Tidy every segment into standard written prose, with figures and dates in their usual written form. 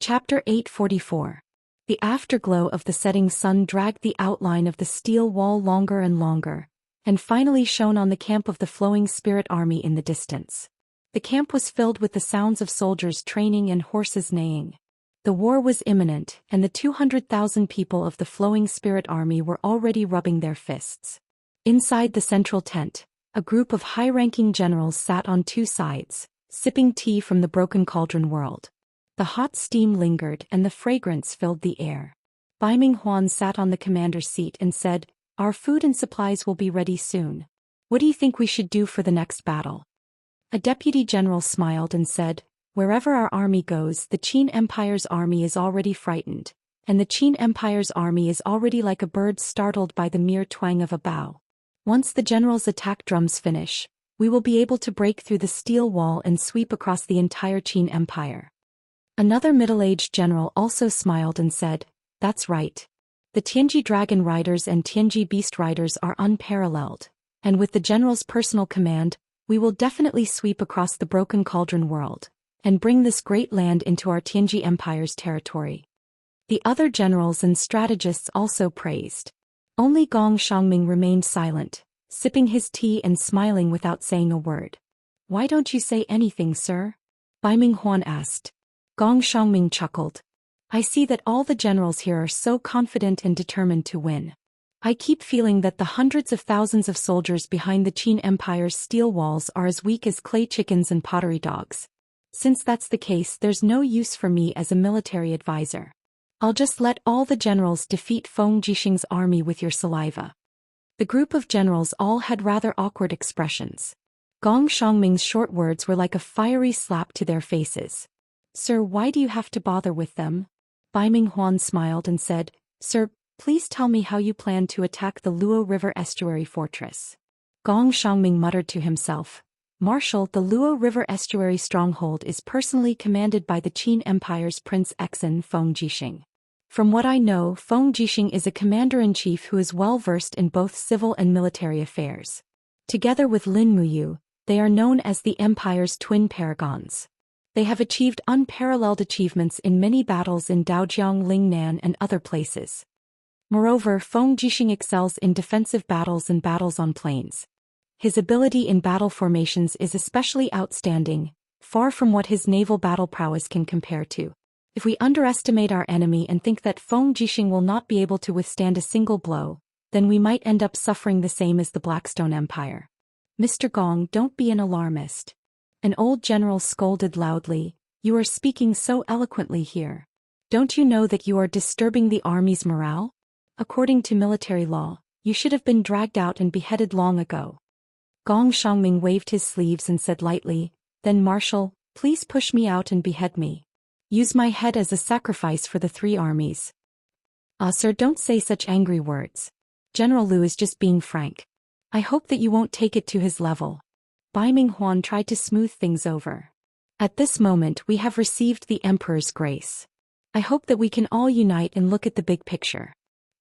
Chapter 844. The afterglow of the setting sun dragged the outline of the steel wall longer and longer, and finally shone on the camp of the flowing spirit army in the distance. The camp was filled with the sounds of soldiers training and horses neighing. The war was imminent, and the 200,000 people of the flowing spirit army were already rubbing their fists. Inside the central tent, a group of high-ranking generals sat on two sides, sipping tea from the broken cauldron world. The hot steam lingered and the fragrance filled the air. Baiming Huan sat on the commander's seat and said, "Our food and supplies will be ready soon. What do you think we should do for the next battle?" A deputy general smiled and said, "Wherever our army goes, the Qin Empire's army is already frightened, and the Qin Empire's army is already like a bird startled by the mere twang of a bow. Once the general's attack drums finish, we will be able to break through the steel wall and sweep across the entire Qin Empire." Another middle-aged general also smiled and said, "That's right. The Tianji Dragon Riders and Tianji Beast Riders are unparalleled, and with the general's personal command, we will definitely sweep across the broken cauldron world, and bring this great land into our Tianji Empire's territory." The other generals and strategists also praised. Only Gong Xiangming remained silent, sipping his tea and smiling without saying a word. "Why don't you say anything, sir?" Baiming Huan asked. Gong Xiangming chuckled. "I see that all the generals here are so confident and determined to win. I keep feeling that the hundreds of thousands of soldiers behind the Qin Empire's steel walls are as weak as clay chickens and pottery dogs. Since that's the case, there's no use for me as a military advisor. I'll just let all the generals defeat Feng Jixing's army with your saliva." The group of generals all had rather awkward expressions. Gong Xiangming's short words were like a fiery slap to their faces. "Sir, why do you have to bother with them?" Baiming Huan smiled and said, "Sir, please tell me how you plan to attack the Luo River Estuary Fortress." Gong Xiangming muttered to himself, "Marshal, the Luo River Estuary stronghold is personally commanded by the Qin Empire's Prince Exon Feng Jixing. From what I know, Feng Jixing is a commander-in-chief who is well-versed in both civil and military affairs. Together with Lin Muyu, they are known as the Empire's twin paragons. They have achieved unparalleled achievements in many battles in Daojiang, Lingnan and other places. Moreover, Feng Jixing excels in defensive battles and battles on plains. His ability in battle formations is especially outstanding, far from what his naval battle prowess can compare to. If we underestimate our enemy and think that Feng Jixing will not be able to withstand a single blow, then we might end up suffering the same as the Blackstone Empire." "Mr. Gong, don't be an alarmist." An old general scolded loudly, "You are speaking so eloquently here. Don't you know that you are disturbing the army's morale? According to military law, you should have been dragged out and beheaded long ago." Gong Xiangming waved his sleeves and said lightly, "Then Marshal, please push me out and behead me. Use my head as a sacrifice for the three armies." "Ah, sir, don't say such angry words. General Lu is just being frank. I hope that you won't take it to his level." Baiming Huan tried to smooth things over. "At this moment we have received the Emperor's grace. I hope that we can all unite and look at the big picture."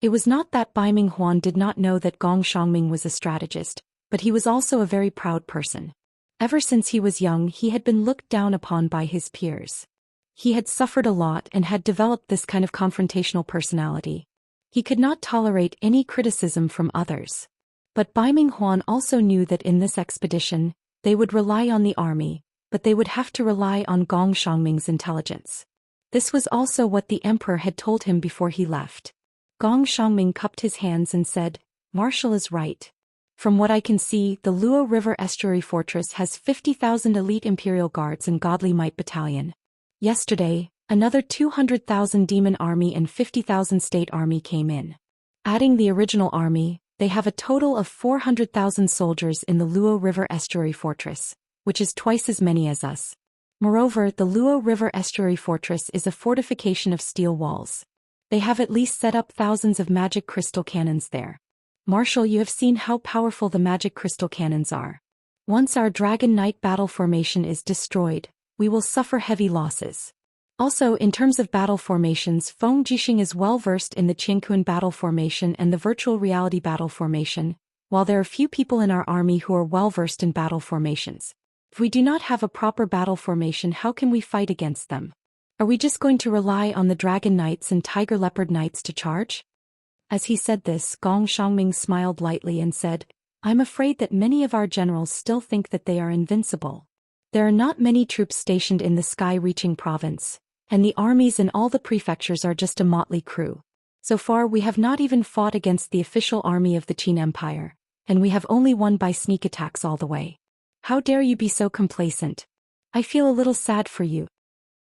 It was not that Baiming Huan did not know that Gong Xiangming was a strategist, but he was also a very proud person. Ever since he was young, he had been looked down upon by his peers. He had suffered a lot and had developed this kind of confrontational personality. He could not tolerate any criticism from others. But Baiming Huan also knew that in this expedition, they would rely on the army, but they would have to rely on Gong Xiangming's intelligence. This was also what the emperor had told him before he left. Gong Xiangming cupped his hands and said, "Marshal is right. From what I can see, the Luo River Estuary Fortress has 50,000 elite Imperial Guards and Godly Might Battalion. Yesterday, another 200,000 Demon Army and 50,000 State Army came in. Adding the original army, they have a total of 400,000 soldiers in the Luo River Estuary Fortress, which is twice as many as us. Moreover, the Luo River Estuary Fortress is a fortification of steel walls. They have at least set up thousands of magic crystal cannons there. Marshal, you have seen how powerful the magic crystal cannons are. Once our Dragon Knight battle formation is destroyed, we will suffer heavy losses. Also, in terms of battle formations, Feng Jixing is well-versed in the Qiankun battle formation and the virtual reality battle formation, while there are few people in our army who are well-versed in battle formations. If we do not have a proper battle formation, how can we fight against them?" Are we just going to rely on the Dragon Knights and Tiger Leopard Knights to charge? As he said this, Gong Xiangming smiled lightly and said, I'm afraid that many of our generals still think that they are invincible. There are not many troops stationed in the sky-reaching province, and the armies in all the prefectures are just a motley crew. So far we have not even fought against the official army of the Qin Empire, and we have only won by sneak attacks all the way. How dare you be so complacent? I feel a little sad for you.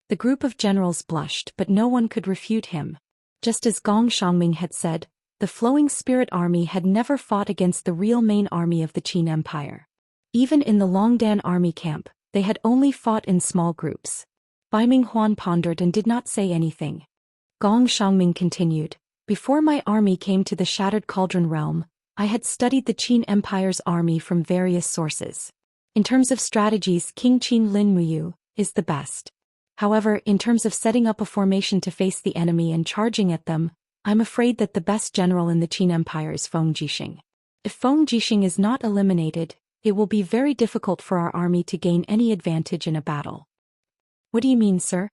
The group of generals blushed, but no one could refute him. Just as Gong Xiangming had said, the Flowing Spirit Army had never fought against the real main army of the Qin Empire. Even in the Longdan army camp, they had only fought in small groups. Bai Minghuan pondered and did not say anything. Gong Xiangming continued, Before my army came to the Shattered Cauldron realm, I had studied the Qin Empire's army from various sources. In terms of strategies, King Qin Lin Muyu is the best. However, in terms of setting up a formation to face the enemy and charging at them, I'm afraid that the best general in the Qin Empire is Feng Jixing. If Feng Jixing is not eliminated, it will be very difficult for our army to gain any advantage in a battle. What do you mean, sir?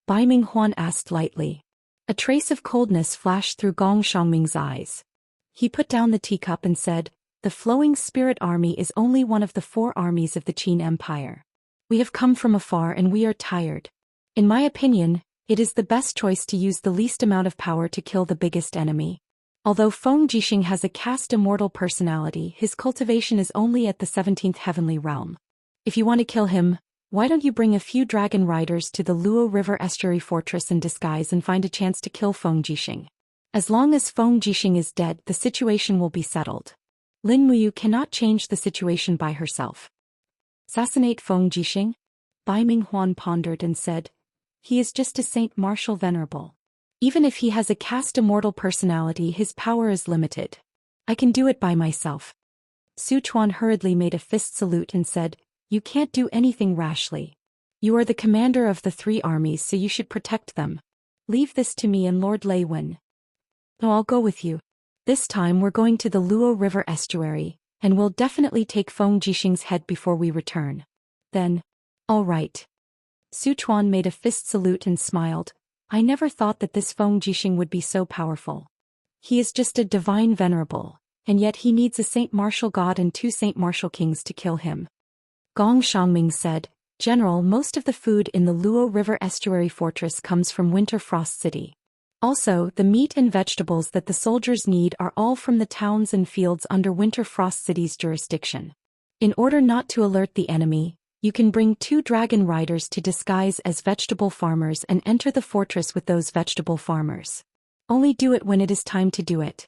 Bai Minghuan asked lightly. A trace of coldness flashed through Gong Xiangming's eyes. He put down the teacup and said, The Flowing Spirit Army is only one of the 4 armies of the Qin Empire. We have come from afar and we are tired. In my opinion, it is the best choice to use the least amount of power to kill the biggest enemy. Although Feng Jixing has a cast immortal personality, his cultivation is only at the 17th heavenly realm. If you want to kill him, why don't you bring a few dragon riders to the Luo River Estuary Fortress in disguise and find a chance to kill Feng Jixing? As long as Feng Jixing is dead, the situation will be settled. Lin Muyu cannot change the situation by herself. Assassinate Feng Jixing? Bai Minghuan pondered and said, He is just a Saint Martial Venerable. Even if he has a cast immortal personality, his power is limited. I can do it by myself. Su Chuan hurriedly made a fist salute and said, You can't do anything rashly. You are the commander of the 3 armies, so you should protect them. Leave this to me and Lord Lei Wen. No, I'll go with you. This time we're going to the Luo River Estuary, and we'll definitely take Feng Jixing's head before we return. Then, all right. Su Chuan made a fist salute and smiled. I never thought that this Feng Jixing would be so powerful. He is just a divine venerable, and yet he needs a Saint Martial God and 2 Saint Martial Kings to kill him. Gong Xiangming said, General, most of the food in the Luo River Estuary Fortress comes from Winter Frost City. Also, the meat and vegetables that the soldiers need are all from the towns and fields under Winter Frost City's jurisdiction. In order not to alert the enemy, you can bring 2 dragon riders to disguise as vegetable farmers and enter the fortress with those vegetable farmers. Only do it when it is time to do it.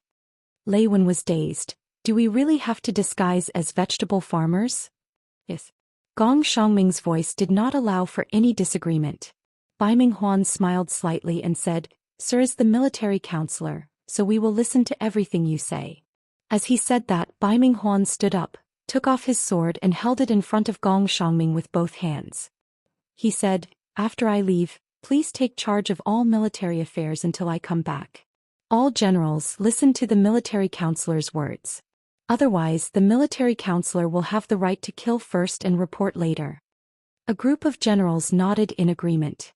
Lei Wen was dazed. Do we really have to disguise as vegetable farmers? Yes. Gong Xiangming's voice did not allow for any disagreement. Bai Minghuan smiled slightly and said, Sir is the military counselor, so we will listen to everything you say. As he said that, Bai Minghuan stood up, took off his sword and held it in front of Gong Xiangming with both hands. He said, After I leave, please take charge of all military affairs until I come back. All generals, listen to the military counselor's words. Otherwise, the military counselor will have the right to kill first and report later. A group of generals nodded in agreement.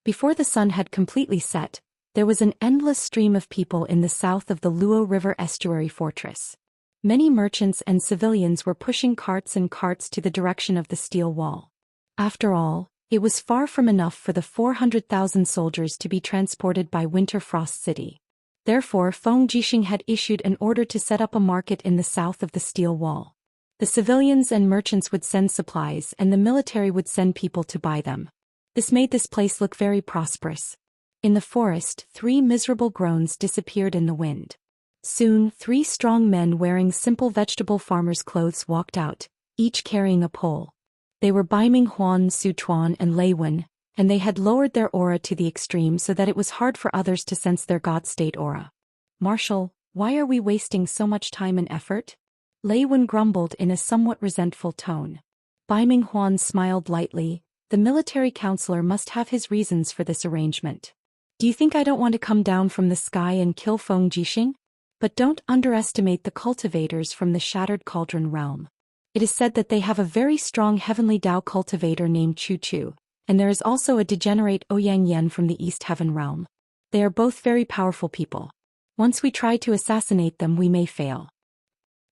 Before the sun had completely set, there was an endless stream of people in the south of the Luo River Estuary Fortress. Many merchants and civilians were pushing carts and carts to the direction of the steel wall. After all, it was far from enough for the 400,000 soldiers to be transported by Winter Frost City. Therefore, Feng Jixing had issued an order to set up a market in the south of the steel wall. The civilians and merchants would send supplies and the military would send people to buy them. This made this place look very prosperous. In the forest, 3 miserable groans disappeared in the wind. Soon, 3 strong men wearing simple vegetable farmers' clothes walked out, each carrying a pole. They were Bai Minghuan, Su Chuan and Lei Wen, and they had lowered their aura to the extreme so that it was hard for others to sense their God-state aura. Marshal, why are we wasting so much time and effort? Lei Wen grumbled in a somewhat resentful tone. Bai Minghuan smiled lightly. The military counselor must have his reasons for this arrangement. Do you think I don't want to come down from the sky and kill Feng Jixing? But don't underestimate the cultivators from the Shattered Cauldron realm. It is said that they have a very strong heavenly Dao cultivator named Chu Chu, And there is also a degenerate Ouyang Yen from the East Heaven realm. They are both very powerful people. Once we try to assassinate them, we may fail.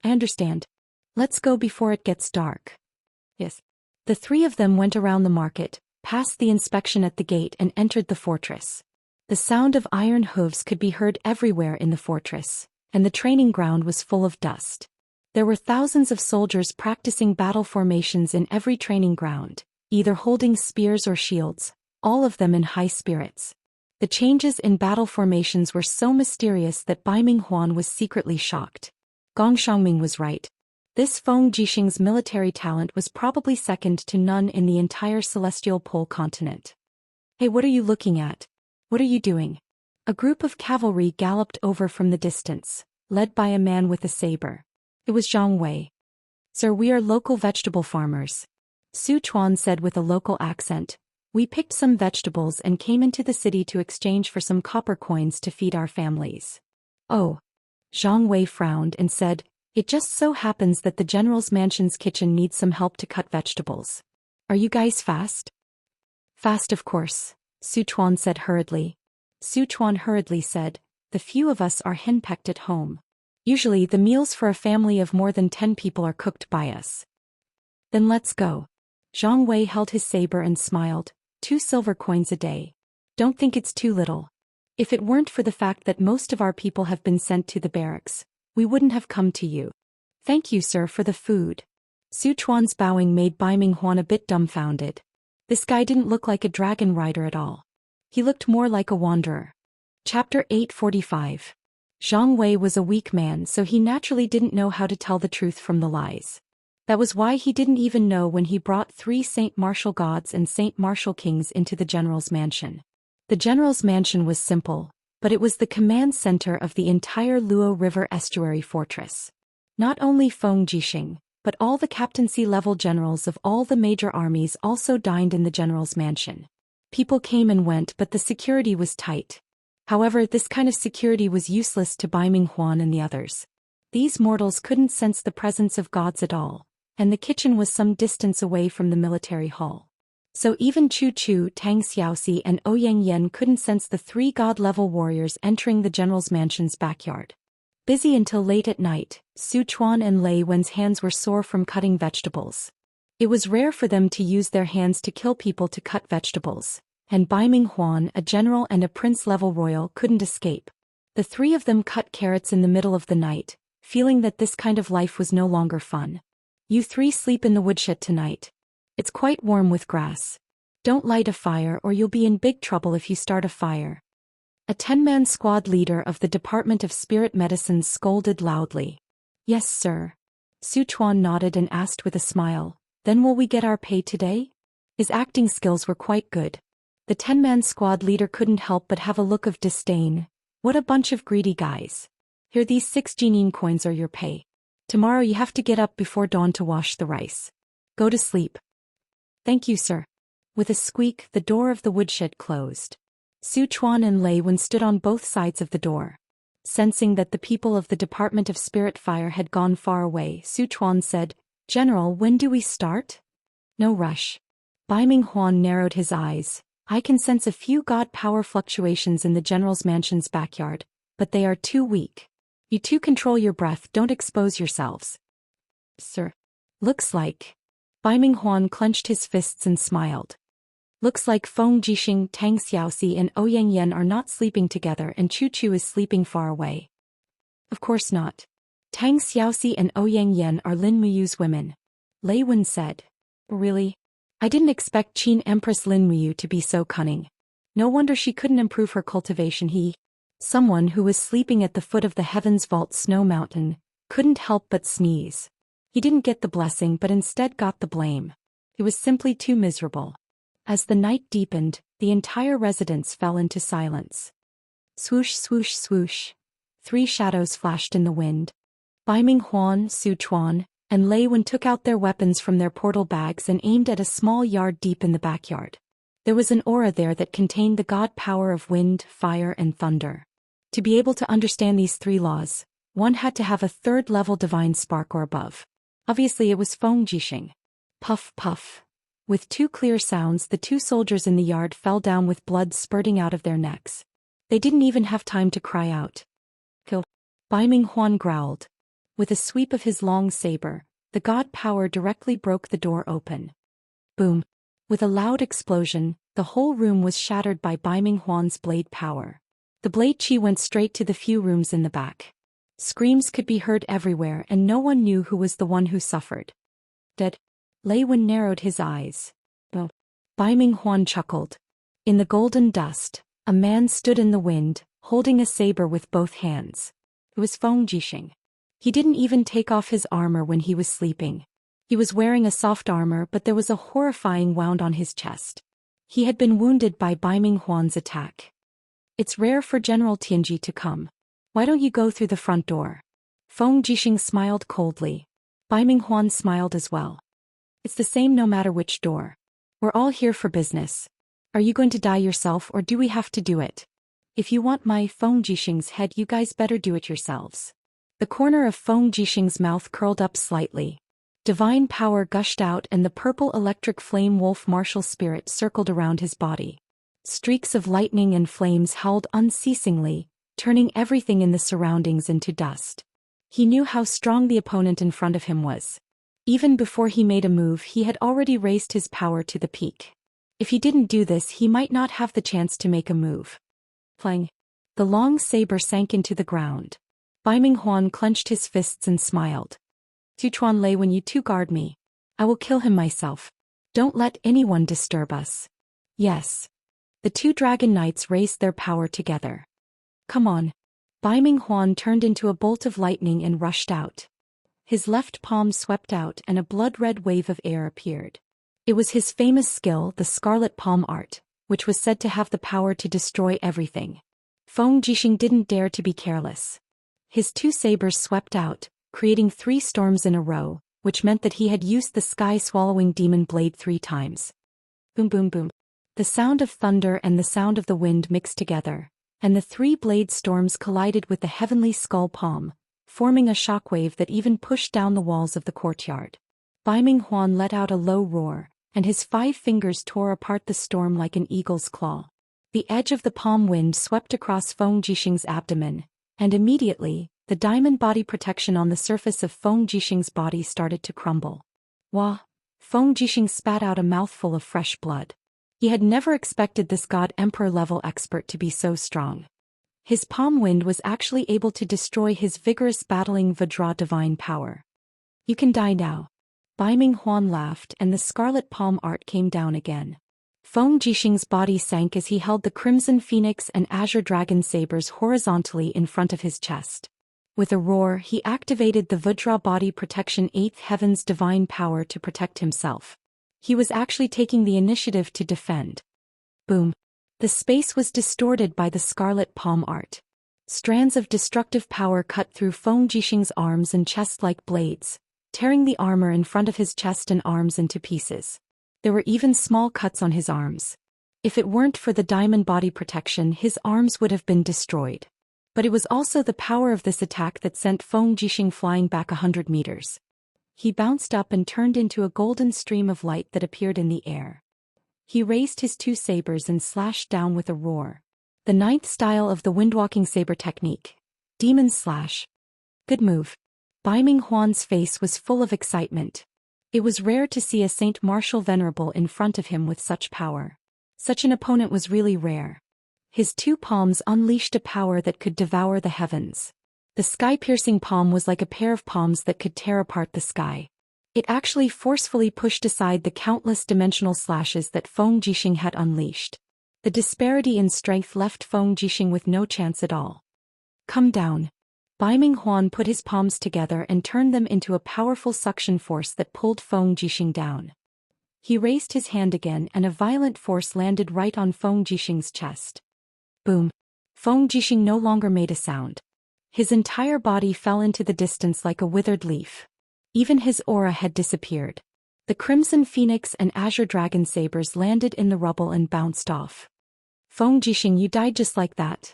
I understand. Let's go before it gets dark. Yes. The three of them went around the market, passed the inspection at the gate and entered the fortress. The sound of iron hooves could be heard everywhere in the fortress, and the training ground was full of dust. There were thousands of soldiers practicing battle formations in every training ground, either holding spears or shields, all of them in high spirits. The changes in battle formations were so mysterious that Bai Minghuan was secretly shocked. Gong Xiangming was right. This Feng Jixing's military talent was probably second to none in the entire celestial pole continent. Hey, what are you looking at? What are you doing? A group of cavalry galloped over from the distance, led by a man with a saber. It was Zhang Wei. Sir, we are local vegetable farmers. Su Chuan said with a local accent. We picked some vegetables and came into the city to exchange for some copper coins to feed our families. Oh. Zhang Wei frowned and said, it just so happens that the general's mansion's kitchen needs some help to cut vegetables. Are you guys fast? Fast, of course, Su Chuan said hurriedly. Su Chuan hurriedly said, the few of us are henpecked at home. Usually the meals for a family of more than 10 people are cooked by us. Then let's go. Zhang Wei held his saber and smiled. 2 silver coins a day. Don't think it's too little. If it weren't for the fact that most of our people have been sent to the barracks, we wouldn't have come to you. Thank you, sir, for the food. Su Chuan's bowing made Bai Minghuan a bit dumbfounded. This guy didn't look like a dragon rider at all. He looked more like a wanderer. Chapter 845. Zhang Wei was a weak man, so he naturally didn't know how to tell the truth from the lies. That was why he didn't even know when he brought 3 Saint Martial gods and Saint Martial kings into the general's mansion. The general's mansion was simple, but it was the command center of the entire Luo River estuary fortress. Not only Feng Jixing, but all the captaincy-level generals of all the major armies also dined in the general's mansion. People came and went, but the security was tight. However, this kind of security was useless to Bai Minghuan and the others. These mortals couldn't sense the presence of gods at all, and the kitchen was some distance away from the military hall. So even Chu Chu, Tang Xiaoxi and Ouyang Yen couldn't sense the 3 god-level warriors entering the general's mansion's backyard. Busy until late at night, Su Chuan and Lei Wen's hands were sore from cutting vegetables. It was rare for them to use their hands to kill people to cut vegetables, and Bai Minghuan, a general and a prince-level royal, couldn't escape. The 3 of them cut carrots in the middle of the night, feeling that this kind of life was no longer fun. You 3 sleep in the woodshed tonight. It's quite warm with grass. Don't light a fire or you'll be in big trouble if you start a fire. A 10-man squad leader of the Department of Spirit Medicine scolded loudly. Yes, sir. Su Chuan nodded and asked with a smile, then will we get our pay today? His acting skills were quite good. The 10-man squad leader couldn't help but have a look of disdain. What a bunch of greedy guys. Here, these 6 jinyin coins are your pay. Tomorrow you have to get up before dawn to wash the rice. Go to sleep. Thank you, sir. With a squeak, the door of the woodshed closed. Su Chuan and Lei Wen stood on both sides of the door. Sensing that the people of the Department of Spirit Fire had gone far away, Su Chuan said, General, when do we start? No rush. Bai Minghuan narrowed his eyes. I can sense a few god power fluctuations in the general's mansion's backyard, but they are too weak. You 2 control your breath, don't expose yourselves. Sir. Looks like. Bai Minghuan clenched his fists and smiled. Looks like Feng Jixing, Tang Xiaoxi and Ouyang Yen are not sleeping together and Chu Chu is sleeping far away. Of course not. Tang Xiaoxi and Ouyang Yen are Lin Muyu's women. Lei Wen said. Really? I didn't expect Qin Empress Lin Muyu to be so cunning. No wonder she couldn't improve her cultivation. Someone who was sleeping at the foot of the Heavens Vault Snow Mountain, couldn't help but sneeze. He didn't get the blessing but instead got the blame. It was simply too miserable. As the night deepened, the entire residence fell into silence. Swoosh, swoosh, swoosh. 3 shadows flashed in the wind. Bai Minghuan, Su Chuan, and Lei Wen took out their weapons from their portal bags and aimed at a small yard deep in the backyard. There was an aura there that contained the god power of wind, fire, and thunder. To be able to understand these 3 laws, one had to have a 3rd-level divine spark or above. Obviously it was Feng Jixing. Puff, puff. With two clear sounds, the two soldiers in the yard fell down with blood spurting out of their necks. They didn't even have time to cry out. Kill. Bai Ming Huan growled. With a sweep of his long saber, the god power directly broke the door open. Boom. With a loud explosion, the whole room was shattered by Bai Ming Huan's blade power. The blade chi went straight to the few rooms in the back. Screams could be heard everywhere and no one knew who was the one who suffered. Dead. Lei Wen narrowed his eyes. Oh. Bai Ming Huan chuckled. In the golden dust, a man stood in the wind, holding a saber with both hands. It was Feng Jixing. He didn't even take off his armor when he was sleeping. He was wearing a soft armor, but there was a horrifying wound on his chest. He had been wounded by Bai Ming Huan's attack. It's rare for General Tianji to come. Why don't you go through the front door? Feng Jixing smiled coldly. Bai Ming Huan smiled as well. It's the same no matter which door. We're all here for business. Are you going to die yourself or do we have to do it? If you want my Feng Jixing's head, you guys better do it yourselves. The corner of Feng Jixing's mouth curled up slightly. Divine power gushed out and the purple electric flame wolf martial spirit circled around his body. Streaks of lightning and flames howled unceasingly, turning everything in the surroundings into dust. He knew how strong the opponent in front of him was. Even before he made a move, he had already raised his power to the peak. If he didn't do this, he might not have the chance to make a move. Plang. The long saber sank into the ground. Bai Ming Huan clenched his fists and smiled. Sichuan Lei, when you two guard me, I will kill him myself. Don't let anyone disturb us. Yes. The two dragon knights raised their power together. Come on. Bai Ming Huan turned into a bolt of lightning and rushed out. His left palm swept out and a blood-red wave of air appeared. It was his famous skill, the Scarlet Palm Art, which was said to have the power to destroy everything. Feng Jixing didn't dare to be careless. His two sabers swept out, creating 3 storms in a row, which meant that he had used the sky-swallowing demon blade 3 times. Boom boom boom. The sound of thunder and the sound of the wind mixed together, and the 3 blade storms collided with the heavenly skull palm, forming a shockwave that even pushed down the walls of the courtyard. Bai Ming Huan let out a low roar, and his 5 fingers tore apart the storm like an eagle's claw. The edge of the palm wind swept across Feng Jixing's abdomen, and immediately, the diamond body protection on the surface of Feng Jixing's body started to crumble. Wah! Feng Jixing spat out a mouthful of fresh blood. He had never expected this god emperor level expert to be so strong. His palm wind was actually able to destroy his vigorous battling Vajra divine power. You can die now. Bai Ming Huan laughed and the scarlet palm art came down again. Feng Jixing's body sank as he held the crimson phoenix and azure dragon sabers horizontally in front of his chest. With a roar, he activated the Vajra body protection 8th heaven's divine power to protect himself. He was actually taking the initiative to defend. Boom. The space was distorted by the scarlet palm art. Strands of destructive power cut through Feng Jixing's arms and chest like blades, tearing the armor in front of his chest and arms into pieces. There were even small cuts on his arms. If it weren't for the diamond body protection, his arms would have been destroyed. But it was also the power of this attack that sent Feng Jixing flying back 100 meters. He bounced up and turned into a golden stream of light that appeared in the air. He raised his 2 sabers and slashed down with a roar. The 9th style of the windwalking saber technique. Demon Slash. Good move. Bai Ming Huan's face was full of excitement. It was rare to see a Saint Martial Venerable in front of him with such power. Such an opponent was really rare. His 2 palms unleashed a power that could devour the heavens. The sky-piercing palm was like a pair of palms that could tear apart the sky. It actually forcefully pushed aside the countless dimensional slashes that Feng Jixing had unleashed. The disparity in strength left Feng Jixing with no chance at all. Come down. Bai Ming Huan put his palms together and turned them into a powerful suction force that pulled Feng Jixing down. He raised his hand again and a violent force landed right on Feng Jixing's chest. Boom. Feng Jixing no longer made a sound. His entire body fell into the distance like a withered leaf. Even his aura had disappeared. The crimson phoenix and azure dragon sabers landed in the rubble and bounced off. Feng Jixing, you died just like that.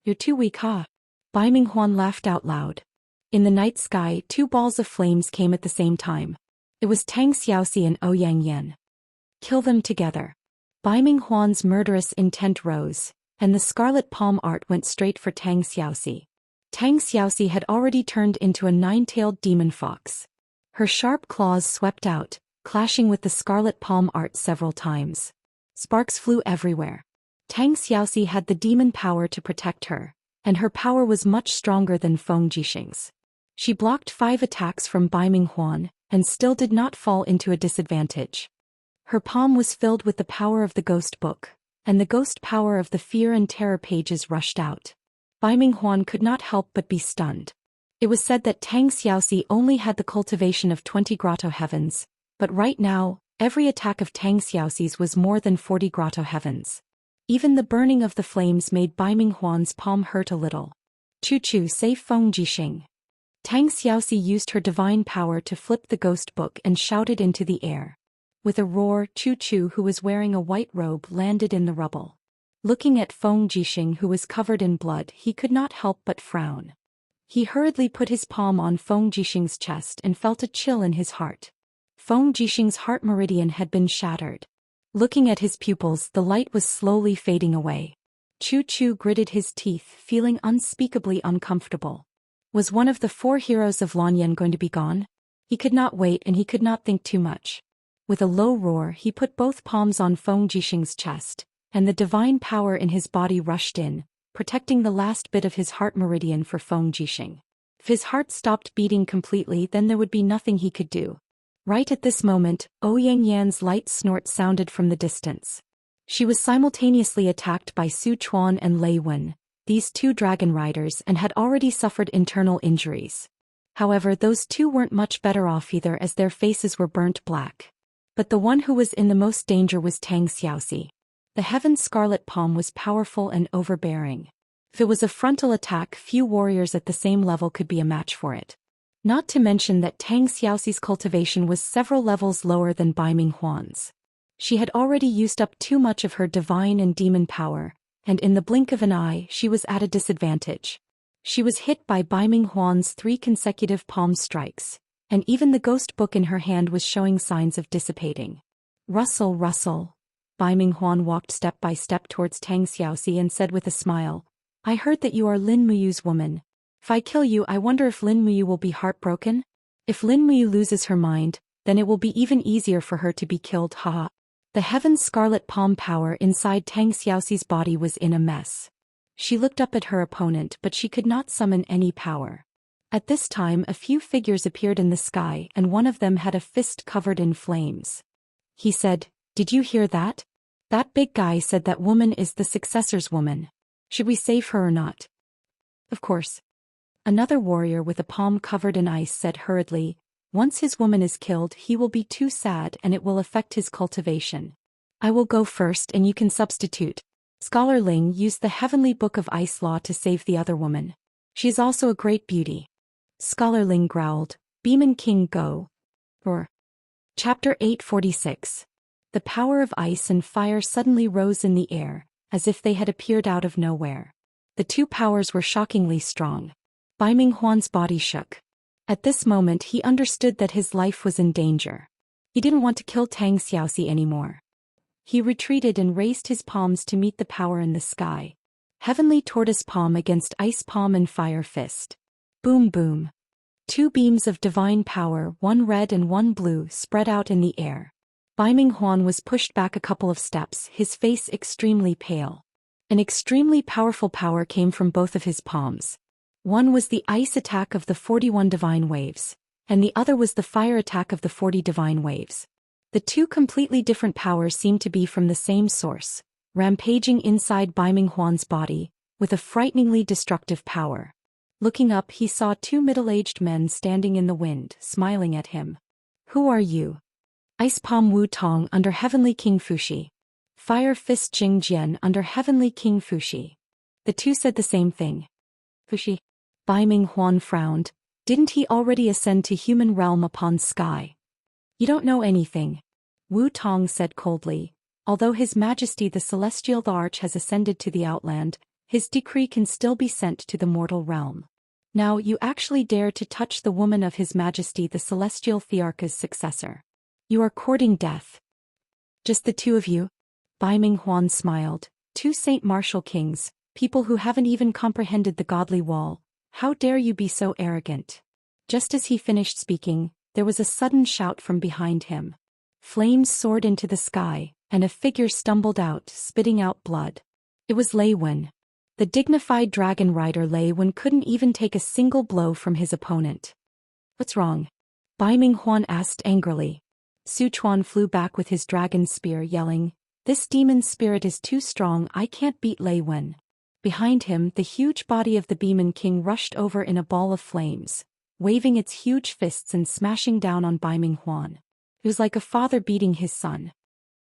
You're too weak, huh? Bai Ming Huan laughed out loud. In the night sky, 2 balls of flames came at the same time. It was Tang Xiaoxi and Ouyang Yan. Kill them together. Bai Minghuan's murderous intent rose, and the scarlet palm art went straight for Tang Xiaoxi. Tang Xiaoxi had already turned into a nine-tailed demon fox. Her sharp claws swept out, clashing with the scarlet palm art several times. Sparks flew everywhere. Tang Xiaoxi had the demon power to protect her, and her power was much stronger than Feng Jixing's. She blocked 5 attacks from Bai Minghuan, and still did not fall into a disadvantage. Her palm was filled with the power of the ghost book, and the ghost power of the fear and terror pages rushed out. Bai Minghuan could not help but be stunned. It was said that Tang Xiaoxi only had the cultivation of 20 grotto heavens, but right now, every attack of Tang Xiaoxi's was more than 40 grotto heavens. Even the burning of the flames made Bai Minghuan's palm hurt a little. Chu save Feng Jixing. Tang Xiaoxi used her divine power to flip the ghost book and shouted into the air. With a roar, Chu, who was wearing a white robe, landed in the rubble. Looking at Feng Jixing, who was covered in blood, he could not help but frown. He hurriedly put his palm on Feng Jixing's chest and felt a chill in his heart. Feng Jixing's heart meridian had been shattered. Looking at his pupils, the light was slowly fading away. Chu gritted his teeth, feeling unspeakably uncomfortable. Was one of the 4 heroes of Lanyan going to be gone? He could not wait, and he could not think too much. With a low roar, he put both palms on Feng Jixing's chest, and the divine power in his body rushed in, protecting the last bit of his heart meridian for Feng Jixing. If his heart stopped beating completely, then there would be nothing he could do. Right at this moment, Ouyang Yan's light snort sounded from the distance. She was simultaneously attacked by Su Chuan and Lei Wen, these 2 dragon riders, and had already suffered internal injuries. However, those 2 weren't much better off either, as their faces were burnt black. But the one who was in the most danger was Tang Xiaoxi. The Heaven's Scarlet Palm was powerful and overbearing. If it was a frontal attack, few warriors at the same level could be a match for it. Not to mention that Tang Xiaoxi's cultivation was several levels lower than Bai Minghuan's. She had already used up too much of her divine and demon power, and in the blink of an eye she was at a disadvantage. She was hit by Bai Minghuan's 3 consecutive palm strikes, and even the ghost book in her hand was showing signs of dissipating. Rustle. Bai Minghuan walked step by step towards Tang Xiaoxi and said with a smile, I heard that you are Lin Muyu's woman. If I kill you, I wonder if Lin Muyu will be heartbroken? If Lin Muyu loses her mind, then it will be even easier for her to be killed, haha. The Heaven's Scarlet Palm power inside Tang Xiaoxi's body was in a mess. She looked up at her opponent, but she could not summon any power. At this time, a few figures appeared in the sky, and one of them had a fist covered in flames. He said, Did you hear that? That big guy said that woman is the successor's woman. Should we save her or not? Of course. Another warrior with a palm covered in ice said hurriedly, Once his woman is killed, he will be too sad and it will affect his cultivation. I will go first and you can substitute. Scholar Ling used the Heavenly Book of Ice Law to save the other woman. She is also a great beauty. Scholar Ling growled, Beeman King go. Or. Chapter 846. The power of ice and fire suddenly rose in the air, as if they had appeared out of nowhere. The 2 powers were shockingly strong. Bai Minghuan's body shook. At this moment he understood that his life was in danger. He didn't want to kill Tang Xiaoxi anymore. He retreated and raised his palms to meet the power in the sky. Heavenly Tortoise Palm against Ice Palm and Fire Fist. Boom boom. 2 beams of divine power, one red and one blue, spread out in the air. Bai Minghuan was pushed back a couple of steps, his face extremely pale. An extremely powerful power came from both of his palms. One was the ice attack of the 41 divine waves, and the other was the fire attack of the 40 divine waves. The 2 completely different powers seemed to be from the same source, rampaging inside Bai Minghuan's body, with a frighteningly destructive power. Looking up, he saw 2 middle-aged men standing in the wind, smiling at him. Who are you? Ice Palm Wu Tong under Heavenly King Fuxi. Fire Fist Jing Jian under Heavenly King Fuxi. The 2 said the same thing. Fuxi. Bai Minghuan frowned. Didn't he already ascend to human realm upon sky? You don't know anything. Wu Tong said coldly. Although His Majesty the Celestial Arch has ascended to the Outland, his decree can still be sent to the mortal realm. Now you actually dare to touch the woman of His Majesty the Celestial Thearch's successor. You are courting death. Just the two of you? Bai Ming Huan smiled. Two Saint Martial kings, people who haven't even comprehended the godly wall. How dare you be so arrogant? Just as he finished speaking, there was a sudden shout from behind him. Flames soared into the sky, and a figure stumbled out, spitting out blood. It was Lei Wen. The dignified dragon rider Lei Wen couldn't even take a single blow from his opponent. What's wrong? Bai Ming Huan asked angrily. Su Chuan flew back with his dragon spear, yelling, "This demon spirit is too strong, I can't beat Lei Wen." Behind him, the huge body of the Demon King rushed over in a ball of flames, waving its huge fists and smashing down on Bai Ming Huan. It was like a father beating his son.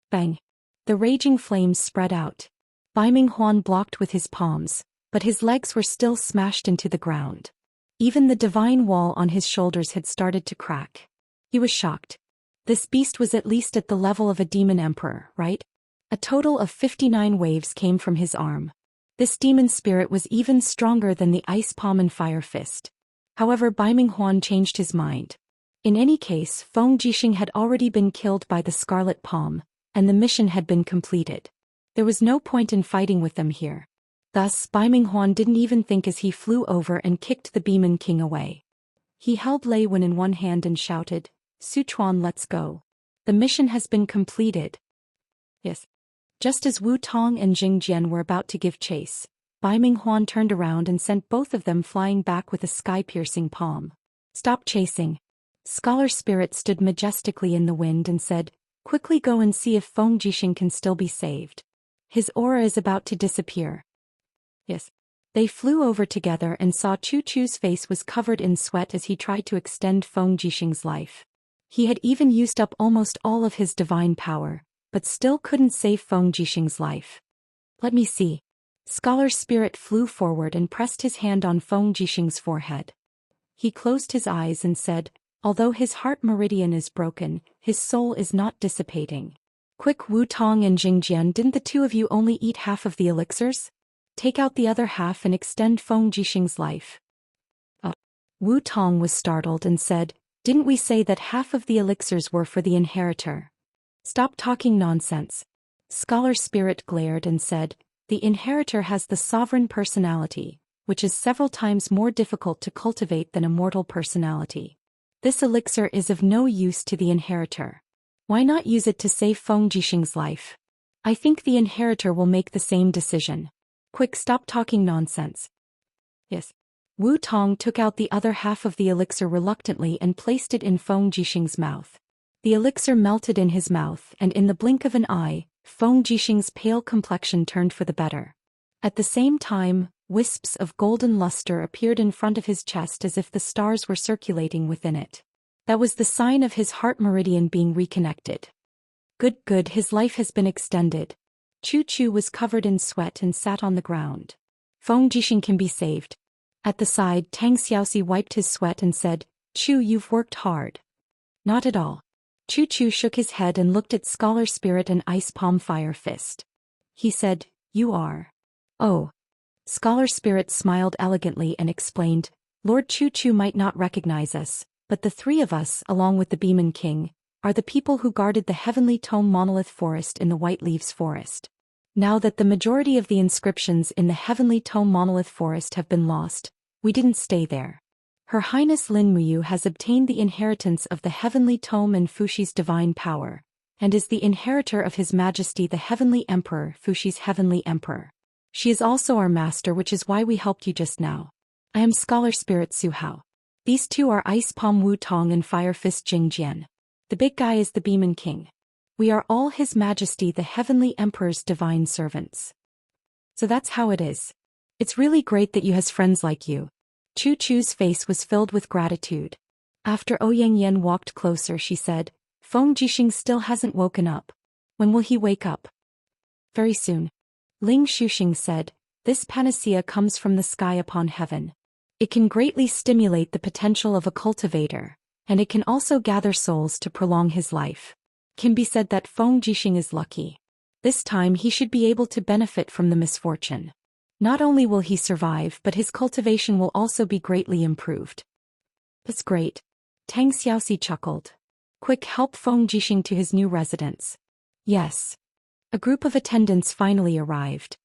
Bang! The raging flames spread out. Bai Ming Huan blocked with his palms, but his legs were still smashed into the ground. Even the divine wall on his shoulders had started to crack. He was shocked. This beast was at least at the level of a demon emperor, right? A total of 59 waves came from his arm. This demon spirit was even stronger than the ice palm and fire fist. However, Bai Ming Huan changed his mind. In any case, Feng Jixing had already been killed by the Scarlet Palm, and the mission had been completed. There was no point in fighting with them here. Thus, Bai Ming Huan didn't even think as he flew over and kicked the Demon King away. He held Lei Wen in one hand and shouted, "Su Chuan, let's go. The mission has been completed." Yes. Just as Wu Tong and Jing Jian were about to give chase, Bai Ming Huan turned around and sent both of them flying back with a sky-piercing palm. "Stop chasing." Scholar Spirit stood majestically in the wind and said, "Quickly go and see if Feng Jixing can still be saved. His aura is about to disappear." Yes. They flew over together and saw Chu Chu's face was covered in sweat as he tried to extend Feng Jixing's life. He had even used up almost all of his divine power, but still couldn't save Feng Jixing's life. "Let me see." Scholar Spirit flew forward and pressed his hand on Feng Jixing's forehead. He closed his eyes and said, "Although his heart meridian is broken, his soul is not dissipating." "Quick, Wu Tong and Jing Jian, didn't the two of you only eat half of the elixirs? Take out the other half and extend Feng Jixing's life." Wu Tong was startled and said, "Didn't we say that half of the elixirs were for the inheritor?" "Stop talking nonsense." Scholar Spirit glared and said, "The inheritor has the sovereign personality, which is several times more difficult to cultivate than a mortal personality. This elixir is of no use to the inheritor. Why not use it to save Feng Jixing's life? I think the inheritor will make the same decision. Quick, stop talking nonsense." Yes. Wu Tong took out the other half of the elixir reluctantly and placed it in Feng Jixing's mouth. The elixir melted in his mouth, and in the blink of an eye, Feng Jixing's pale complexion turned for the better. At the same time, wisps of golden luster appeared in front of his chest as if the stars were circulating within it. That was the sign of his heart meridian being reconnected. Good, his life has been extended. Chu Chu was covered in sweat and sat on the ground. Feng Jixing can be saved. At the side, Tang Xiaoxi wiped his sweat and said, "Chu, you've worked hard." "Not at all." Chu Chu shook his head and looked at Scholar Spirit and Ice Palm Fire Fist. He said, "You are." "Oh." Scholar Spirit smiled elegantly and explained, "Lord Chu Chu might not recognize us, but the three of us, along with the Demon King, are the people who guarded the Heavenly Tome Monolith Forest in the White Leaves Forest. Now that the majority of the inscriptions in the Heavenly Tome Monolith Forest have been lost, we didn't stay there. Her Highness Lin Muyu has obtained the inheritance of the Heavenly Tome and Fushi's divine power, and is the inheritor of His Majesty the Heavenly Emperor, Fushi's Heavenly Emperor. She is also our master, which is why we helped you just now. I am Scholar Spirit Su Hao. These two are Ice Palm Wu Tong and Fire Fist Jing Jian. The big guy is the Demon King. We are all His Majesty the Heavenly Emperor's divine servants." "So that's how it is. It's really great that you has friends like you." Chu Chu's face was filled with gratitude. After Ouyang Yan walked closer, she said, "Feng Jixing still hasn't woken up. When will he wake up?" "Very soon." Ling Shuxing said, "This panacea comes from the sky upon heaven. It can greatly stimulate the potential of a cultivator, and it can also gather souls to prolong his life. Can be said that Feng Jixing is lucky. This time he should be able to benefit from the misfortune. Not only will he survive, but his cultivation will also be greatly improved." "That's great." Tang Xiaoxi chuckled. "Quick, help Feng Jixing to his new residence." Yes. A group of attendants finally arrived.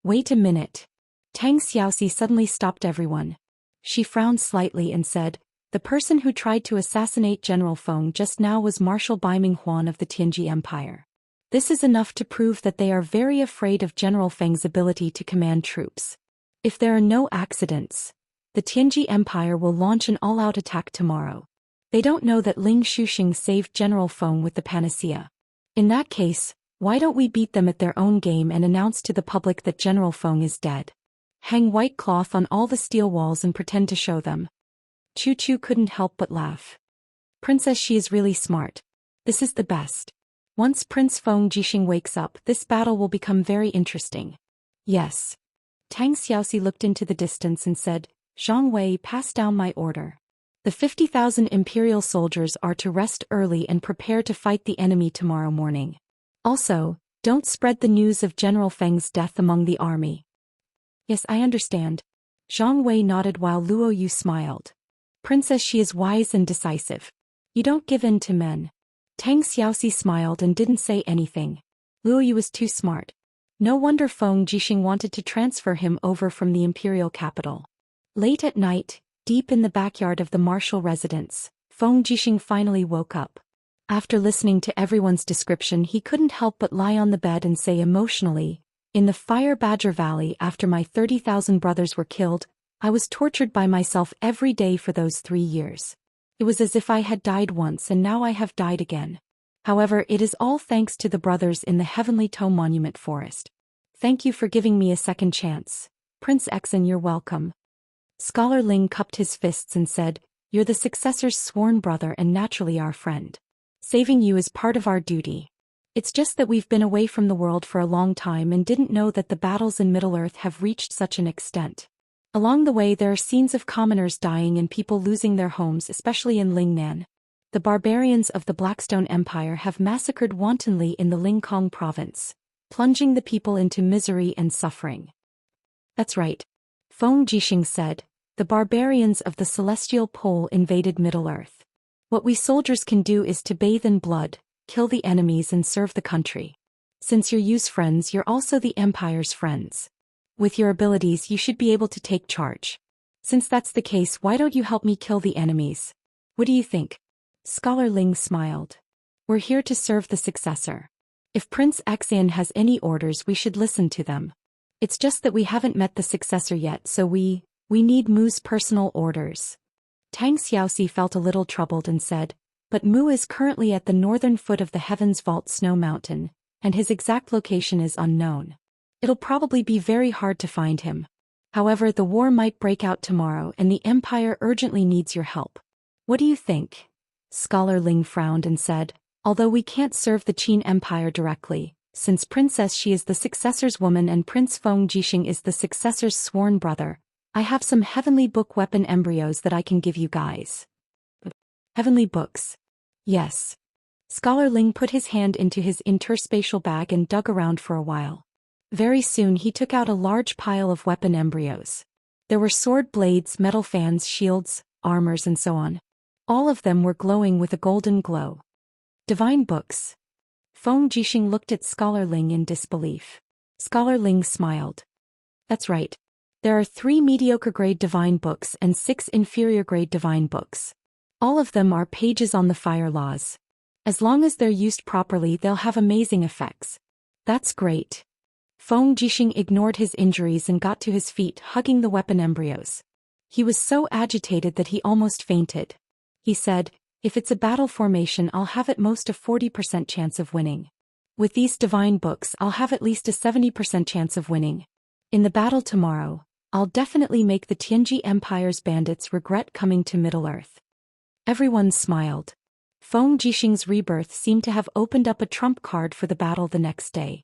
Wait a minute. Tang Xiaoxi suddenly stopped everyone. She frowned slightly and said, the person who tried to assassinate General Feng just now was Marshal Baiming Huan of the Tianji Empire. This is enough to prove that they are very afraid of General Feng's ability to command troops. If there are no accidents, the Tianji Empire will launch an all-out attack tomorrow. They don't know that Ling Shuxing saved General Feng with the panacea. In that case, why don't we beat them at their own game and announce to the public that General Feng is dead? Hang white cloth on all the steel walls and pretend to show them. Chu Chu couldn't help but laugh. Princess, she is really smart. This is the best. Once Prince Feng Jixing wakes up, this battle will become very interesting. Yes. Tang Xiaoxi looked into the distance and said, Zhang Wei, pass down my order. The 50,000 imperial soldiers are to rest early and prepare to fight the enemy tomorrow morning. Also, don't spread the news of General Feng's death among the army. Yes, I understand. Zhang Wei nodded while Luo Yu smiled. Princess, she is wise and decisive. You don't give in to men. Tang Xiaoxi smiled and didn't say anything. Luo Yu was too smart. No wonder Feng Jixing wanted to transfer him over from the imperial capital. Late at night, deep in the backyard of the martial residence, Feng Jixing finally woke up. After listening to everyone's description, he couldn't help but lie on the bed and say emotionally, in the Fire Badger Valley after my 30,000 brothers were killed, I was tortured by myself every day for those 3 years. It was as if I had died once and now I have died again. However, it is all thanks to the brothers in the Heavenly Toe Monument Forest. Thank you for giving me a second chance. Prince Exen, you're welcome. Scholar Ling cupped his fists and said, you're the successor's sworn brother and naturally our friend. Saving you is part of our duty. It's just that we've been away from the world for a long time and didn't know that the battles in Middle-earth have reached such an extent. Along the way there are scenes of commoners dying and people losing their homes, especially in Lingnan. The barbarians of the Blackstone Empire have massacred wantonly in the Lingkong province, plunging the people into misery and suffering. That's right. Feng Jixing said, the barbarians of the Celestial Pole invaded Middle-earth. What we soldiers can do is to bathe in blood, kill the enemies and serve the country. Since you're Yu's friends, you're also the Empire's friends. With your abilities you should be able to take charge. Since that's the case, why don't you help me kill the enemies? What do you think? Scholar Ling smiled. We're here to serve the successor. If Prince Xian has any orders, we should listen to them. It's just that we haven't met the successor yet, so we need Mu's personal orders. Tang Xiaoxi felt a little troubled and said, but Mu is currently at the northern foot of the Heavens Vault Snow Mountain, and his exact location is unknown. It'll probably be very hard to find him. However, the war might break out tomorrow and the Empire urgently needs your help. What do you think? Scholar Ling frowned and said, although we can't serve the Qin Empire directly, since Princess Xi is the successor's woman and Prince Feng Jixing is the successor's sworn brother, I have some Heavenly Book weapon embryos that I can give you guys. Heavenly Books. Yes. Scholar Ling put his hand into his interspatial bag and dug around for a while. Very soon he took out a large pile of weapon embryos. There were sword blades, metal fans, shields, armors and so on. All of them were glowing with a golden glow. Divine books. Feng Jixing looked at Scholar Ling in disbelief. Scholar Ling smiled. That's right. There are 3 mediocre-grade divine books and 6 inferior-grade divine books. All of them are pages on the fire laws. As long as they're used properly, they'll have amazing effects. That's great. Feng Jixing ignored his injuries and got to his feet, hugging the weapon embryos. He was so agitated that he almost fainted. He said, if it's a battle formation, I'll have at most a 40% chance of winning. With these divine books, I'll have at least a 70% chance of winning. In the battle tomorrow, I'll definitely make the Tianji Empire's bandits regret coming to Middle-earth. Everyone smiled. Feng Jixing's rebirth seemed to have opened up a trump card for the battle the next day.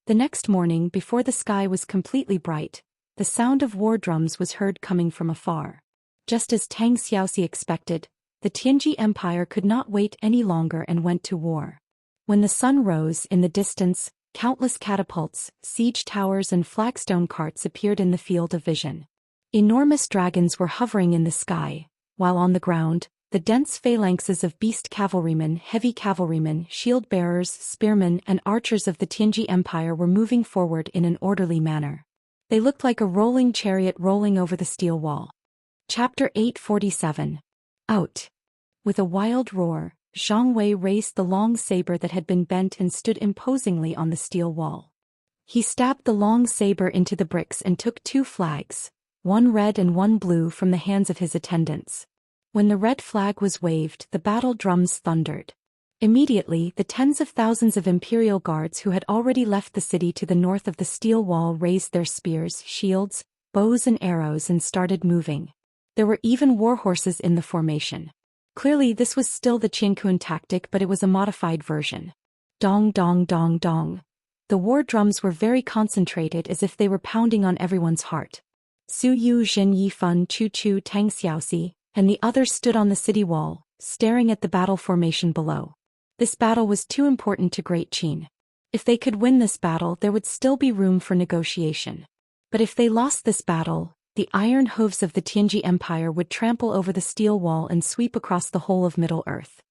The next morning, before the sky was completely bright, the sound of war drums was heard coming from afar. Just as Tang Xiaoxi expected, the Tianji Empire could not wait any longer and went to war. When the sun rose in the distance, countless catapults, siege towers and flagstone carts appeared in the field of vision. Enormous dragons were hovering in the sky, while on the ground, the dense phalanxes of beast cavalrymen, heavy cavalrymen, shield-bearers, spearmen, and archers of the Tianji Empire were moving forward in an orderly manner. They looked like a rolling chariot rolling over the steel wall. Chapter 847. Out. With a wild roar, Zhang Wei raised the long saber that had been bent and stood imposingly on the steel wall. He stabbed the long saber into the bricks and took 2 flags, one red and one blue, from the hands of his attendants. When the red flag was waved, the battle drums thundered. Immediately, the tens of thousands of imperial guards who had already left the city to the north of the steel wall raised their spears, shields, bows and arrows and started moving. There were even war horses in the formation. Clearly this was still the Qiankun tactic, but it was a modified version. Dong dong dong dong. The war drums were very concentrated, as if they were pounding on everyone's heart. Su Yu Jin Yi Fun Chu Chu Tang Xiaoxi and the others stood on the city wall, staring at the battle formation below. This battle was too important to Great Qin. If they could win this battle, there would still be room for negotiation. But if they lost this battle, the iron hooves of the Tianji Empire would trample over the steel wall and sweep across the whole of Middle-earth.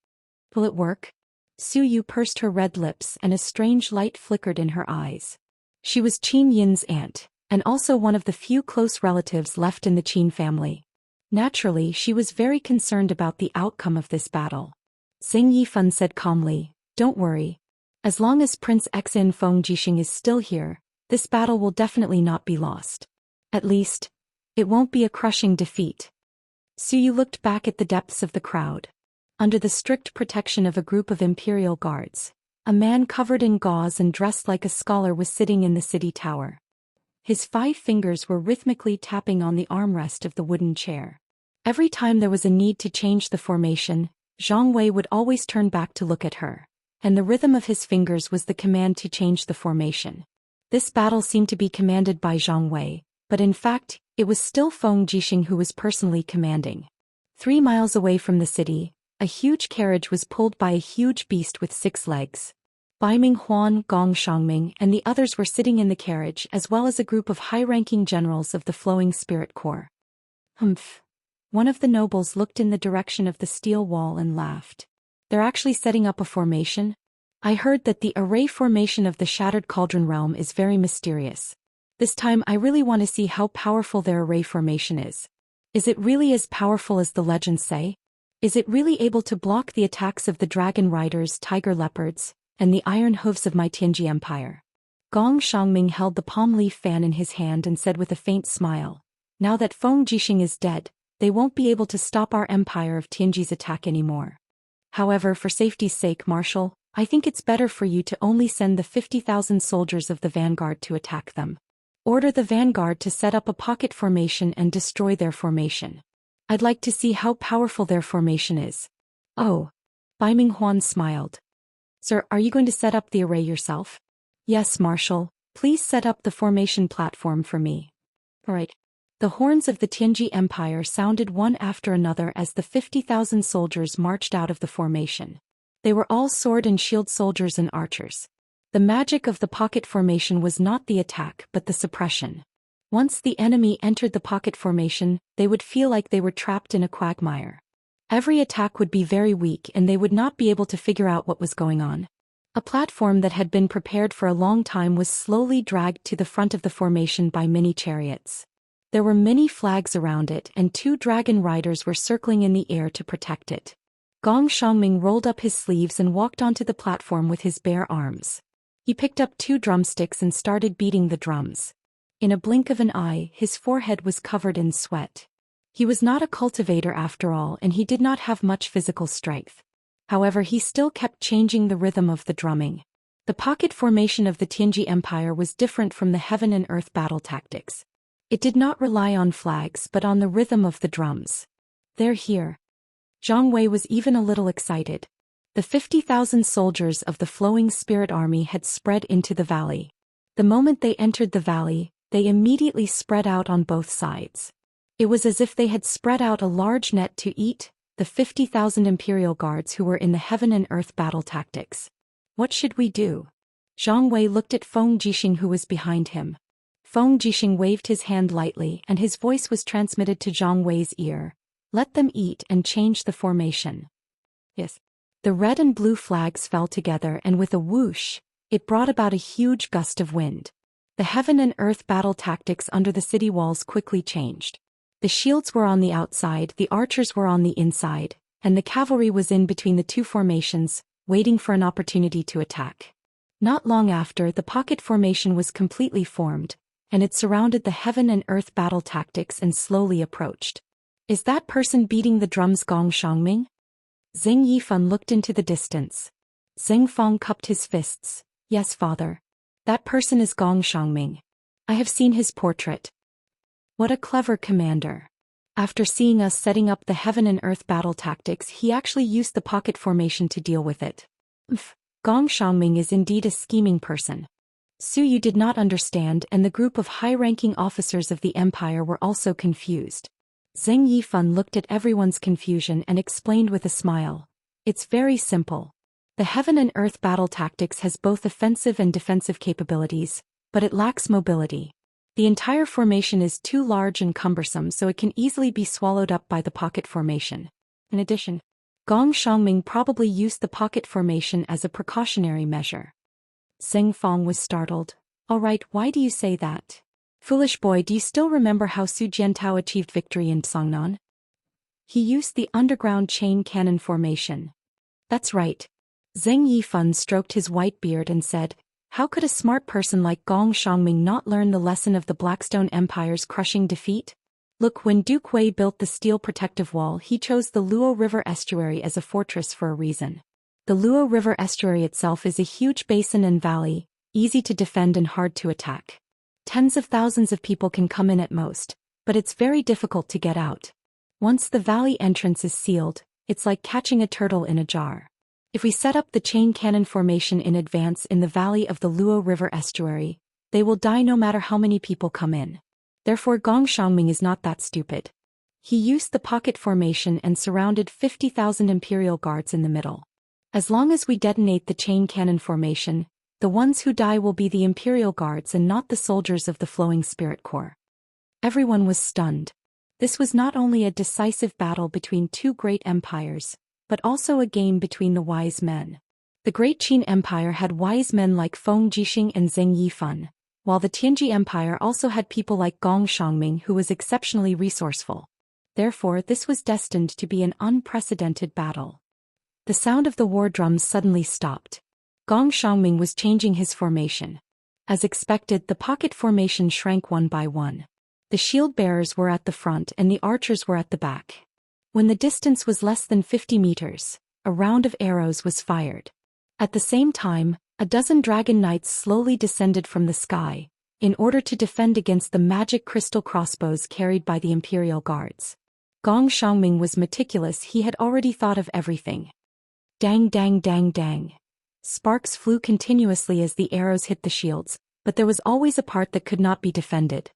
Will it work? Su Yu pursed her red lips and a strange light flickered in her eyes. She was Qin Yin's aunt, and also one of the few close relatives left in the Qin family. Naturally, she was very concerned about the outcome of this battle. Xing Yifan said calmly, "Don't worry. As long as Prince Xin Feng Jixing is still here, this battle will definitely not be lost. At least, it won't be a crushing defeat." Su Yu looked back at the depths of the crowd. Under the strict protection of a group of imperial guards, a man covered in gauze and dressed like a scholar was sitting in the city tower. His 5 fingers were rhythmically tapping on the armrest of the wooden chair. Every time there was a need to change the formation, Zhang Wei would always turn back to look at her, and the rhythm of his fingers was the command to change the formation. This battle seemed to be commanded by Zhang Wei, but in fact, it was still Feng Jixing who was personally commanding. 3 miles away from the city, a huge carriage was pulled by a huge beast with 6 legs. Baiming Huan, Gong Shangming, and the others were sitting in the carriage, as well as a group of high-ranking generals of the Flowing Spirit Corps. Humph. One of the nobles looked in the direction of the steel wall and laughed. They're actually setting up a formation? I heard that the array formation of the Shattered Cauldron Realm is very mysterious. This time I really want to see how powerful their array formation is. Is it really as powerful as the legends say? Is it really able to block the attacks of the dragon riders, tiger leopards, and the iron hooves of my Tianji Empire? Gong Shangming held the palm leaf fan in his hand and said with a faint smile, "Now that Feng Jixing is dead, they won't be able to stop our empire of Tianji's attack anymore. However, for safety's sake, Marshal, I think it's better for you to only send the 50,000 soldiers of the vanguard to attack them. Order the vanguard to set up a pocket formation and destroy their formation. I'd like to see how powerful their formation is." "Oh." Baiming Huan smiled. "Sir, are you going to set up the array yourself?" "Yes, Marshal. Please set up the formation platform for me." "All right." The horns of the Tianji Empire sounded one after another as the 50,000 soldiers marched out of the formation. They were all sword and shield soldiers and archers. The magic of the pocket formation was not the attack but the suppression. Once the enemy entered the pocket formation, they would feel like they were trapped in a quagmire. Every attack would be very weak and they would not be able to figure out what was going on. A platform that had been prepared for a long time was slowly dragged to the front of the formation by many chariots. There were many flags around it and 2 dragon riders were circling in the air to protect it. Gong Shangming rolled up his sleeves and walked onto the platform with his bare arms. He picked up 2 drumsticks and started beating the drums. In a blink of an eye, his forehead was covered in sweat. He was not a cultivator after all, and he did not have much physical strength. However, he still kept changing the rhythm of the drumming. The pocket formation of the Tianji Empire was different from the heaven and earth battle tactics. It did not rely on flags but on the rhythm of the drums. "They're here." Zhang Wei was even a little excited. The 50,000 soldiers of the Flowing Spirit Army had spread into the valley. The moment they entered the valley, they immediately spread out on both sides. It was as if they had spread out a large net to eat the 50,000 imperial guards who were in the heaven and earth battle tactics. "What should we do?" Zhang Wei looked at Feng Jixing who was behind him. Feng Jixing waved his hand lightly and his voice was transmitted to Zhang Wei's ear. Let them eat and change the formation. Yes. The red and blue flags fell together, and with a whoosh, it brought about a huge gust of wind. The heaven and earth battle tactics under the city walls quickly changed. The shields were on the outside, the archers were on the inside, and the cavalry was in between the two formations, waiting for an opportunity to attack. Not long after, the pocket formation was completely formed, and it surrounded the heaven and earth battle tactics and slowly approached. Is that person beating the drums Gong Xiangming? Zheng Yifan looked into the distance. Zheng Fong cupped his fists. Yes, father. That person is Gong Xiangming. I have seen his portrait. What a clever commander. After seeing us setting up the heaven and earth battle tactics, he actually used the pocket formation to deal with it. Gong Xiangming is indeed a scheming person. Su Yu did not understand, and the group of high-ranking officers of the empire were also confused. Zheng Yifan looked at everyone's confusion and explained with a smile. It's very simple. The heaven and earth battle tactics has both offensive and defensive capabilities, but it lacks mobility. The entire formation is too large and cumbersome, so it can easily be swallowed up by the pocket formation. In addition, Gong Xiangming probably used the pocket formation as a precautionary measure. Zheng Fong was startled. All right, why do you say that? Foolish boy, do you still remember how Su Jiantao achieved victory in Songnan? He used the underground chain cannon formation. That's right. Zheng Yifan stroked his white beard and said, how could a smart person like Gong Xiangming not learn the lesson of the Blackstone Empire's crushing defeat? Look, when Duke Wei built the steel protective wall, he chose the Luo River estuary as a fortress for a reason. The Luo River estuary itself is a huge basin and valley, easy to defend and hard to attack. Tens of thousands of people can come in at most, but it's very difficult to get out. Once the valley entrance is sealed, it's like catching a turtle in a jar. If we set up the chain cannon formation in advance in the valley of the Luo River estuary, they will die no matter how many people come in. Therefore Gong Xiangming is not that stupid. He used the pocket formation and surrounded 50,000 Imperial Guards in the middle. As long as we detonate the chain cannon formation, the ones who die will be the Imperial Guards and not the soldiers of the Flowing Spirit Corps. Everyone was stunned. This was not only a decisive battle between two great empires, but also a game between the wise men. The Great Qin Empire had wise men like Feng Jixing and Zheng Yifan, while the Tianji Empire also had people like Gong Xiangming, who was exceptionally resourceful. Therefore, this was destined to be an unprecedented battle. The sound of the war drums suddenly stopped. Gong Xiangming was changing his formation. As expected, the pocket formation shrank one by one. The shield bearers were at the front and the archers were at the back. When the distance was less than 50 meters, a round of arrows was fired. At the same time, a dozen dragon knights slowly descended from the sky, in order to defend against the magic crystal crossbows carried by the Imperial Guards. Gong Xiangming was meticulous, he had already thought of everything. Dang dang dang dang. Sparks flew continuously as the arrows hit the shields, but there was always a part that could not be defended.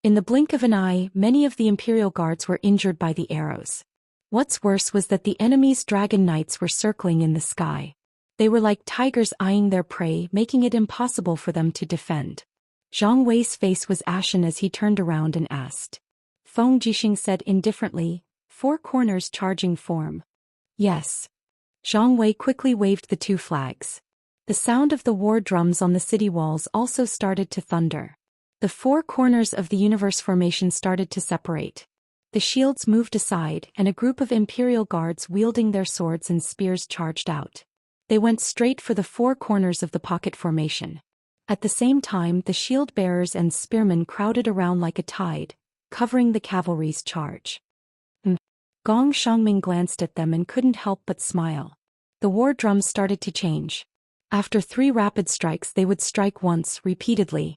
In the blink of an eye, many of the Imperial Guards were injured by the arrows. What's worse was that the enemy's dragon knights were circling in the sky. They were like tigers eyeing their prey, making it impossible for them to defend. Zhang Wei's face was ashen as he turned around and asked. Feng Jixing said indifferently, 4 corners charging form. Yes. Zhang Wei quickly waved the 2 flags. The sound of the war drums on the city walls also started to thunder. The 4 corners of the universe formation started to separate. The shields moved aside, and a group of Imperial Guards wielding their swords and spears charged out. They went straight for the 4 corners of the pocket formation. At the same time, the shield bearers and spearmen crowded around like a tide, covering the cavalry's charge. Gong Xiangming glanced at them and couldn't help but smile. The war drums started to change. After 3 rapid strikes, they would strike once, repeatedly.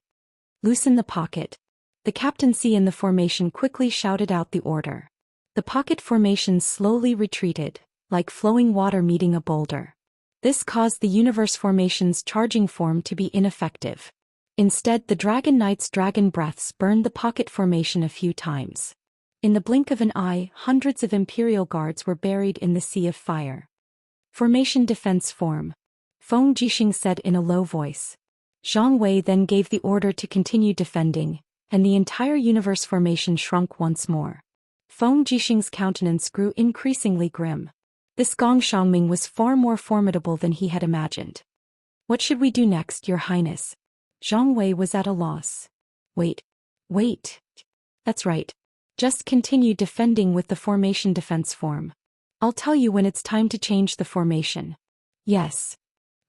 Loosen the pocket. The captaincy in the formation quickly shouted out the order. The pocket formation slowly retreated, like flowing water meeting a boulder. This caused the universe formation's charging form to be ineffective. Instead, the Dragon Knight's dragon breaths burned the pocket formation a few times. In the blink of an eye, hundreds of Imperial Guards were buried in the sea of fire. Formation defense form. Feng Jixing said in a low voice. Zhang Wei then gave the order to continue defending, and the entire universe formation shrunk once more. Feng Jixing's countenance grew increasingly grim. This Gong Xiangming was far more formidable than he had imagined. What should we do next, Your Highness? Zhang Wei was at a loss. Wait. That's right. Just continue defending with the formation defense form. I'll tell you when it's time to change the formation. Yes.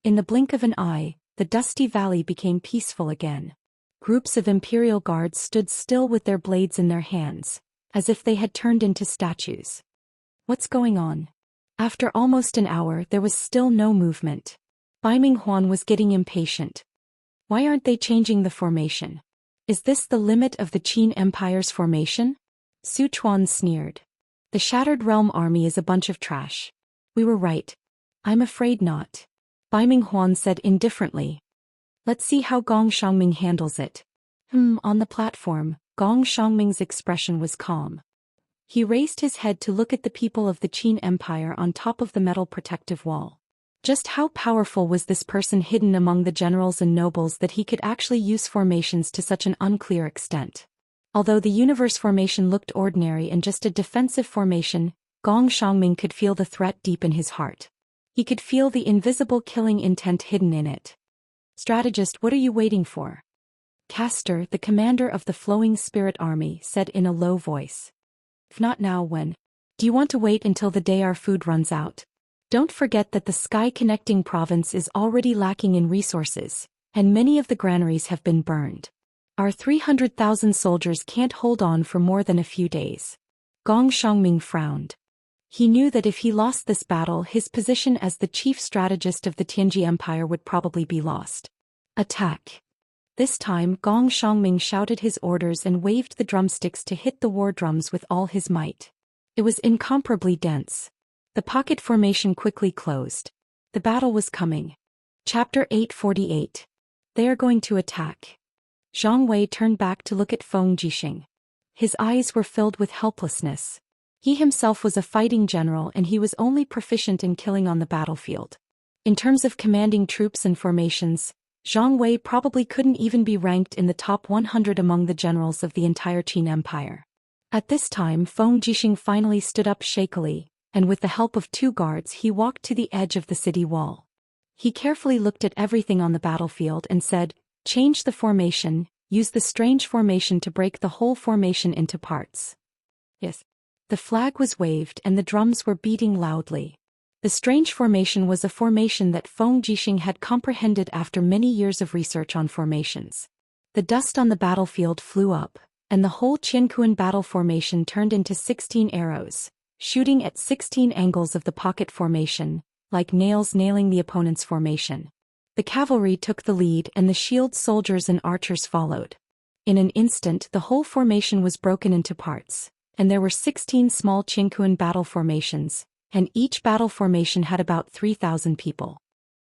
In the blink of an eye, the dusty valley became peaceful again. Groups of imperial guards stood still with their blades in their hands, as if they had turned into statues. What's going on? After almost an hour, there was still no movement. Baiming Huan was getting impatient. Why aren't they changing the formation? Is this the limit of the Qin Empire's formation? Su Chuan sneered. The Shattered Realm army is a bunch of trash. We were right. I'm afraid not. Baiming Huan said indifferently. Let's see how Gong Xiangming handles it. On the platform, Gong Xiangming's expression was calm. He raised his head to look at the people of the Qin Empire on top of the metal protective wall. Just how powerful was this person hidden among the generals and nobles that he could actually use formations to such an unclear extent? Although the universe formation looked ordinary and just a defensive formation, Gong Xiangming could feel the threat deep in his heart. He could feel the invisible killing intent hidden in it. Strategist, what are you waiting for? Castor, the commander of the Flowing Spirit Army, said in a low voice. If not now, when? Do you want to wait until the day our food runs out? Don't forget that the Sky Connecting Province is already lacking in resources, and many of the granaries have been burned. Our 300,000 soldiers can't hold on for more than a few days. Gong Xiangming frowned. He knew that if he lost this battle, his position as the chief strategist of the Tianji Empire would probably be lost. Attack! This time, Gong Xiangming shouted his orders and waved the drumsticks to hit the war drums with all his might. It was incomparably dense. The pocket formation quickly closed. The battle was coming. Chapter 848. They are going to attack. Zhang Wei turned back to look at Feng Jixing. His eyes were filled with helplessness. He himself was a fighting general and he was only proficient in killing on the battlefield. In terms of commanding troops and formations, Zhang Wei probably couldn't even be ranked in the top 100 among the generals of the entire Qin Empire. At this time, Feng Jixing finally stood up shakily, and with the help of 2 guards he walked to the edge of the city wall. He carefully looked at everything on the battlefield and said, "Change the formation, use the strange formation to break the whole formation into parts." Yes. The flag was waved and the drums were beating loudly. The strange formation was a formation that Feng Jixing had comprehended after many years of research on formations. The dust on the battlefield flew up, and the whole Qianquan battle formation turned into 16 arrows, shooting at 16 angles of the pocket formation, like nails nailing the opponent's formation. The cavalry took the lead and the shield soldiers and archers followed. In an instant the whole formation was broken into parts, and there were 16 small Qianquan battle formations, and each battle formation had about 3,000 people.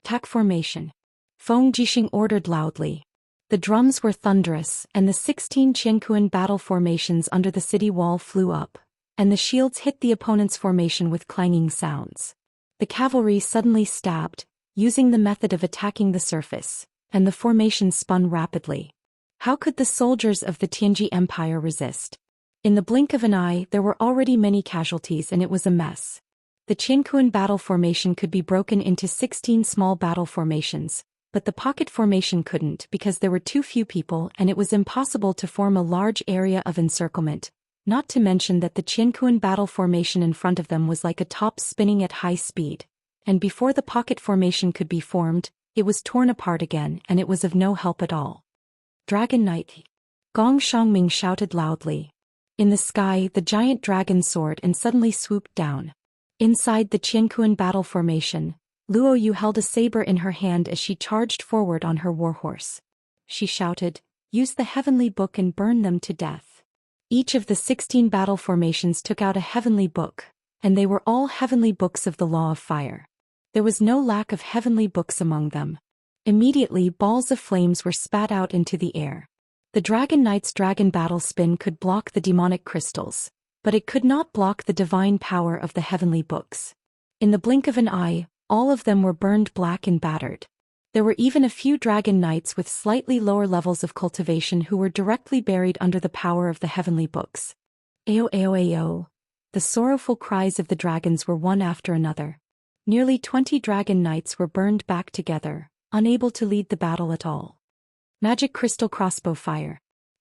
Attack formation. Feng Jixing ordered loudly. The drums were thunderous, and the 16 Qianquan battle formations under the city wall flew up, and the shields hit the opponent's formation with clanging sounds. The cavalry suddenly stabbed, using the method of attacking the surface, and the formation spun rapidly. How could the soldiers of the Tianji Empire resist? In the blink of an eye there were already many casualties and it was a mess. The Qianquan battle formation could be broken into 16 small battle formations, but the pocket formation couldn't because there were too few people and it was impossible to form a large area of encirclement. Not to mention that the Qianquan battle formation in front of them was like a top spinning at high speed, and before the pocket formation could be formed, it was torn apart again and it was of no help at all. Dragon Knight! Gong Xiangming shouted loudly. In the sky the giant dragon soared and suddenly swooped down. Inside the Qianquan battle formation, Luo Yu held a saber in her hand as she charged forward on her warhorse. She shouted, "Use the heavenly book and burn them to death." Each of the 16 battle formations took out a heavenly book, and they were all heavenly books of the law of fire. There was no lack of heavenly books among them. Immediately balls of flames were spat out into the air. The Dragon Knight's dragon battle spin could block the demonic crystals, but it could not block the divine power of the heavenly books. In the blink of an eye, all of them were burned black and battered. There were even a few Dragon Knights with slightly lower levels of cultivation who were directly buried under the power of the heavenly books. Ao ao ao. The sorrowful cries of the dragons were one after another. Nearly 20 dragon knights were burned back together, unable to lead the battle at all. Magic crystal crossbow fire.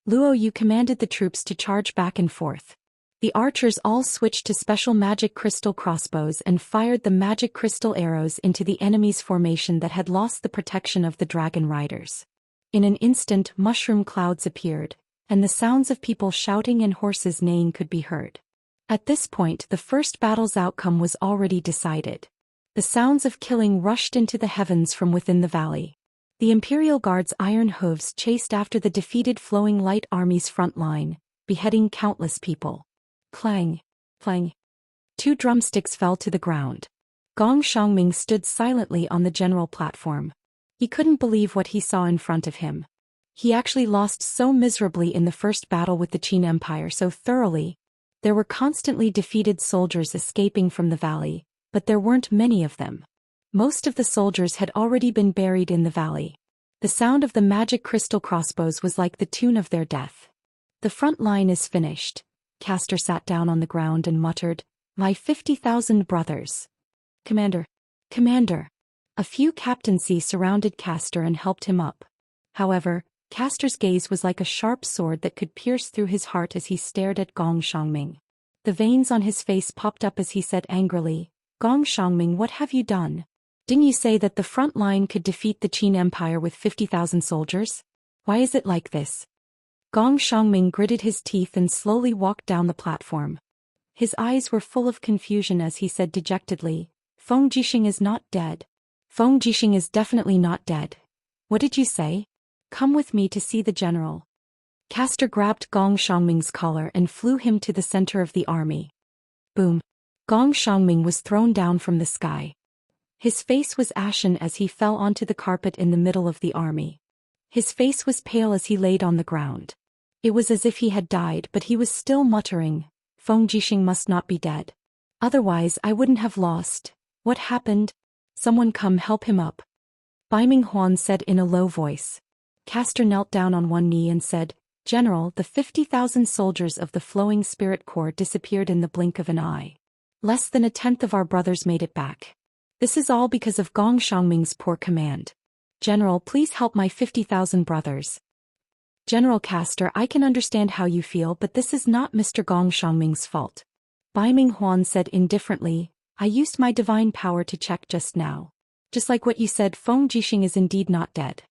Luo Yu commanded the troops to charge back and forth. The archers all switched to special magic crystal crossbows and fired the magic crystal arrows into the enemy's formation that had lost the protection of the dragon riders. In an instant, mushroom clouds appeared, and the sounds of people shouting and horses neighing could be heard. At this point, the first battle's outcome was already decided. The sounds of killing rushed into the heavens from within the valley. The Imperial Guard's iron hooves chased after the defeated flowing light army's front line, beheading countless people. Clang, clang. 2 drumsticks fell to the ground. Gong Xiangming stood silently on the general platform. He couldn't believe what he saw in front of him. He actually lost so miserably in the first battle with the Qin Empire so thoroughly. There were constantly defeated soldiers escaping from the valley, but there weren't many of them. Most of the soldiers had already been buried in the valley. The sound of the magic crystal crossbows was like the tune of their death. The front line is finished. Castor sat down on the ground and muttered, "My 50,000 brothers." Commander. Commander. A few captaincy surrounded Castor and helped him up. However, Castor's gaze was like a sharp sword that could pierce through his heart as he stared at Gong Xiangming. The veins on his face popped up as he said angrily, "Gong Xiangming, what have you done? Didn't you say that the front line could defeat the Qin Empire with 50,000 soldiers? Why is it like this?" Gong Xiangming gritted his teeth and slowly walked down the platform. His eyes were full of confusion as he said dejectedly, "Feng Jixing is not dead. Feng Jixing is definitely not dead. What did you say? Come with me to see the general." Castor grabbed Gong Xiangming's collar and flew him to the center of the army. Boom. Gong Xiangming was thrown down from the sky. His face was ashen as he fell onto the carpet in the middle of the army. His face was pale as he laid on the ground. It was as if he had died, but he was still muttering, "Feng Jixing must not be dead. Otherwise I wouldn't have lost. What happened? Someone come help him up." Baiming Huan said in a low voice. Castor knelt down on one knee and said, "General, the 50,000 soldiers of the Flowing Spirit Corps disappeared in the blink of an eye. Less than 1/10 of our brothers made it back. This is all because of Gong Xiangming's poor command. General, please help my 50,000 brothers." "General Castor, I can understand how you feel, but this is not Mr. Gong Xiangming's fault." Baiming Huan said indifferently, "I used my divine power to check just now. Just like what you said, Feng Jixing is indeed not dead.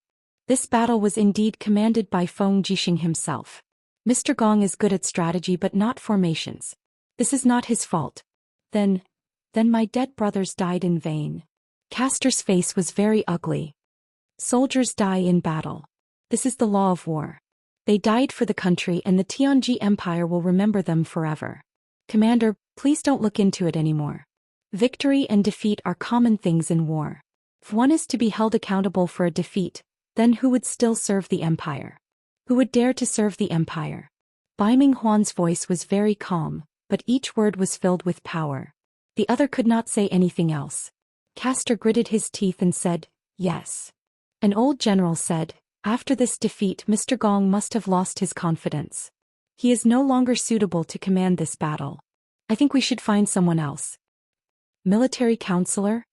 This battle was indeed commanded by Feng Jixing himself. Mr. Gong is good at strategy but not formations. This is not his fault. Then my dead brothers died in vain." Castor's face was very ugly. Soldiers die in battle. This is the law of war. They died for the country and the Tianji Empire will remember them forever. Commander, please don't look into it anymore. Victory and defeat are common things in war. If one is to be held accountable for a defeat, then who would still serve the empire? Who would dare to serve the empire? Baiming Huan's voice was very calm, but each word was filled with power. The other could not say anything else. Castor gritted his teeth and said, "Yes." An old general said, "After this defeat, Mr. Gong must have lost his confidence. He is no longer suitable to command this battle. I think we should find someone else." "Military counselor?"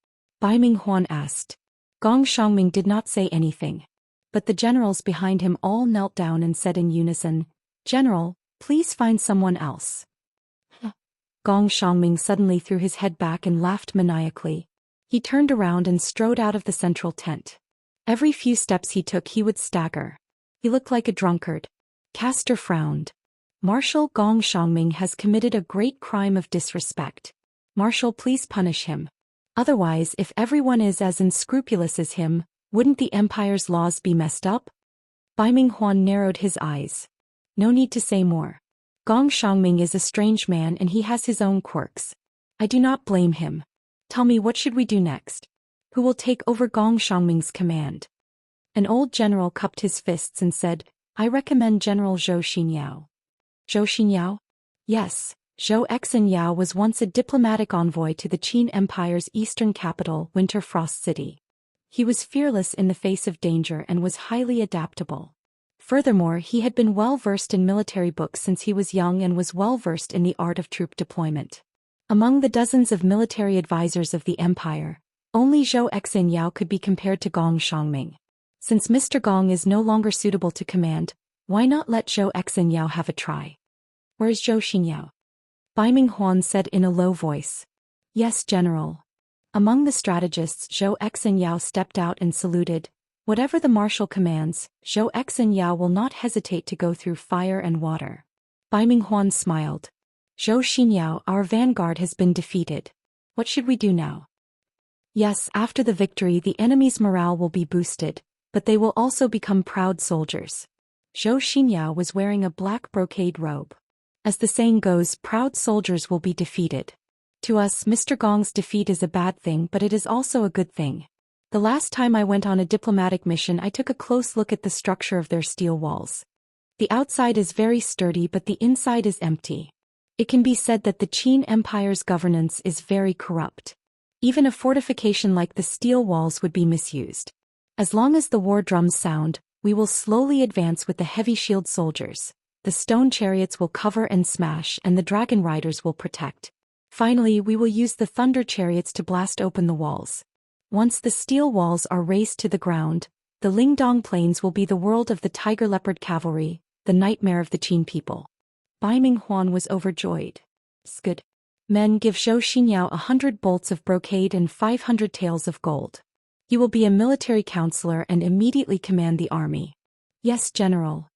Baiming Huan asked. Gong Xiangming did not say anything. But the generals behind him all knelt down and said in unison, "General, please find someone else." Gong Xiangming suddenly threw his head back and laughed maniacally. He turned around and strode out of the central tent. Every few steps he took he would stagger. He looked like a drunkard. Castor frowned. "Marshal Gong Xiangming has committed a great crime of disrespect. Marshal, please punish him. Otherwise, if everyone is as unscrupulous as him, wouldn't the empire's laws be messed up?" Baiming Huan narrowed his eyes. "No need to say more. Gong Xiangming is a strange man and he has his own quirks. I do not blame him. Tell me, what should we do next? Who will take over Gong Xiangming's command?" An old general cupped his fists and said, "I recommend General Zhou Xian. Zhou Xian? Yes, Zhou Xian was once a diplomatic envoy to the Qin Empire's eastern capital, Winter Frost City. He was fearless in the face of danger and was highly adaptable. Furthermore, he had been well-versed in military books since he was young and was well-versed in the art of troop deployment. Among the dozens of military advisors of the empire, only Zhou Xian could be compared to Gong Shangming. Since Mr. Gong is no longer suitable to command, why not let Zhou Xian have a try? Where's Zhou Xian? Baiming Huan said in a low voice. Yes, General. Among the strategists, Zhou Xian stepped out and saluted. Whatever the marshal commands, Zhou Xian will not hesitate to go through fire and water. Baiming Huan smiled. Zhou Xian, our vanguard has been defeated. What should we do now? Yes, after the victory the enemy's morale will be boosted, but they will also become proud soldiers. Zhou Xian was wearing a black brocade robe. As the saying goes, proud soldiers will be defeated. To us, Mr. Gong's defeat is a bad thing, but it is also a good thing. The last time I went on a diplomatic mission I took a close look at the structure of their steel walls. The outside is very sturdy but the inside is empty. It can be said that the Qin Empire's governance is very corrupt. Even a fortification like the steel walls would be misused. As long as the war drums sound, we will slowly advance with the heavy shield soldiers. The stone chariots will cover and smash and the dragon riders will protect. Finally, we will use the thunder chariots to blast open the walls. Once the steel walls are razed to the ground, the Lingdong Plains will be the world of the tiger leopard cavalry, the nightmare of the Qin people. Baiming Huan was overjoyed. Good. Men, give Zhou Xian 100 bolts of brocade and 500 taels of gold. You will be a military counselor and immediately command the army. Yes, General.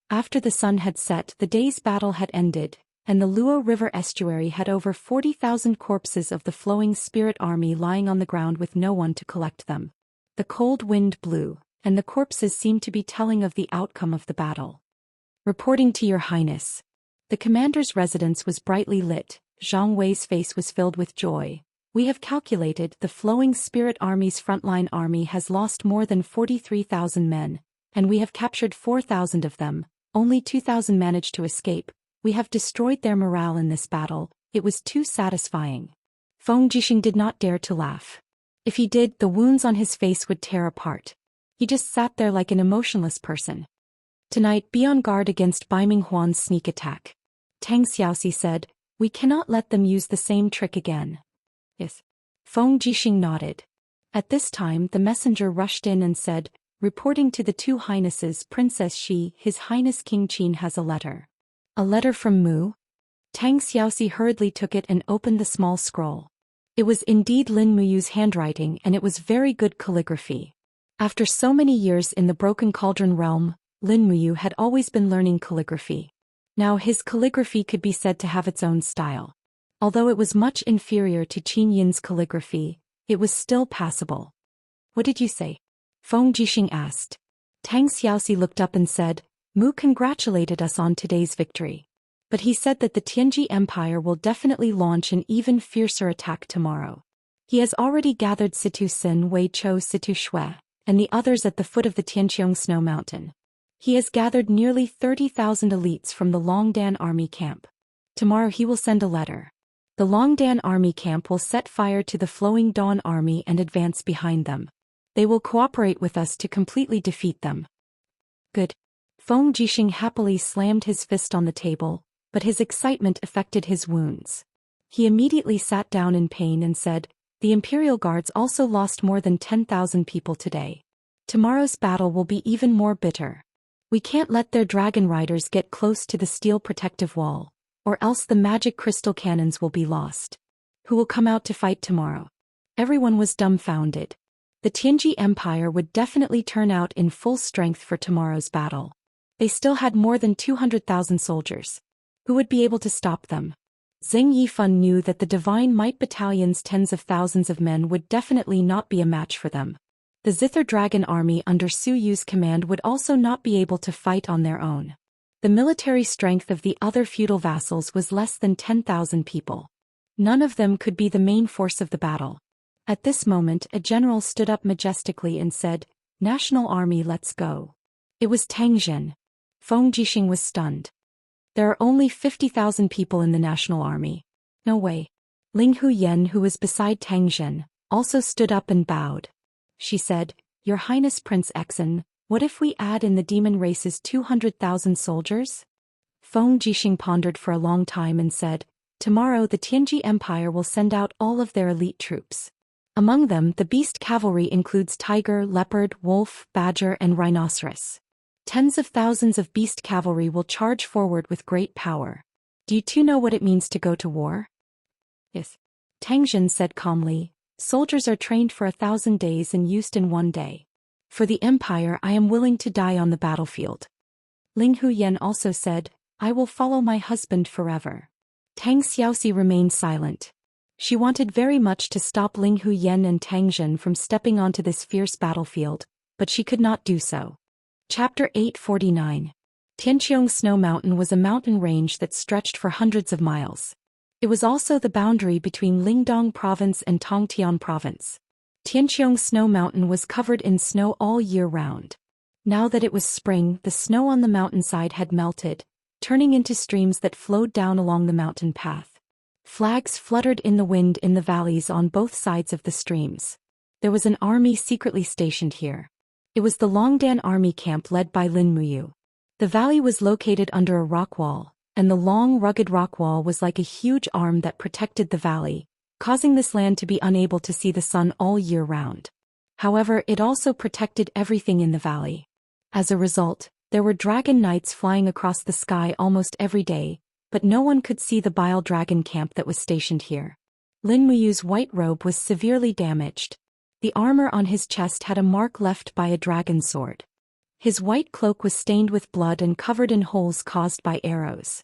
After the sun had set, the day's battle had ended, and the Luo River estuary had over 40,000 corpses of the flowing spirit army lying on the ground with no one to collect them. The cold wind blew, and the corpses seemed to be telling of the outcome of the battle. Reporting to Your Highness. The commander's residence was brightly lit. Zhang Wei's face was filled with joy. We have calculated the flowing spirit army's frontline army has lost more than 43,000 men, and we have captured 4,000 of them. Only 2,000 managed to escape. We have destroyed their morale in this battle. It was too satisfying. Feng Jixing did not dare to laugh. If he did, the wounds on his face would tear apart. He just sat there like an emotionless person. Tonight, be on guard against Baiming Huan's sneak attack. Tang Xiaoxi said, we cannot let them use the same trick again. Yes. Feng Jixing nodded. At this time, the messenger rushed in and said, reporting to the two highnesses, Princess Shi, His Highness King Qin has a letter. A letter from Mu? Tang Xiaoxi hurriedly took it and opened the small scroll. It was indeed Lin Muyu's handwriting and it was very good calligraphy. After so many years in the Broken Cauldron realm, Lin Muyu had always been learning calligraphy. Now his calligraphy could be said to have its own style. Although it was much inferior to Qin Yin's calligraphy, it was still passable. What did you say? Feng Jixing asked. Tang Xiaoxi looked up and said, Mu congratulated us on today's victory. But he said that the Tianji Empire will definitely launch an even fiercer attack tomorrow. He has already gathered Situ Sin, Wei Chou, Situ Shui, and the others at the foot of the Tianqiong Snow Mountain. He has gathered nearly 30,000 elites from the Longdan army camp. Tomorrow he will send a letter. The Longdan army camp will set fire to the Flowing Dawn army and advance behind them. They will cooperate with us to completely defeat them. Good. Feng Jixing happily slammed his fist on the table, but his excitement affected his wounds. He immediately sat down in pain and said, the Imperial Guards also lost more than 10,000 people today. Tomorrow's battle will be even more bitter. We can't let their dragon riders get close to the steel protective wall, or else the magic crystal cannons will be lost. Who will come out to fight tomorrow? Everyone was dumbfounded. The Tianji Empire would definitely turn out in full strength for tomorrow's battle. They still had more than 200,000 soldiers. Who would be able to stop them? Zheng Yifan knew that the Divine Might Battalion's tens of thousands of men would definitely not be a match for them. The Zither Dragon army under Su Yu's command would also not be able to fight on their own. The military strength of the other feudal vassals was less than 10,000 people. None of them could be the main force of the battle. At this moment, a general stood up majestically and said, National Army, let's go. It was Tang Zhen. Feng Jixing was stunned. There are only 50,000 people in the National Army. No way. Ling Huyen, who was beside Tang Zhen, also stood up and bowed. She said, Your Highness Prince Exon, What if we add in the demon race's 200,000 soldiers? Feng Jixing pondered for a long time and said, tomorrow the Tianji Empire will send out all of their elite troops. Among them, the beast cavalry includes tiger, leopard, wolf, badger, and rhinoceros. Tens of thousands of beast cavalry will charge forward with great power. Do you two know what it means to go to war? Yes. Tang Jin said calmly, soldiers are trained for 1,000 days and used in 1 day. For the Empire, I am willing to die on the battlefield. Ling Huyen also said, I will follow my husband forever. Tang Xiaoxi remained silent. She wanted very much to stop Ling Huyen and Tang Jin from stepping onto this fierce battlefield, but she could not do so. Chapter 849. Tianqiong Snow Mountain was a mountain range that stretched for hundreds of miles. It was also the boundary between Lingdong Province and Tongtian Province. Tianqiong Snow Mountain was covered in snow all year round. Now that it was spring, the snow on the mountainside had melted, turning into streams that flowed down along the mountain path. Flags fluttered in the wind in the valleys on both sides of the streams. There was an army secretly stationed here. It was the Longdan army camp led by Lin Muyu. The valley was located under a rock wall, and the long, rugged rock wall was like a huge arm that protected the valley, causing this land to be unable to see the sun all year round. However, it also protected everything in the valley. As a result, there were dragon knights flying across the sky almost every day, but no one could see the Bile Dragon camp that was stationed here. Lin Muyu's white robe was severely damaged. The armor on his chest had a mark left by a dragon sword. His white cloak was stained with blood and covered in holes caused by arrows.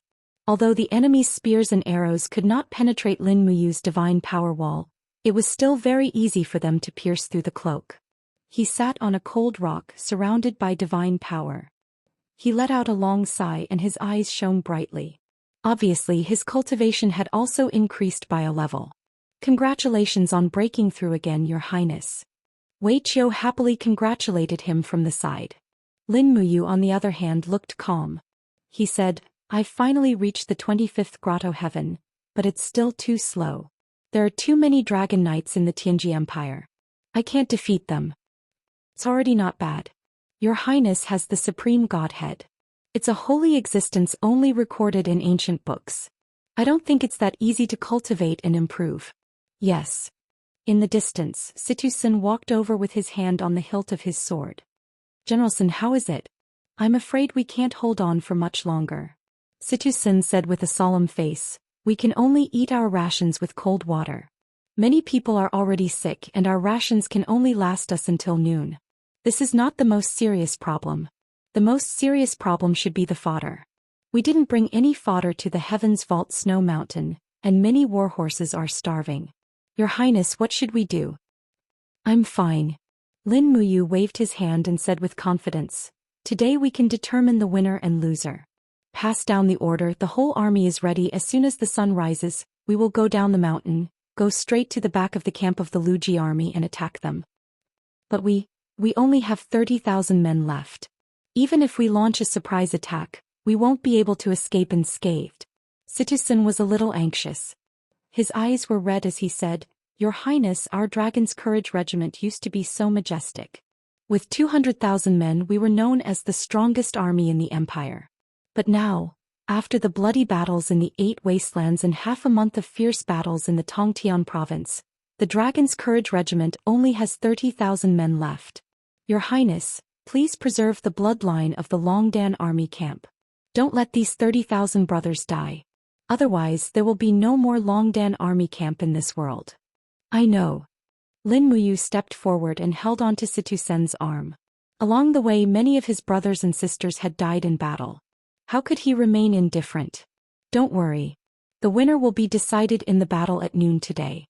Although the enemy's spears and arrows could not penetrate Lin Muyu's divine power wall, it was still very easy for them to pierce through the cloak. He sat on a cold rock surrounded by divine power. He let out a long sigh and his eyes shone brightly. Obviously, his cultivation had also increased by a level. Congratulations on breaking through again, Your Highness. Wei Qiu happily congratulated him from the side. Lin Muyu, on the other hand, looked calm. He said, I've finally reached the 25th grotto heaven, but it's still too slow. There are too many dragon knights in the Tianji Empire. I can't defeat them. It's already not bad. Your Highness has the supreme godhead. It's a holy existence only recorded in ancient books. I don't think it's that easy to cultivate and improve. Yes. In the distance, Situ Sin walked over with his hand on the hilt of his sword. General Sin, how is it? I'm afraid we can't hold on for much longer. Situ Sin said with a solemn face, we can only eat our rations with cold water. Many people are already sick and our rations can only last us until noon. This is not the most serious problem. The most serious problem should be the fodder. We didn't bring any fodder to the Heavens Vault Snow Mountain, and many warhorses are starving. Your Highness, what should we do? I'm fine. Lin Muyu waved his hand and said with confidence, today we can determine the winner and loser. Pass down the order, the whole army is ready. As soon as the sun rises, we will go down the mountain, go straight to the back of the camp of the Luji army and attack them. But we only have 30,000 men left. Even if we launch a surprise attack, we won't be able to escape unscathed. Situ Sin was a little anxious. His eyes were red as he said, Your Highness, our Dragon's Courage Regiment used to be so majestic. With 200,000 men we were known as the strongest army in the empire. But now, after the bloody battles in the 8 wastelands and half a month of fierce battles in the Tongtian province, the Dragon's Courage Regiment only has 30,000 men left. Your Highness, please preserve the bloodline of the Longdan army camp. Don't let these 30,000 brothers die. Otherwise there will be no more Longdan army camp in this world. I know. Lin Muyu stepped forward and held onto Situ Sen's arm. Along the way many of his brothers and sisters had died in battle. How could he remain indifferent? Don't worry. The winner will be decided in the battle at noon today.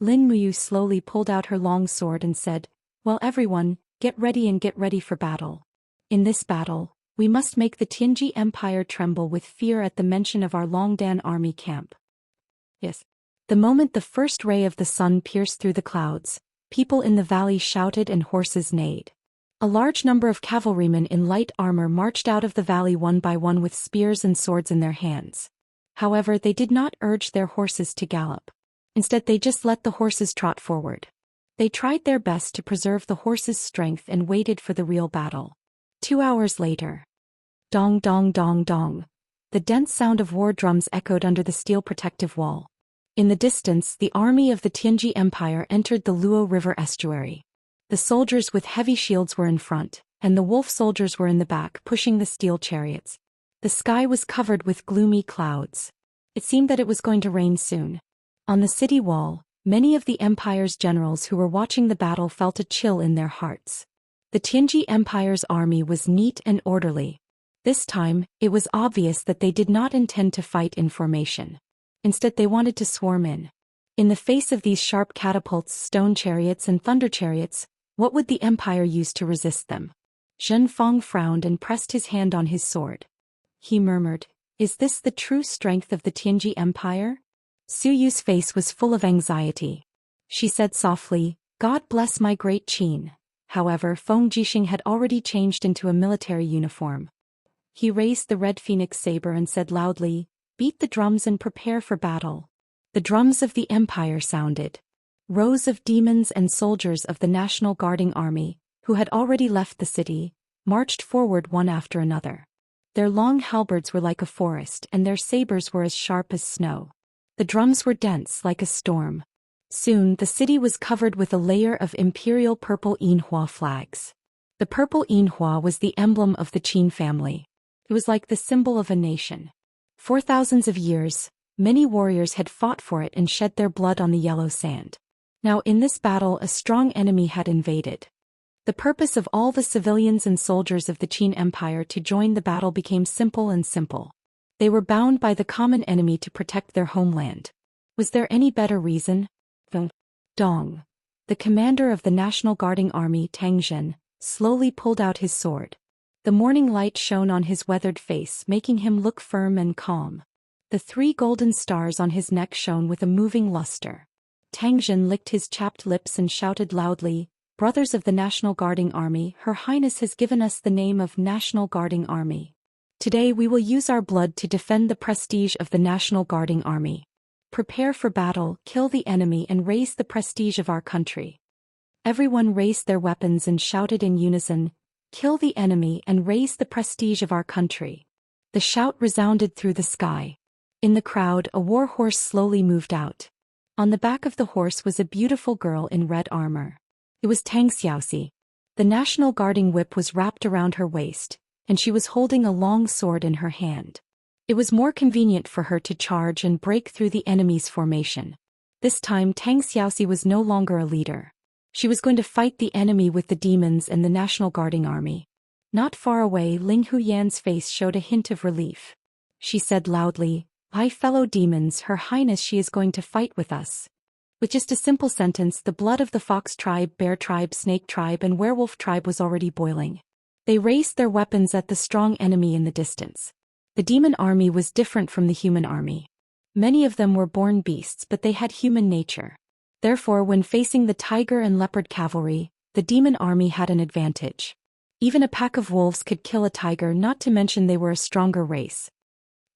Lin Muyu slowly pulled out her long sword and said, Well everyone, get ready for battle. In this battle, we must make the Tianji Empire tremble with fear at the mention of our Longdan army camp. Yes. The moment the first ray of the sun pierced through the clouds, people in the valley shouted and horses neighed. A large number of cavalrymen in light armor marched out of the valley one by one with spears and swords in their hands. However, they did not urge their horses to gallop. Instead, they just let the horses trot forward. They tried their best to preserve the horses' strength and waited for the real battle. 2 hours later. Dong dong dong dong. The dense sound of war drums echoed under the steel protective wall. In the distance, the army of the Tianji Empire entered the Luo River estuary. The soldiers with heavy shields were in front, and the wolf soldiers were in the back pushing the steel chariots. The sky was covered with gloomy clouds. It seemed that it was going to rain soon. On the city wall, many of the Empire's generals who were watching the battle felt a chill in their hearts. The Tianji Empire's army was neat and orderly. This time, it was obvious that they did not intend to fight in formation. Instead, they wanted to swarm in. In the face of these sharp catapults, stone chariots, and thunder chariots, what would the Empire use to resist them? Zhen Fang frowned and pressed his hand on his sword. He murmured, "Is this the true strength of the Tianji Empire?" Su Yu's face was full of anxiety. She said softly, "God bless my great Qin." However, Feng Jixing had already changed into a military uniform. He raised the red phoenix saber and said loudly, "Beat the drums and prepare for battle." The drums of the Empire sounded. Rows of demons and soldiers of the National Guarding Army, who had already left the city, marched forward one after another. Their long halberds were like a forest and their sabers were as sharp as snow. The drums were dense like a storm. Soon the city was covered with a layer of imperial purple Yinhua flags. The purple Yinhua was the emblem of the Qin family. It was like the symbol of a nation. For thousands of years, many warriors had fought for it and shed their blood on the yellow sand. Now in this battle a strong enemy had invaded. The purpose of all the civilians and soldiers of the Qin Empire to join the battle became simple and simple. They were bound by the common enemy to protect their homeland. Was there any better reason? Dong. The commander of the National Guarding Army, Tang Zhen, slowly pulled out his sword. The morning light shone on his weathered face, making him look firm and calm. The 3 golden stars on his neck shone with a moving luster. Tang Zhen licked his chapped lips and shouted loudly, "Brothers of the National Guarding Army, Her Highness has given us the name of National Guarding Army. Today we will use our blood to defend the prestige of the National Guarding Army. Prepare for battle, kill the enemy and raise the prestige of our country." Everyone raised their weapons and shouted in unison, "Kill the enemy and raise the prestige of our country." The shout resounded through the sky. In the crowd, a war horse slowly moved out. On the back of the horse was a beautiful girl in red armor. It was Tang Xiaoxi. The National Guarding whip was wrapped around her waist, and she was holding a long sword in her hand. It was more convenient for her to charge and break through the enemy's formation. This time Tang Xiaoxi was no longer a leader. She was going to fight the enemy with the demons and the National Guarding Army. Not far away, Ling Huyan's face showed a hint of relief. She said loudly, "My fellow demons, Her Highness, she is going to fight with us." With just a simple sentence, the blood of the fox tribe, bear tribe, snake tribe and werewolf tribe was already boiling. They raised their weapons at the strong enemy in the distance. The demon army was different from the human army. Many of them were born beasts, but they had human nature. Therefore, when facing the tiger and leopard cavalry, the demon army had an advantage. Even a pack of wolves could kill a tiger, not to mention they were a stronger race.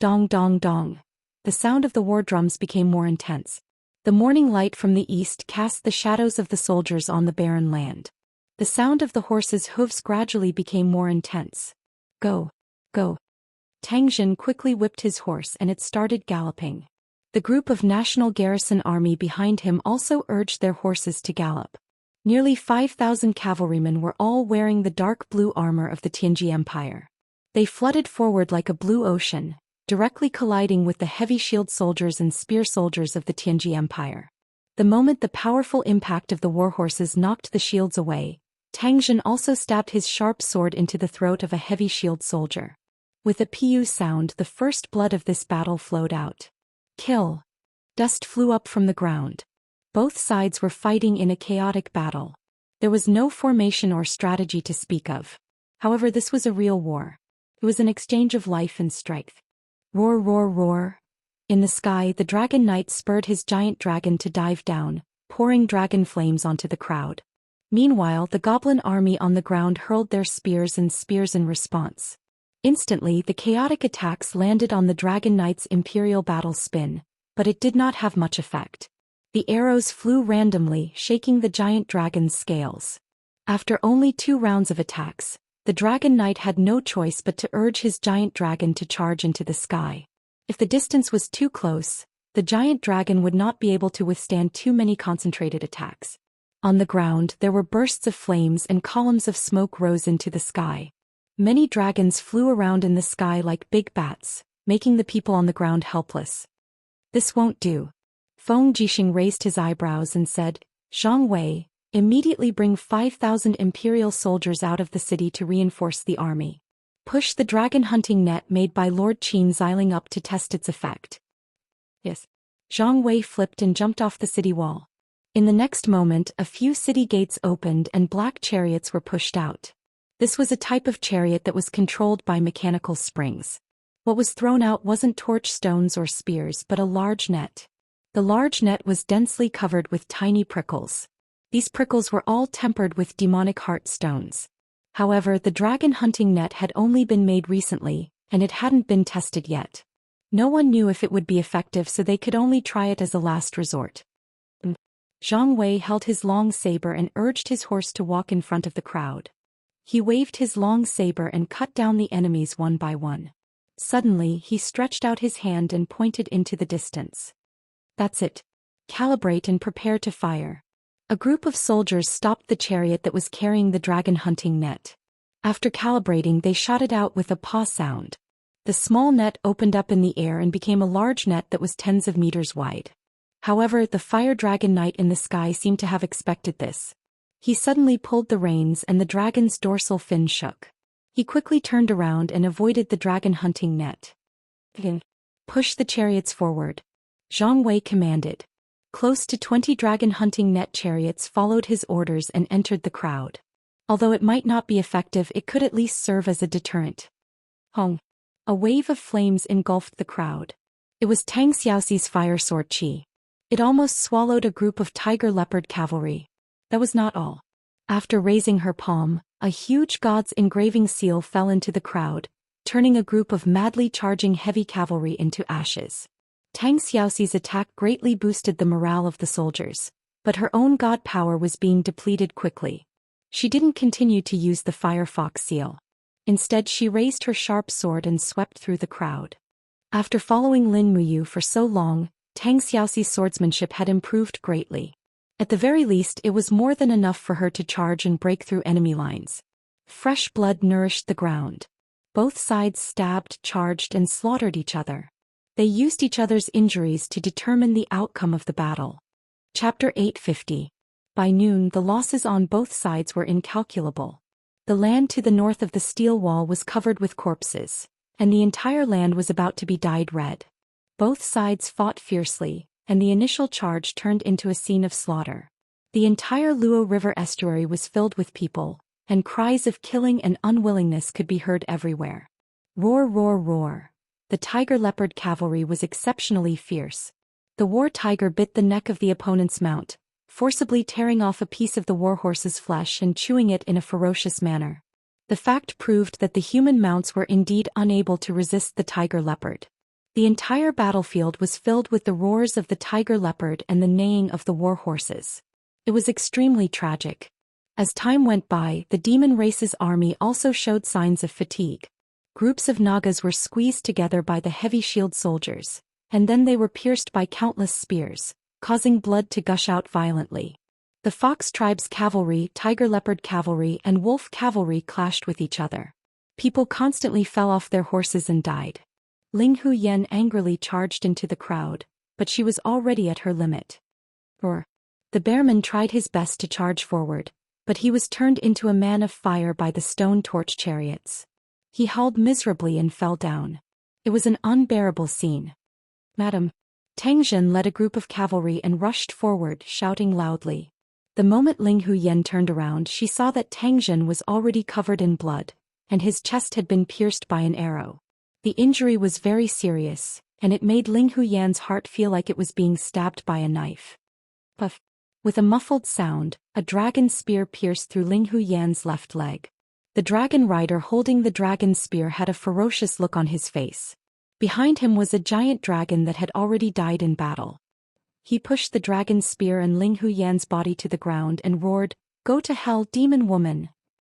Dong dong dong. The sound of the war drums became more intense. The morning light from the east cast the shadows of the soldiers on the barren land. The sound of the horses' hooves gradually became more intense. Go, go. Tang Zhen quickly whipped his horse and it started galloping. The group of National Garrison Army behind him also urged their horses to gallop. Nearly 5,000 cavalrymen were all wearing the dark blue armor of the Tianji Empire. They flooded forward like a blue ocean, directly colliding with the heavy shield soldiers and spear soldiers of the Tianji Empire. The moment the powerful impact of the warhorses knocked the shields away, Tang Zhen also stabbed his sharp sword into the throat of a heavy shield soldier. With a pu sound, the first blood of this battle flowed out. Kill! Dust flew up from the ground. Both sides were fighting in a chaotic battle. There was no formation or strategy to speak of. However, this was a real war. It was an exchange of life and strength. Roar, roar, roar. In the sky, the Dragon Knight spurred his giant dragon to dive down, pouring dragon flames onto the crowd. Meanwhile, the goblin army on the ground hurled their spears in response. Instantly, the chaotic attacks landed on the Dragon Knight's Imperial Battle Spin, but it did not have much effect. The arrows flew randomly, shaking the giant dragon's scales. After only 2 rounds of attacks, The Dragon Knight had no choice but to urge his giant dragon to charge into the sky. If the distance was too close, the giant dragon would not be able to withstand too many concentrated attacks. On the ground there were bursts of flames and columns of smoke rose into the sky. Many dragons flew around in the sky like big bats, making the people on the ground helpless. This won't do. Feng Jixing raised his eyebrows and said, Zhang Wei, immediately bring 5,000 imperial soldiers out of the city to reinforce the army. Push the dragon hunting net made by Lord Qin Xiling up to test its effect. Yes. Zhang Wei flipped and jumped off the city wall. In the next moment, a few city gates opened and black chariots were pushed out. This was a type of chariot that was controlled by mechanical springs. What was thrown out wasn't torch stones or spears but a large net. The large net was densely covered with tiny prickles. These prickles were all tempered with demonic heart stones. However, the dragon hunting net had only been made recently, and it hadn't been tested yet. No one knew if it would be effective, so they could only try it as a last resort. Zhang Wei held his long saber and urged his horse to walk in front of the crowd. He waved his long saber and cut down the enemies one by one. Suddenly, he stretched out his hand and pointed into the distance. That's it. Calibrate and prepare to fire. A group of soldiers stopped the chariot that was carrying the dragon hunting net. After calibrating, they shot it out with a paw sound. The small net opened up in the air and became a large net that was tens of meters wide. However, the fire dragon knight in the sky seemed to have expected this. He suddenly pulled the reins and the dragon's dorsal fin shook. He quickly turned around and avoided the dragon hunting net. Push the chariots forward. Zhang Wei commanded. Close to 20 dragon hunting net chariots followed his orders and entered the crowd. Although it might not be effective, it could at least serve as a deterrent. Hong. A wave of flames engulfed the crowd. It was Tang Xiaoxi's fire sword Qi. It almost swallowed a group of tiger leopard cavalry. That was not all. After raising her palm, a huge god's engraving seal fell into the crowd, turning a group of madly charging heavy cavalry into ashes. Tang Xiaoxi's attack greatly boosted the morale of the soldiers, but her own god power was being depleted quickly. She didn't continue to use the firefox seal. Instead, she raised her sharp sword and swept through the crowd. After following Lin Muyu for so long, Tang Xiaoxi's swordsmanship had improved greatly. At the very least, it was more than enough for her to charge and break through enemy lines. Fresh blood nourished the ground. Both sides stabbed, charged, and slaughtered each other. They used each other's injuries to determine the outcome of the battle. Chapter 850. By noon, the losses on both sides were incalculable. The land to the north of the steel wall was covered with corpses, and the entire land was about to be dyed red. Both sides fought fiercely, and the initial charge turned into a scene of slaughter. The entire Luo River estuary was filled with people, and cries of killing and unwillingness could be heard everywhere. Roar, roar, roar. The tiger leopard cavalry was exceptionally fierce. The war tiger bit the neck of the opponent's mount, forcibly tearing off a piece of the warhorse's flesh and chewing it in a ferocious manner. The fact proved that the human mounts were indeed unable to resist the tiger leopard. The entire battlefield was filled with the roars of the tiger leopard and the neighing of the warhorses. It was extremely tragic. As time went by, the demon race's army also showed signs of fatigue. Groups of Nagas were squeezed together by the heavy shield soldiers, and then they were pierced by countless spears, causing blood to gush out violently. The Fox tribe's cavalry, tiger leopard cavalry, and wolf cavalry clashed with each other. People constantly fell off their horses and died. Ling Huyen angrily charged into the crowd, but she was already at her limit. The bearman tried his best to charge forward, but he was turned into a man of fire by the stone torch chariots. He hauled miserably and fell down. It was an unbearable scene. Madam. Tang Zhen led a group of cavalry and rushed forward, shouting loudly. The moment Ling Huyen turned around, she saw that Tang Zhen was already covered in blood, and his chest had been pierced by an arrow. The injury was very serious, and it made Ling Huyen's heart feel like it was being stabbed by a knife. Puff. With a muffled sound, a dragon spear pierced through Ling Huyen's left leg. The dragon rider holding the dragon spear had a ferocious look on his face. Behind him was a giant dragon that had already died in battle. He pushed the dragon spear and Ling Huyen's body to the ground and roared, "Go to hell, demon woman!"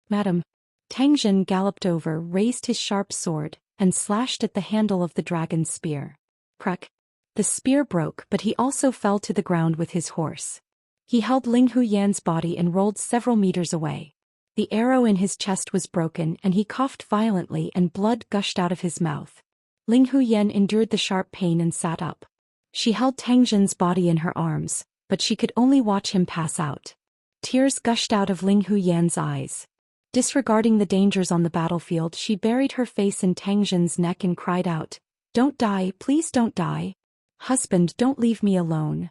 Madam. Tang Jin galloped over, raised his sharp sword, and slashed at the handle of the dragon's spear. Crack! The spear broke, but he also fell to the ground with his horse. He held Ling Huyan's body and rolled several meters away. The arrow in his chest was broken and he coughed violently and blood gushed out of his mouth. Ling Huyan endured the sharp pain and sat up. She held Tang Jin's body in her arms, but she could only watch him pass out. Tears gushed out of Ling Huyan's eyes. Disregarding the dangers on the battlefield, she buried her face in Tang Jin's neck and cried out, "Don't die, please don't die. Husband, don't leave me alone.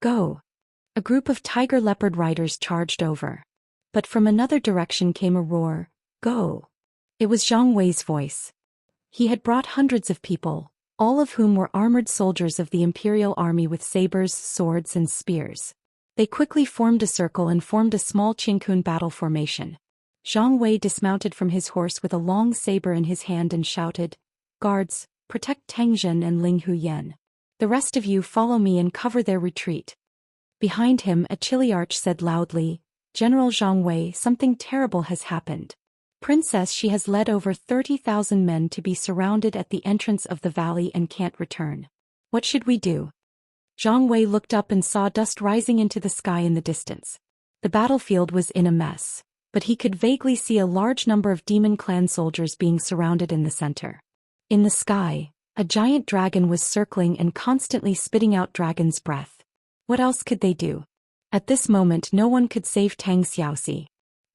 Go." A group of tiger leopard riders charged over. But from another direction came a roar, "Go!" It was Zhang Wei's voice. He had brought hundreds of people, all of whom were armored soldiers of the imperial army with sabers, swords and spears. They quickly formed a circle and formed a small Qinkun battle formation. Zhang Wei dismounted from his horse with a long saber in his hand and shouted, "Guards, protect Tang Jin and Ling Huyan. The rest of you follow me and cover their retreat." Behind him, a chiliarch said loudly, "General Zhang Wei, something terrible has happened. Princess She has led over 30,000 men to be surrounded at the entrance of the valley and can't return. What should we do?" Zhang Wei looked up and saw dust rising into the sky in the distance. The battlefield was in a mess, but he could vaguely see a large number of demon clan soldiers being surrounded in the center. In the sky, a giant dragon was circling and constantly spitting out dragon's breath. What else could they do? At this moment no one could save Tang Xiaoxi.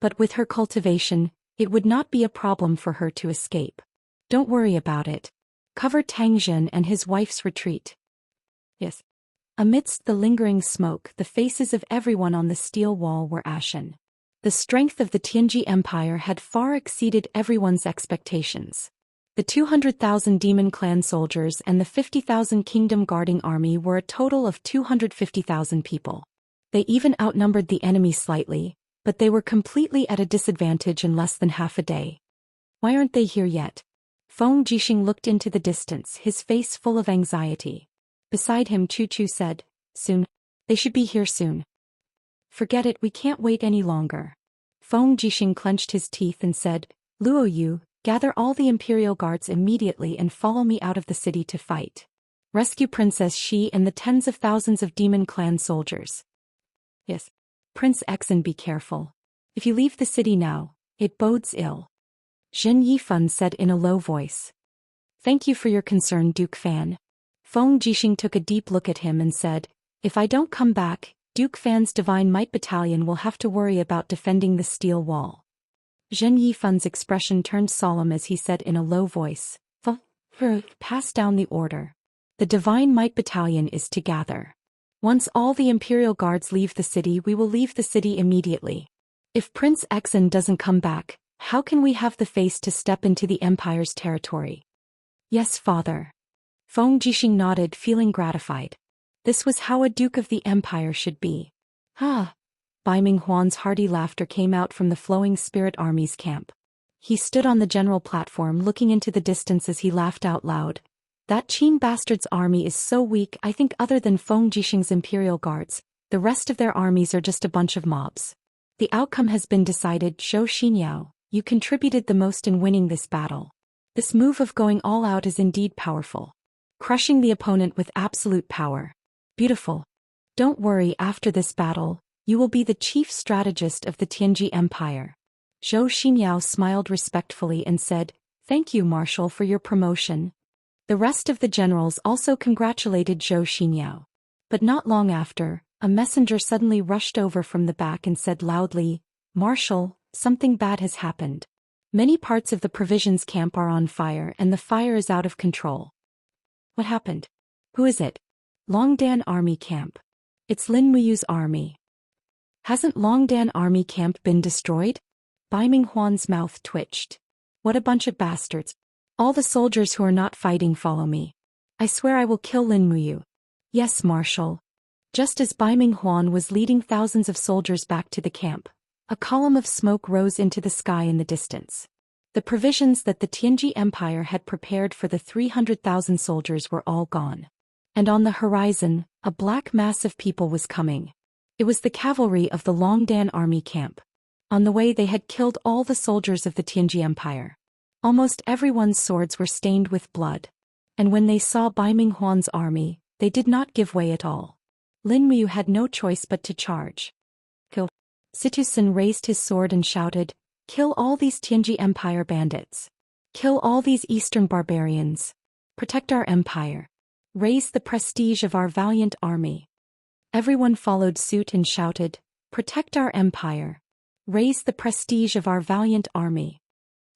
But with her cultivation, it would not be a problem for her to escape. "Don't worry about it. Cover Tang Jin and his wife's retreat." Yes. Amidst the lingering smoke, the faces of everyone on the steel wall were ashen. The strength of the Tianji Empire had far exceeded everyone's expectations. The 200,000 demon clan soldiers and the 50,000 kingdom guarding army were a total of 250,000 people. They even outnumbered the enemy slightly, but they were completely at a disadvantage in less than half a day. Why aren't they here yet? Feng Jixing looked into the distance, his face full of anxiety. Beside him, Chu Chu said, "Soon. They should be here soon." "Forget it, we can't wait any longer." Feng Jixing clenched his teeth and said, "Luo Yu, gather all the imperial guards immediately and follow me out of the city to fight. Rescue Princess Shi and the tens of thousands of demon clan soldiers." "Yes. Prince Exon, be careful. If you leave the city now, it bodes ill." Zhen Yifan said in a low voice. "Thank you for your concern, Duke Fan." Feng Jixing took a deep look at him and said, "If I don't come back, Duke Fan's Divine Might Battalion will have to worry about defending the steel wall." Zhen Yifan's expression turned solemn as he said in a low voice, "Pass down the order. The Divine Might Battalion is to gather. Once all the Imperial Guards leave the city, we will leave the city immediately. If Prince Exon doesn't come back, how can we have the face to step into the Empire's territory?" "Yes, father." Feng Jixing nodded, feeling gratified. This was how a Duke of the Empire should be. "Ah!" Bai Minghuan's hearty laughter came out from the flowing spirit army's camp. He stood on the general platform looking into the distance as he laughed out loud. "That Qin bastard's army is so weak. I think other than Feng Jixing's Imperial Guards, the rest of their armies are just a bunch of mobs. The outcome has been decided. Zhou Xian, you contributed the most in winning this battle. This move of going all out is indeed powerful. Crushing the opponent with absolute power. Beautiful. Don't worry, after this battle, you will be the chief strategist of the Tianji Empire." Zhou Xian smiled respectfully and said, "Thank you, Marshal, for your promotion." The rest of the generals also congratulated Zhou Xian. But not long after, a messenger suddenly rushed over from the back and said loudly, "Marshal, something bad has happened. Many parts of the provisions camp are on fire and the fire is out of control." "What happened? Who is it?" "Longdan Army Camp. It's Lin Muyu's army." "Hasn't Longdan Army Camp been destroyed?" Bai Minghuan's mouth twitched. "What a bunch of bastards. All the soldiers who are not fighting follow me. I swear I will kill Lin Muyu." "Yes, Marshal." Just as Bai Minghuan was leading thousands of soldiers back to the camp, a column of smoke rose into the sky in the distance. The provisions that the Tianji Empire had prepared for the 300,000 soldiers were all gone. And on the horizon, a black mass of people was coming. It was the cavalry of the Longdan Army Camp. On the way they had killed all the soldiers of the Tianji Empire. Almost everyone's swords were stained with blood. And when they saw Bai Minghuan's army, they did not give way at all. Lin Muyu had no choice but to charge. Kill. Situsen raised his sword and shouted, "Kill all these Tianji Empire bandits. Kill all these Eastern barbarians. Protect our empire. Raise the prestige of our valiant army." Everyone followed suit and shouted, "Protect our empire. Raise the prestige of our valiant army."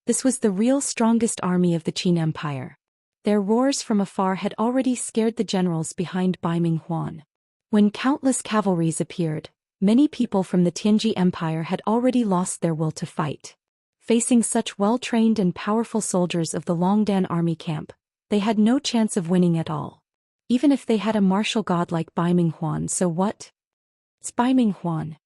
This was the real strongest army of the Qin Empire. Their roars from afar had already scared the generals behind Bai Minghuan. When countless cavalries appeared, many people from the Tianji Empire had already lost their will to fight. Facing such well-trained and powerful soldiers of the Longdan army camp, they had no chance of winning at all. Even if they had a martial god like Bai Minghuan, so what? It's Bai Minghuan.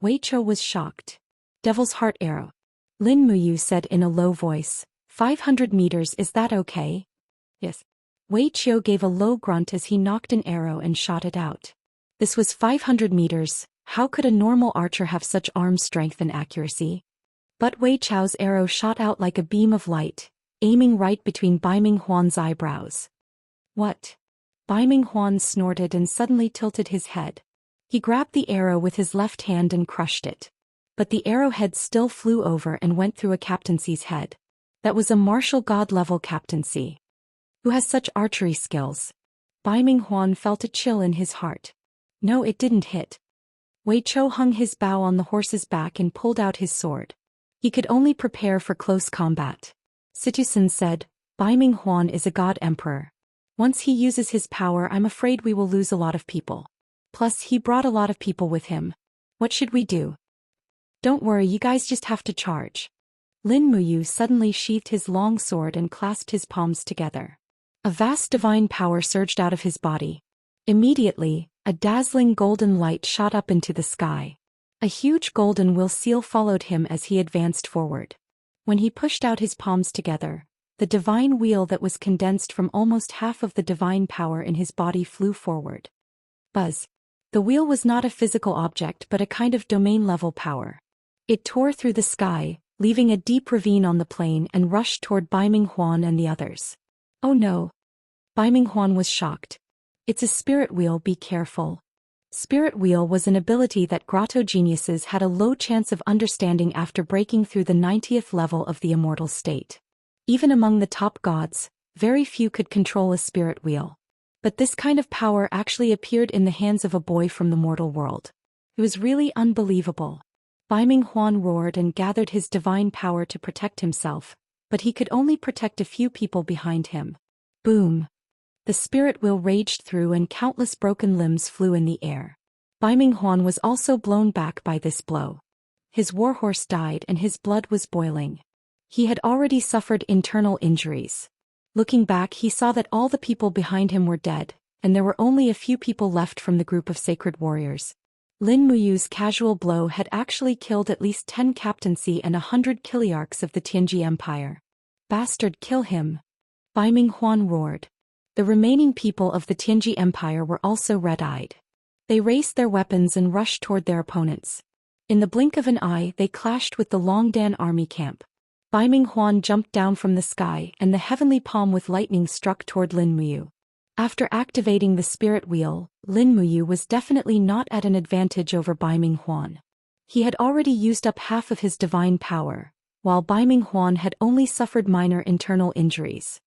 Wei Chou was shocked. Devil's Heart arrow. Lin Muyu said in a low voice, 500 meters, is that okay? Yes. Wei Chou gave a low grunt as he knocked an arrow and shot it out. This was 500 meters, how could a normal archer have such arm strength and accuracy? But Wei Chou's arrow shot out like a beam of light, aiming right between Bai Minghuan's eyebrows. What? Bai Minghuan snorted and suddenly tilted his head. He grabbed the arrow with his left hand and crushed it. But the arrowhead still flew over and went through a captaincy's head. That was a martial god-level captaincy. Who has such archery skills? Bai Minghuan felt a chill in his heart. No, it didn't hit. Wei Chou hung his bow on the horse's back and pulled out his sword. He could only prepare for close combat. Situsen said, Bai Minghuan is a god emperor. Once he uses his power, I'm afraid we will lose a lot of people. Plus, he brought a lot of people with him. What should we do? Don't worry, you guys just have to charge. Lin Muyu suddenly sheathed his long sword and clasped his palms together. A vast divine power surged out of his body. Immediately, a dazzling golden light shot up into the sky. A huge golden will seal followed him as he advanced forward. When he pushed out his palms together, the divine wheel that was condensed from almost half of the divine power in his body flew forward. Buzz. The wheel was not a physical object but a kind of domain-level power. It tore through the sky, leaving a deep ravine on the plain and rushed toward Bai Minghuan and the others. Oh no! Bai Minghuan was shocked. It's a spirit wheel, be careful. Spirit wheel was an ability that grotto geniuses had a low chance of understanding after breaking through the 90th level of the immortal state. Even among the top gods, very few could control a spirit wheel. But this kind of power actually appeared in the hands of a boy from the mortal world. It was really unbelievable. Bai Minghuan roared and gathered his divine power to protect himself, but he could only protect a few people behind him. Boom! The spirit wheel raged through and countless broken limbs flew in the air. Bai Minghuan was also blown back by this blow. His warhorse died and his blood was boiling. He had already suffered internal injuries. Looking back, he saw that all the people behind him were dead, and there were only a few people left from the group of sacred warriors. Lin Muyu's casual blow had actually killed at least 10 captaincy and 100 kiliarchs of the Tianji Empire. Bastard, kill him! Bai Minghuan roared. The remaining people of the Tianji Empire were also red-eyed. They raised their weapons and rushed toward their opponents. In the blink of an eye, they clashed with the Longdan army camp. Bai Minghuan jumped down from the sky and the heavenly palm with lightning struck toward Lin Muyu. After activating the spirit wheel, Lin Muyu was definitely not at an advantage over Bai Minghuan. He had already used up half of his divine power, while Bai Minghuan had only suffered minor internal injuries.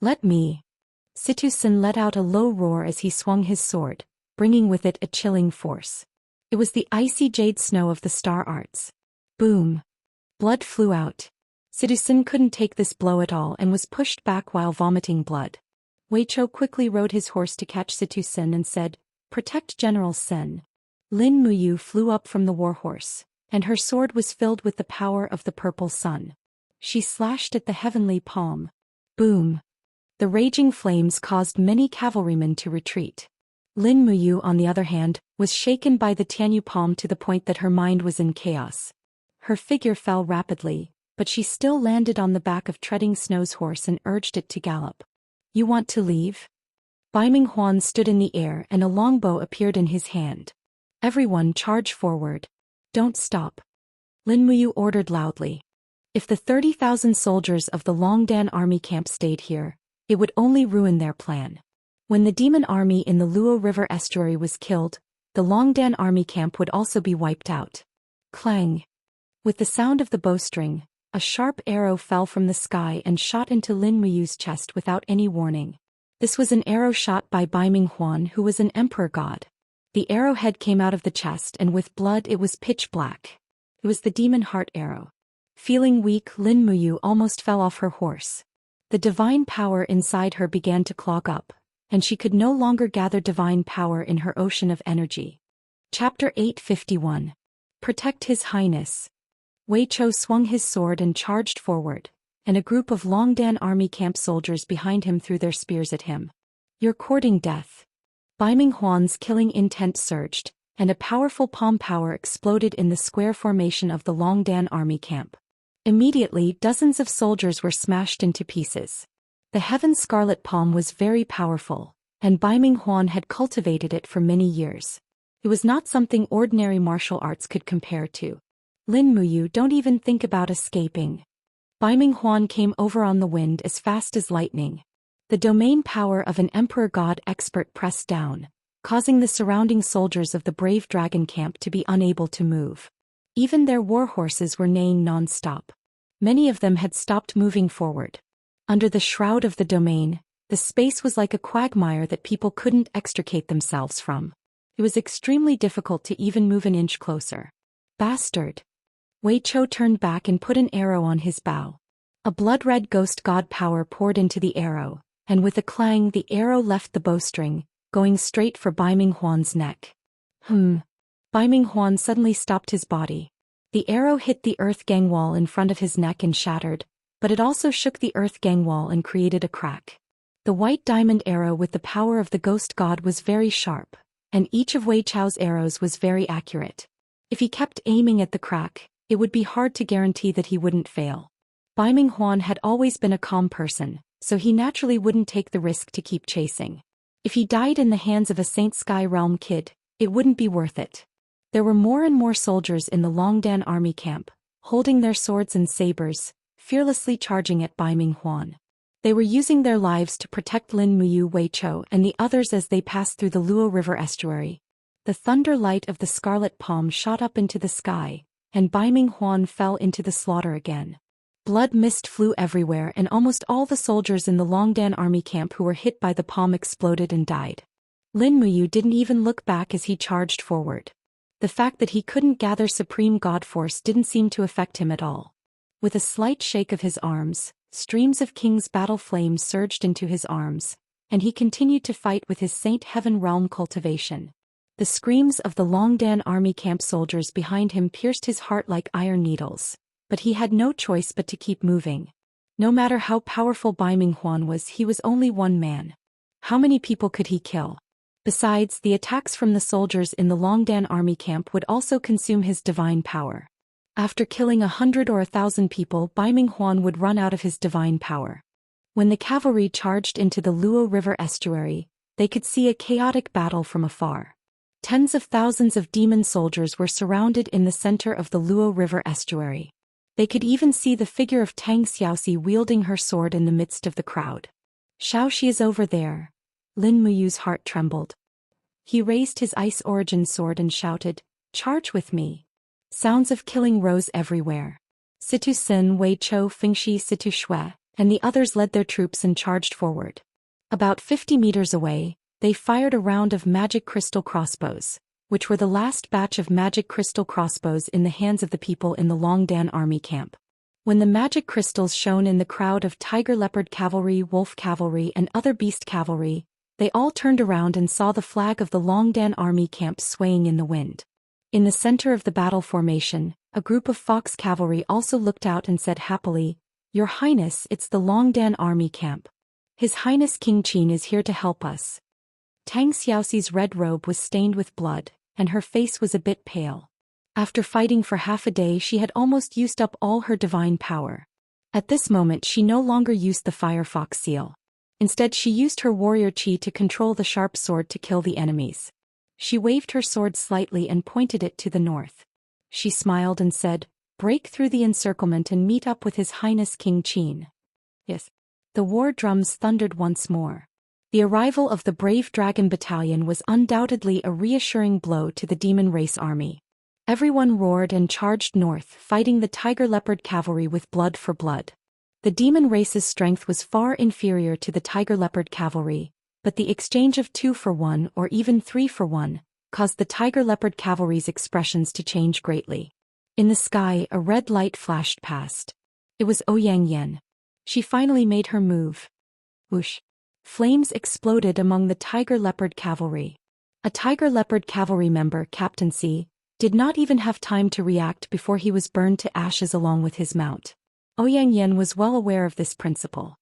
Let me! Situsen let out a low roar as he swung his sword, bringing with it a chilling force. It was the icy jade snow of the star arts. Boom! Blood flew out. Situsen couldn't take this blow at all and was pushed back while vomiting blood. Wei Chou quickly rode his horse to catch Situsen and said, "Protect General Sen." Lin Muyu flew up from the warhorse, and her sword was filled with the power of the purple sun. She slashed at the heavenly palm. Boom! The raging flames caused many cavalrymen to retreat. Lin Muyu, on the other hand, was shaken by the Tianyu palm to the point that her mind was in chaos. Her figure fell rapidly, but she still landed on the back of Treading Snow's horse and urged it to gallop. You want to leave? Bai Minghuan stood in the air and a longbow appeared in his hand. Everyone charge forward. Don't stop. Lin Muyu ordered loudly. If the 30,000 soldiers of the Longdan army camp stayed here, it would only ruin their plan. When the demon army in the Luo River estuary was killed, the Longdan army camp would also be wiped out. Clang! With the sound of the bowstring, a sharp arrow fell from the sky and shot into Lin Muyu's chest without any warning. This was an arrow shot by Baiming Huan, who was an emperor god. The arrowhead came out of the chest, and with blood it was pitch black. It was the demon heart arrow. Feeling weak, Lin Muyu almost fell off her horse. The divine power inside her began to clog up, and she could no longer gather divine power in her ocean of energy. Chapter 851. Protect His Highness. Wei Chou swung his sword and charged forward, and a group of Longdan army camp soldiers behind him threw their spears at him. You're courting death. Baiming Huan's killing intent surged, and a powerful palm power exploded in the square formation of the Longdan army camp. Immediately, dozens of soldiers were smashed into pieces. The Heaven Scarlet Palm was very powerful, and Baiming Huan had cultivated it for many years. It was not something ordinary martial arts could compare to. Lin Muyu, don't even think about escaping. Baiming Huan came over on the wind as fast as lightning. The domain power of an emperor god expert pressed down, causing the surrounding soldiers of the brave dragon camp to be unable to move. Even their war horses were neighing non-stop. Many of them had stopped moving forward. Under the shroud of the domain, the space was like a quagmire that people couldn't extricate themselves from. It was extremely difficult to even move an inch closer. Bastard! Wei Chou turned back and put an arrow on his bow. A blood-red ghost god power poured into the arrow, and with a clang the arrow left the bowstring, going straight for Baiming Huan's neck. Baiming Huan suddenly stopped his body. The arrow hit the earth gang wall in front of his neck and shattered, but it also shook the earth gang wall and created a crack. The white diamond arrow with the power of the ghost god was very sharp, and each of Wei Chou's arrows was very accurate. If he kept aiming at the crack, it would be hard to guarantee that he wouldn't fail. Baiming Huan had always been a calm person, so he naturally wouldn't take the risk to keep chasing. If he died in the hands of a Saint Sky Realm kid, it wouldn't be worth it. There were more and more soldiers in the Longdan army camp, holding their swords and sabers, fearlessly charging at Baiming Huan. They were using their lives to protect Lin Muyu, Wei Chou, and the others as they passed through the Luo River estuary. The thunder light of the scarlet palm shot up into the sky, and Baiming Huan fell into the slaughter again. Blood mist flew everywhere, and almost all the soldiers in the Longdan army camp who were hit by the palm exploded and died. Lin Muyu didn't even look back as he charged forward. The fact that he couldn't gather supreme god force didn't seem to affect him at all. With a slight shake of his arms, streams of King's battle flames surged into his arms, and he continued to fight with his Saint Heaven Realm cultivation. The screams of the Longdan army camp soldiers behind him pierced his heart like iron needles, but he had no choice but to keep moving. No matter how powerful Baiming Huan was, he was only one man. How many people could he kill? Besides, the attacks from the soldiers in the Longdan army camp would also consume his divine power. After killing 100 or 1,000 people, Baiming Huan would run out of his divine power. When the cavalry charged into the Luo River estuary, they could see a chaotic battle from afar. Tens of thousands of demon soldiers were surrounded in the center of the Luo River estuary. They could even see the figure of Tang Xiaoxi wielding her sword in the midst of the crowd. Xiaoxi is over there. Lin Muyu's heart trembled. He raised his ice origin sword and shouted, "Charge with me." Sounds of killing rose everywhere. Situ Sin, Wei Chou, Fingxi, Situ Shui, and the others led their troops and charged forward. About 50 meters away, they fired a round of magic crystal crossbows, which were the last batch of magic crystal crossbows in the hands of the people in the Longdan army camp. When the magic crystals shone in the crowd of tiger leopard cavalry, wolf cavalry, and other beast cavalry, they all turned around and saw the flag of the Longdan army camp swaying in the wind. In the center of the battle formation, a group of fox cavalry also looked out and said happily, "Your Highness, it's the Longdan army camp. His Highness King Qin is here to help us." Tang Xiaoxi's red robe was stained with blood, and her face was a bit pale. After fighting for half a day, she had almost used up all her divine power. At this moment, she no longer used the Firefox seal. Instead, she used her warrior chi to control the sharp sword to kill the enemies. She waved her sword slightly and pointed it to the north. She smiled and said, break through the encirclement and meet up with His Highness King Qin. Yes. The war drums thundered once more. The arrival of the brave dragon battalion was undoubtedly a reassuring blow to the demon race army. Everyone roared and charged north, fighting the tiger leopard cavalry with blood for blood. The demon race's strength was far inferior to the tiger leopard cavalry, but the exchange of 2 for 1 or even 3 for 1 caused the tiger leopard cavalry's expressions to change greatly. In the sky, a red light flashed past. It was Xianxia. She finally made her move. Whoosh! Flames exploded among the tiger leopard cavalry. A tiger leopard cavalry member, Captain C, did not even have time to react before he was burned to ashes along with his mount. Xianxia was well aware of this principle.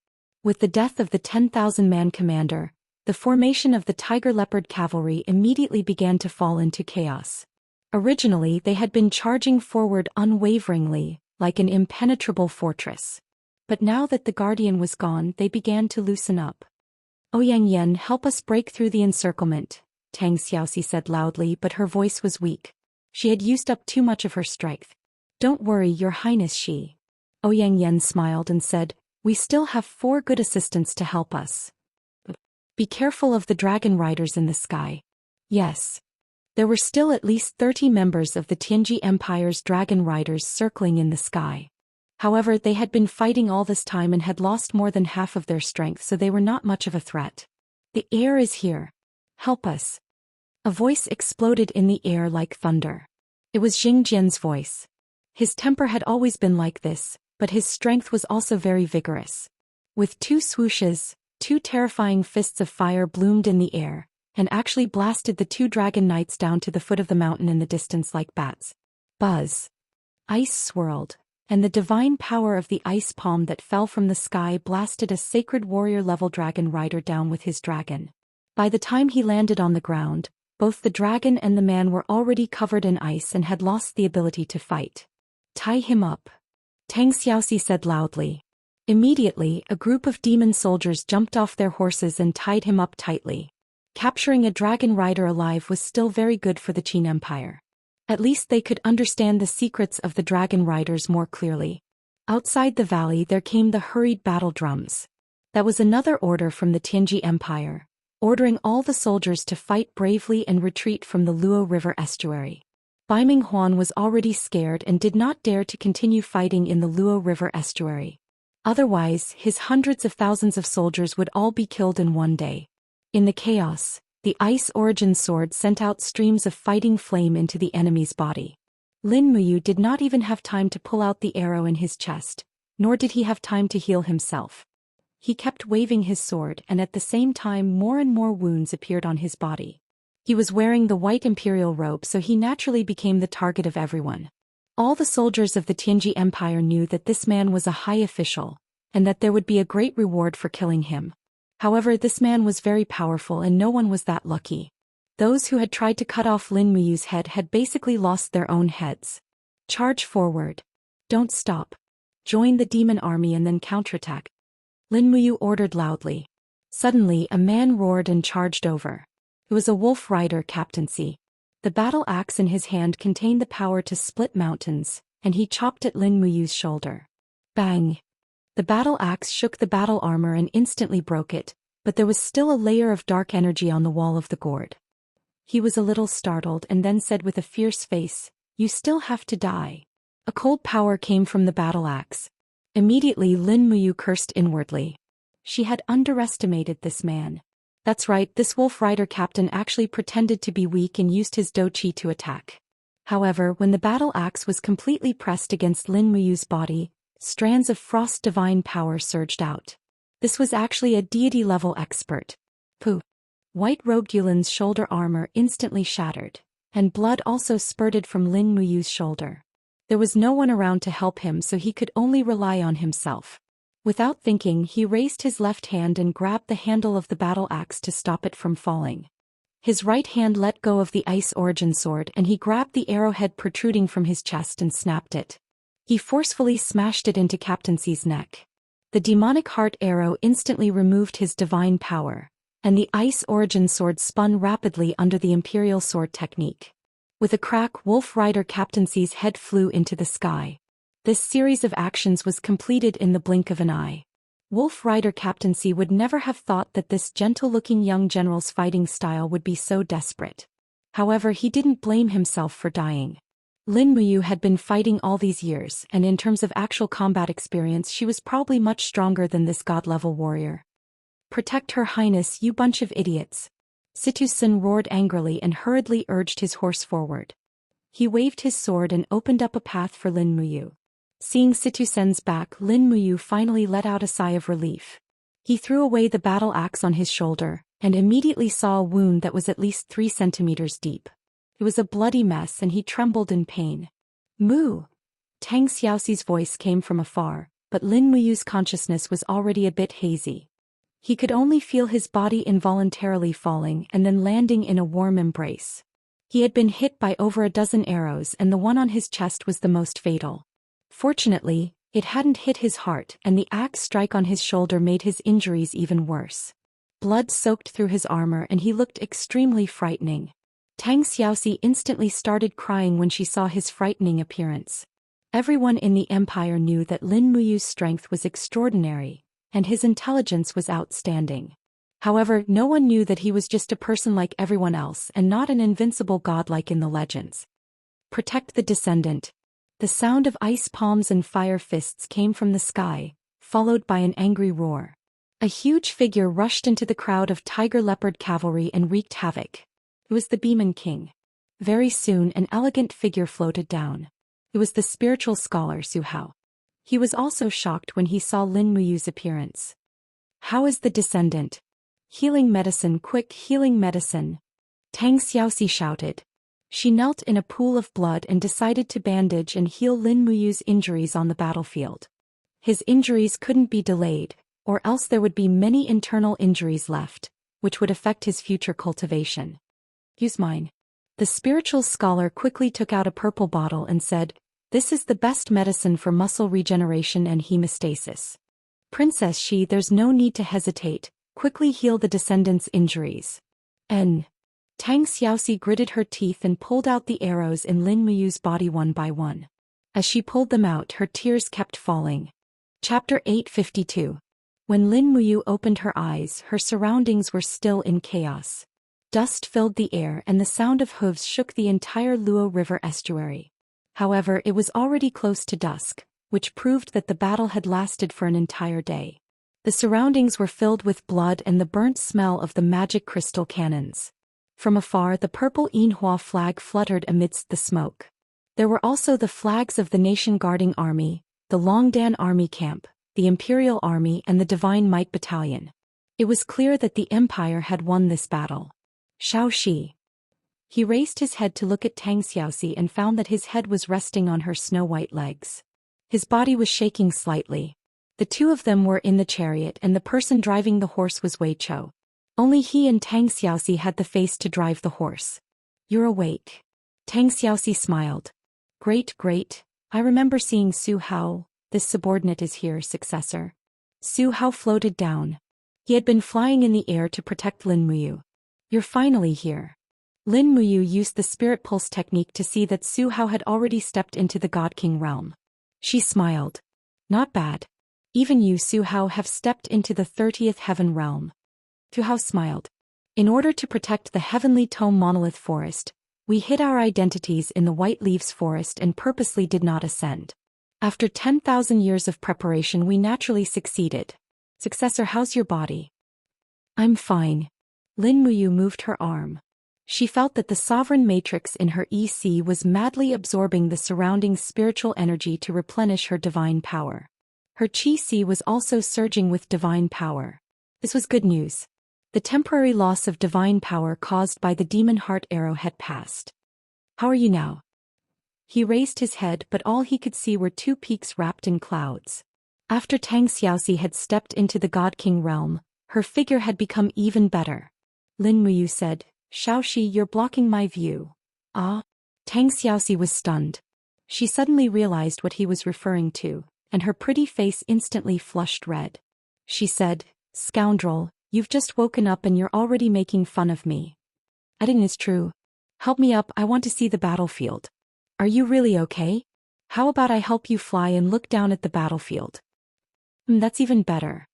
With the death of the 10,000-man commander, the formation of the tiger leopard cavalry immediately began to fall into chaos. Originally they had been charging forward unwaveringly, like an impenetrable fortress. But now that the guardian was gone, they began to loosen up. Xianxia, help us break through the encirclement, Tang Xiaoxi said loudly, but her voice was weak. She had used up too much of her strength. Don't worry, Your Highness Shi. Xianxia smiled and said, we still have 4 good assistants to help us. Be careful of the dragon riders in the sky. Yes. There were still at least 30 members of the Tianji Empire's dragon riders circling in the sky. However, they had been fighting all this time and had lost more than half of their strength, so they were not much of a threat. The air is here. Help us. A voice exploded in the air like thunder. It was Jing Jian's voice. His temper had always been like this, but his strength was also very vigorous. With 2 swooshes, 2 terrifying fists of fire bloomed in the air, and actually blasted the 2 dragon knights down to the foot of the mountain in the distance like bats. Buzz. Ice swirled, and the divine power of the ice palm that fell from the sky blasted a sacred warrior-level dragon rider down with his dragon. By the time he landed on the ground, both the dragon and the man were already covered in ice and had lost the ability to fight. Tie him up, Tang Xiaoxi said loudly. Immediately, a group of demon soldiers jumped off their horses and tied him up tightly. Capturing a dragon rider alive was still very good for the Qin Empire. At least they could understand the secrets of the dragon riders more clearly. Outside the valley there came the hurried battle drums. That was another order from the Tianji Empire, ordering all the soldiers to fight bravely and retreat from the Luo River estuary. Baiming Huan was already scared and did not dare to continue fighting in the Luo River estuary. Otherwise, his hundreds of thousands of soldiers would all be killed in one day. In the chaos, the Ice Origin Sword sent out streams of fighting flame into the enemy's body. Lin Muyu did not even have time to pull out the arrow in his chest, nor did he have time to heal himself. He kept waving his sword, and at the same time more and more wounds appeared on his body. He was wearing the white imperial robe, so he naturally became the target of everyone. All the soldiers of the Tianji Empire knew that this man was a high official, and that there would be a great reward for killing him. However, this man was very powerful and no one was that lucky. Those who had tried to cut off Lin Muyu's head had basically lost their own heads. Charge forward. Don't stop. Join the demon army and then counterattack. Lin Muyu ordered loudly. Suddenly, a man roared and charged over. It was a wolf rider captaincy. The battle axe in his hand contained the power to split mountains, and he chopped at Lin Muyu's shoulder. Bang! The battle axe shook the battle armor and instantly broke it, but there was still a layer of dark energy on the wall of the gourd. He was a little startled and then said with a fierce face, "You still have to die." A cold power came from the battle axe. Immediately Lin Muyu cursed inwardly. She had underestimated this man. That's right, this wolf rider captain actually pretended to be weak and used his do qi to attack. However, when the battle axe was completely pressed against Lin Muyu's body, strands of frost divine power surged out. This was actually a deity-level expert. Pooh! White-robed Yulin's shoulder armor instantly shattered, and blood also spurted from Lin Muyu's shoulder. There was no one around to help him, so he could only rely on himself. Without thinking, he raised his left hand and grabbed the handle of the battle axe to stop it from falling. His right hand let go of the Ice Origin Sword and he grabbed the arrowhead protruding from his chest and snapped it. He forcefully smashed it into Captain C's neck. The demonic heart arrow instantly removed his divine power, and the Ice Origin Sword spun rapidly under the Imperial Sword technique. With a crack, Wolf Rider Captain C's head flew into the sky. This series of actions was completed in the blink of an eye. Wolf Rider Captaincy would never have thought that this gentle-looking young general's fighting style would be so desperate. However, he didn't blame himself for dying. Lin Muyu had been fighting all these years, and in terms of actual combat experience she was probably much stronger than this god-level warrior. "Protect Her Highness, you bunch of idiots!" Situ Sin roared angrily and hurriedly urged his horse forward. He waved his sword and opened up a path for Lin Muyu. Seeing Situ Sen's back, Lin Muyu finally let out a sigh of relief. He threw away the battle axe on his shoulder, and immediately saw a wound that was at least 3 centimeters deep. It was a bloody mess and he trembled in pain. "Moo!" Tang Xiaoxi's voice came from afar, but Lin Muyu's consciousness was already a bit hazy. He could only feel his body involuntarily falling and then landing in a warm embrace. He had been hit by over a dozen arrows and the one on his chest was the most fatal. Fortunately, it hadn't hit his heart and the axe strike on his shoulder made his injuries even worse. Blood soaked through his armor and he looked extremely frightening. Tang Xiaoxi instantly started crying when she saw his frightening appearance. Everyone in the empire knew that Lin Muyu's strength was extraordinary, and his intelligence was outstanding. However, no one knew that he was just a person like everyone else and not an invincible god like in the legends. "Protect the descendant." The sound of ice palms and fire fists came from the sky, followed by an angry roar. A huge figure rushed into the crowd of tiger-leopard cavalry and wreaked havoc. It was the Beeman King. Very soon an elegant figure floated down. It was the spiritual scholar Su Hao. He was also shocked when he saw Lin Muyu's appearance. "How is the descendant?" "Healing medicine, quick healing medicine!" Tang Xiaoxi shouted. She knelt in a pool of blood and decided to bandage and heal Lin Muyu's injuries on the battlefield. His injuries couldn't be delayed, or else there would be many internal injuries left, which would affect his future cultivation. "Use mine." The spiritual scholar quickly took out a purple bottle and said, "This is the best medicine for muscle regeneration and hemostasis. Princess Shi, there's no need to hesitate, quickly heal the descendant's injuries." "N." Tang Xiaoxi gritted her teeth and pulled out the arrows in Lin Muyu's body one by one. As she pulled them out, her tears kept falling. Chapter 852. When Lin Muyu opened her eyes, her surroundings were still in chaos. Dust filled the air and the sound of hooves shook the entire Luo River estuary. However, it was already close to dusk, which proved that the battle had lasted for an entire day. The surroundings were filled with blood and the burnt smell of the magic crystal cannons. From afar, the purple Yinhua flag fluttered amidst the smoke. There were also the flags of the Nation Guarding Army, the Longdan Army Camp, the Imperial Army and the Divine Might Battalion. It was clear that the Empire had won this battle. "Shao Shi." He raised his head to look at Tang Xiaoxi and found that his head was resting on her snow-white legs. His body was shaking slightly. The two of them were in the chariot and the person driving the horse was Wei Chou. Only he and Tang Xiaoxi had the face to drive the horse. "You're awake." Tang Xiaoxi smiled. Great. I remember seeing Su Hao. This subordinate is here, successor." Su Hao floated down. He had been flying in the air to protect Lin Muyu. "You're finally here." Lin Muyu used the spirit pulse technique to see that Su Hao had already stepped into the God King realm. She smiled. "Not bad. Even you, Su Hao, have stepped into the 30th heaven realm." Su Hao smiled. "In order to protect the heavenly tome monolith forest, we hid our identities in the White Leaves forest and purposely did not ascend. After 10,000 years of preparation we naturally succeeded. Successor, how's your body?" "I'm fine." Lin Muyu moved her arm. She felt that the sovereign matrix in her EC was madly absorbing the surrounding spiritual energy to replenish her divine power. Her Qi C was also surging with divine power. This was good news. The temporary loss of divine power caused by the demon heart arrow had passed. "How are you now?" He raised his head, but all he could see were 2 peaks wrapped in clouds. After Tang Xiaoxi had stepped into the God King realm, her figure had become even better. Lin Muyu said, "Shao Shi, you're blocking my view." "Ah?" Tang Xiaoxi was stunned. She suddenly realized what he was referring to, and her pretty face instantly flushed red. She said, "Scoundrel, you've just woken up and you're already making fun of me." "I think it's true. Help me up, I want to see the battlefield." "Are you really okay?" How about I help you fly and look down at the battlefield? That's even better.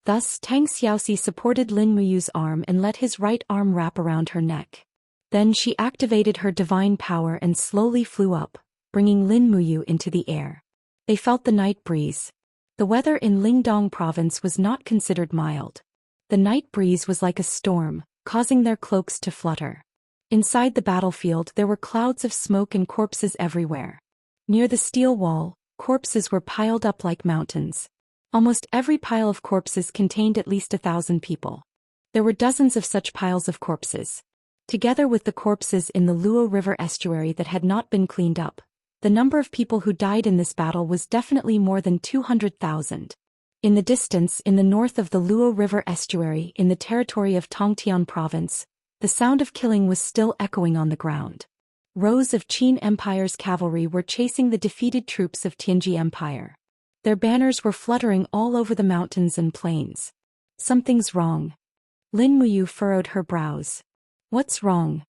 Thus, Tang Xiaoxi supported Lin Muyu's arm and let his right arm wrap around her neck. Then she activated her divine power and slowly flew up, bringing Lin Muyu into the air. They felt the night breeze. The weather in Lingdong province was not considered mild. The night breeze was like a storm, causing their cloaks to flutter. Inside the battlefield there were clouds of smoke and corpses everywhere. Near the steel wall, corpses were piled up like mountains. Almost every pile of corpses contained at least 1,000 people. There were dozens of such piles of corpses. Together with the corpses in the Luo River estuary that had not been cleaned up, the number of people who died in this battle was definitely more than 200,000. In the distance, in the north of the Luo River estuary in the territory of Tongtian province, the sound of killing was still echoing on the ground. Rows of Qin Empire's cavalry were chasing the defeated troops of Tianji Empire. Their banners were fluttering all over the mountains and plains. Something's wrong. Lin Muyu furrowed her brows. What's wrong?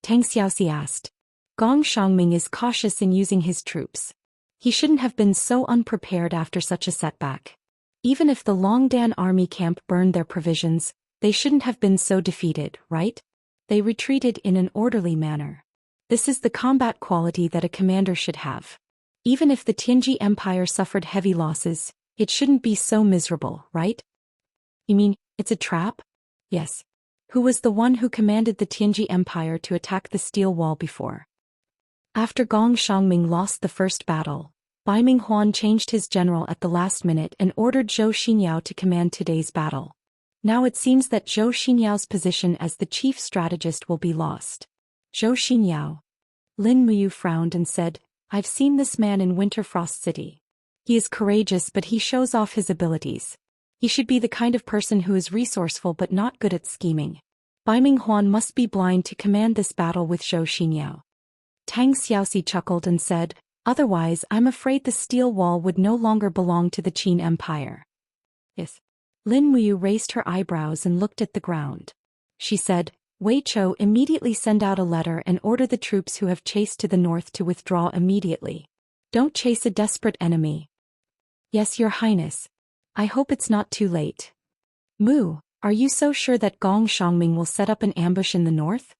Tang Xiaoxi asked. Gong Xiangming is cautious in using his troops. He shouldn't have been so unprepared after such a setback. Even if the Longdan army camp burned their provisions, they shouldn't have been so defeated, right? They retreated in an orderly manner. This is the combat quality that a commander should have. Even if the Tianji Empire suffered heavy losses, it shouldn't be so miserable, right? You mean, it's a trap? Yes. Who was the one who commanded the Tianji Empire to attack the steel wall before? After Gong Xiangming lost the first battle, Bai Minghuan changed his general at the last minute and ordered Zhou Xian to command today's battle. Now it seems that Zhou Xian's position as the chief strategist will be lost. Zhou Xian. Lin Muyu frowned and said, I've seen this man in Winterfrost City. He is courageous but he shows off his abilities. He should be the kind of person who is resourceful but not good at scheming. Bai Minghuan must be blind to command this battle with Zhou Xian. Tang Xiaoxi chuckled and said, otherwise I'm afraid the steel wall would no longer belong to the Qin Empire. Yes. Lin Muyu raised her eyebrows and looked at the ground. She said, Wei Chou, immediately send out a letter and order the troops who have chased to the north to withdraw immediately. Don't chase a desperate enemy. Yes, Your Highness. I hope it's not too late. Mu, are you so sure that Gong Xiangming will set up an ambush in the north?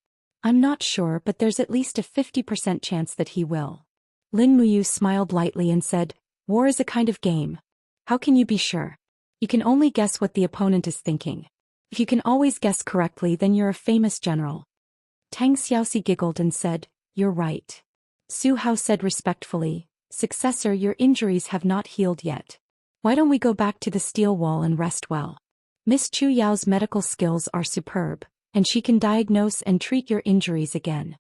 I'm not sure, but there's at least a 50% chance that he will. Lin Muyu smiled lightly and said, war is a kind of game. How can you be sure? You can only guess what the opponent is thinking. If you can always guess correctly, then you're a famous general. Tang Xiaoxi giggled and said, you're right. Su Hao said respectfully, successor, your injuries have not healed yet. Why don't we go back to the steel wall and rest well? Miss Chu Yao's medical skills are superb, and she can diagnose and treat your injuries again.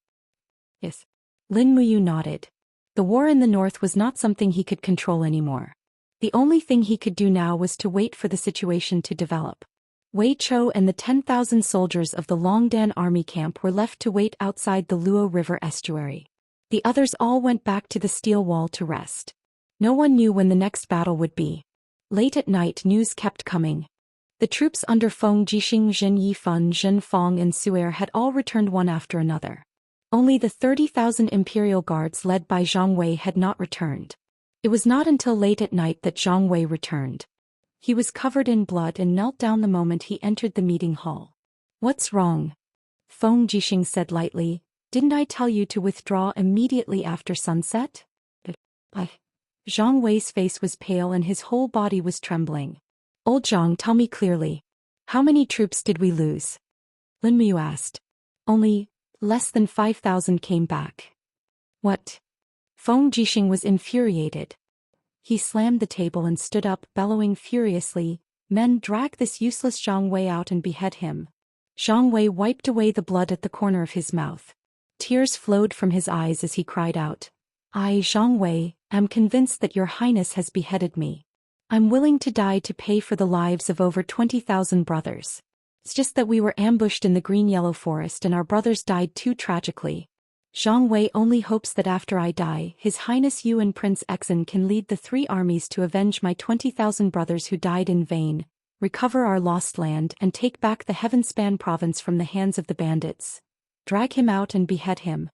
Yes. Lin Muyu nodded. The war in the north was not something he could control anymore. The only thing he could do now was to wait for the situation to develop. Wei Chou and the 10,000 soldiers of the Longdan army camp were left to wait outside the Luo River estuary. The others all went back to the steel wall to rest. No one knew when the next battle would be. Late at night, news kept coming. The troops under Feng Jixing, Zhen Yifan, Zhen Fong and Su'er had all returned one after another. Only the 30,000 imperial guards led by Zhang Wei had not returned. It was not until late at night that Zhang Wei returned. He was covered in blood and knelt down the moment he entered the meeting hall. What's wrong? Feng Jixing said lightly, didn't I tell you to withdraw immediately after sunset? Zhang Wei's face was pale and his whole body was trembling. Old Zhang, tell me clearly. How many troops did we lose? Lin Muyu asked. Only less than 5,000 came back. What? Feng Jixing was infuriated. He slammed the table and stood up, bellowing furiously, men, drag this useless Zhang Wei out and behead him. Zhang Wei wiped away the blood at the corner of his mouth. Tears flowed from his eyes as he cried out, I, Zhang Wei, am convinced that your highness has beheaded me. I'm willing to die to pay for the lives of over 20,000 brothers. It's just that we were ambushed in the green-yellow forest and our brothers died too tragically. Zhang Wei only hopes that after I die, His Highness you and Prince Exin can lead the 3 armies to avenge my 20,000 brothers who died in vain, recover our lost land and take back the Heavenspan province from the hands of the bandits. Drag him out and behead him.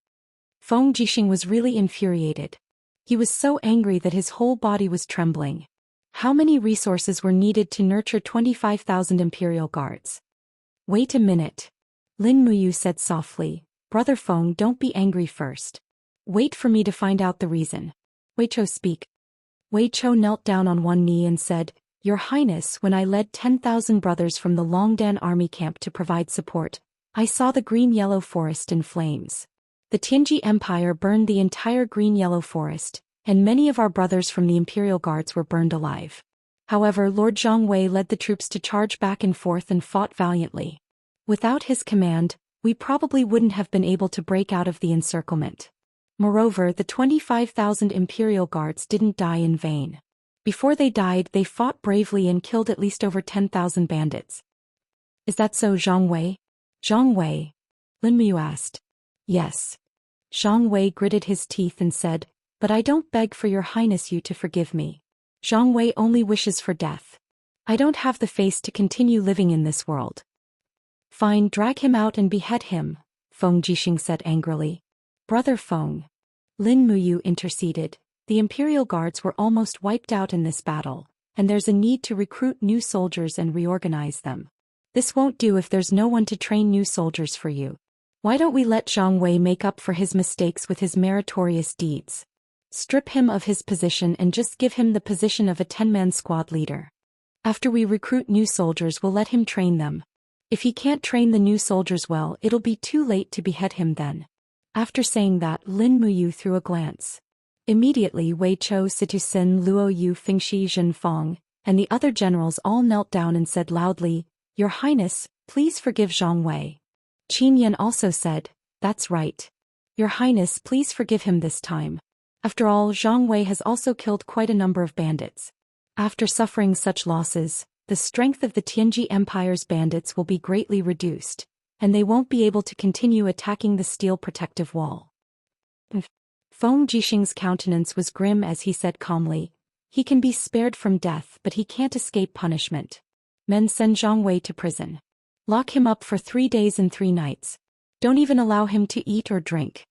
Feng Jixing was really infuriated. He was so angry that his whole body was trembling. How many resources were needed to nurture 25,000 Imperial Guards? Wait a minute. Lin Muyu said softly, Brother Feng, don't be angry first. Wait for me to find out the reason. Wei Chou speak. Wei Chou knelt down on one knee and said, Your Highness, when I led 10,000 brothers from the Longdan army camp to provide support, I saw the green-yellow forest in flames. The Tianji Empire burned the entire green-yellow forest, and many of our brothers from the Imperial Guards were burned alive. However, Lord Zhang Wei led the troops to charge back and forth and fought valiantly. Without his command, we probably wouldn't have been able to break out of the encirclement. Moreover, the 25,000 Imperial Guards didn't die in vain. Before they died, they fought bravely and killed at least over 10,000 bandits. Is that so, Zhang Wei? Zhang Wei? Lin Muyu asked. Yes. Zhang Wei gritted his teeth and said, But I don't beg for your highness you to forgive me. Zhang Wei only wishes for death. I don't have the face to continue living in this world. Fine, drag him out and behead him, Feng Jixing said angrily. Brother Feng. Lin Muyu interceded. The Imperial Guards were almost wiped out in this battle, and there's a need to recruit new soldiers and reorganize them. This won't do if there's no one to train new soldiers for you. Why don't we let Zhang Wei make up for his mistakes with his meritorious deeds? Strip him of his position and just give him the position of a 10-man squad leader. After we recruit new soldiers, we'll let him train them. If he can't train the new soldiers well, it'll be too late to behead him then. After saying that, Lin Muyu threw a glance. Immediately Wei Chou, Situ Sin, Luo Yu, Fengxi, Zhen Fong, and the other generals all knelt down and said loudly, Your Highness, please forgive Zhang Wei. Qin Yan also said, That's right. Your Highness, please forgive him this time. After all, Zhang Wei has also killed quite a number of bandits. After suffering such losses, the strength of the Tianji Empire's bandits will be greatly reduced, and they won't be able to continue attacking the steel protective wall. Feng Jixing's countenance was grim as he said calmly, He can be spared from death, but he can't escape punishment. Men, send Zhang Wei to prison. Lock him up for 3 days and 3 nights. Don't even allow him to eat or drink.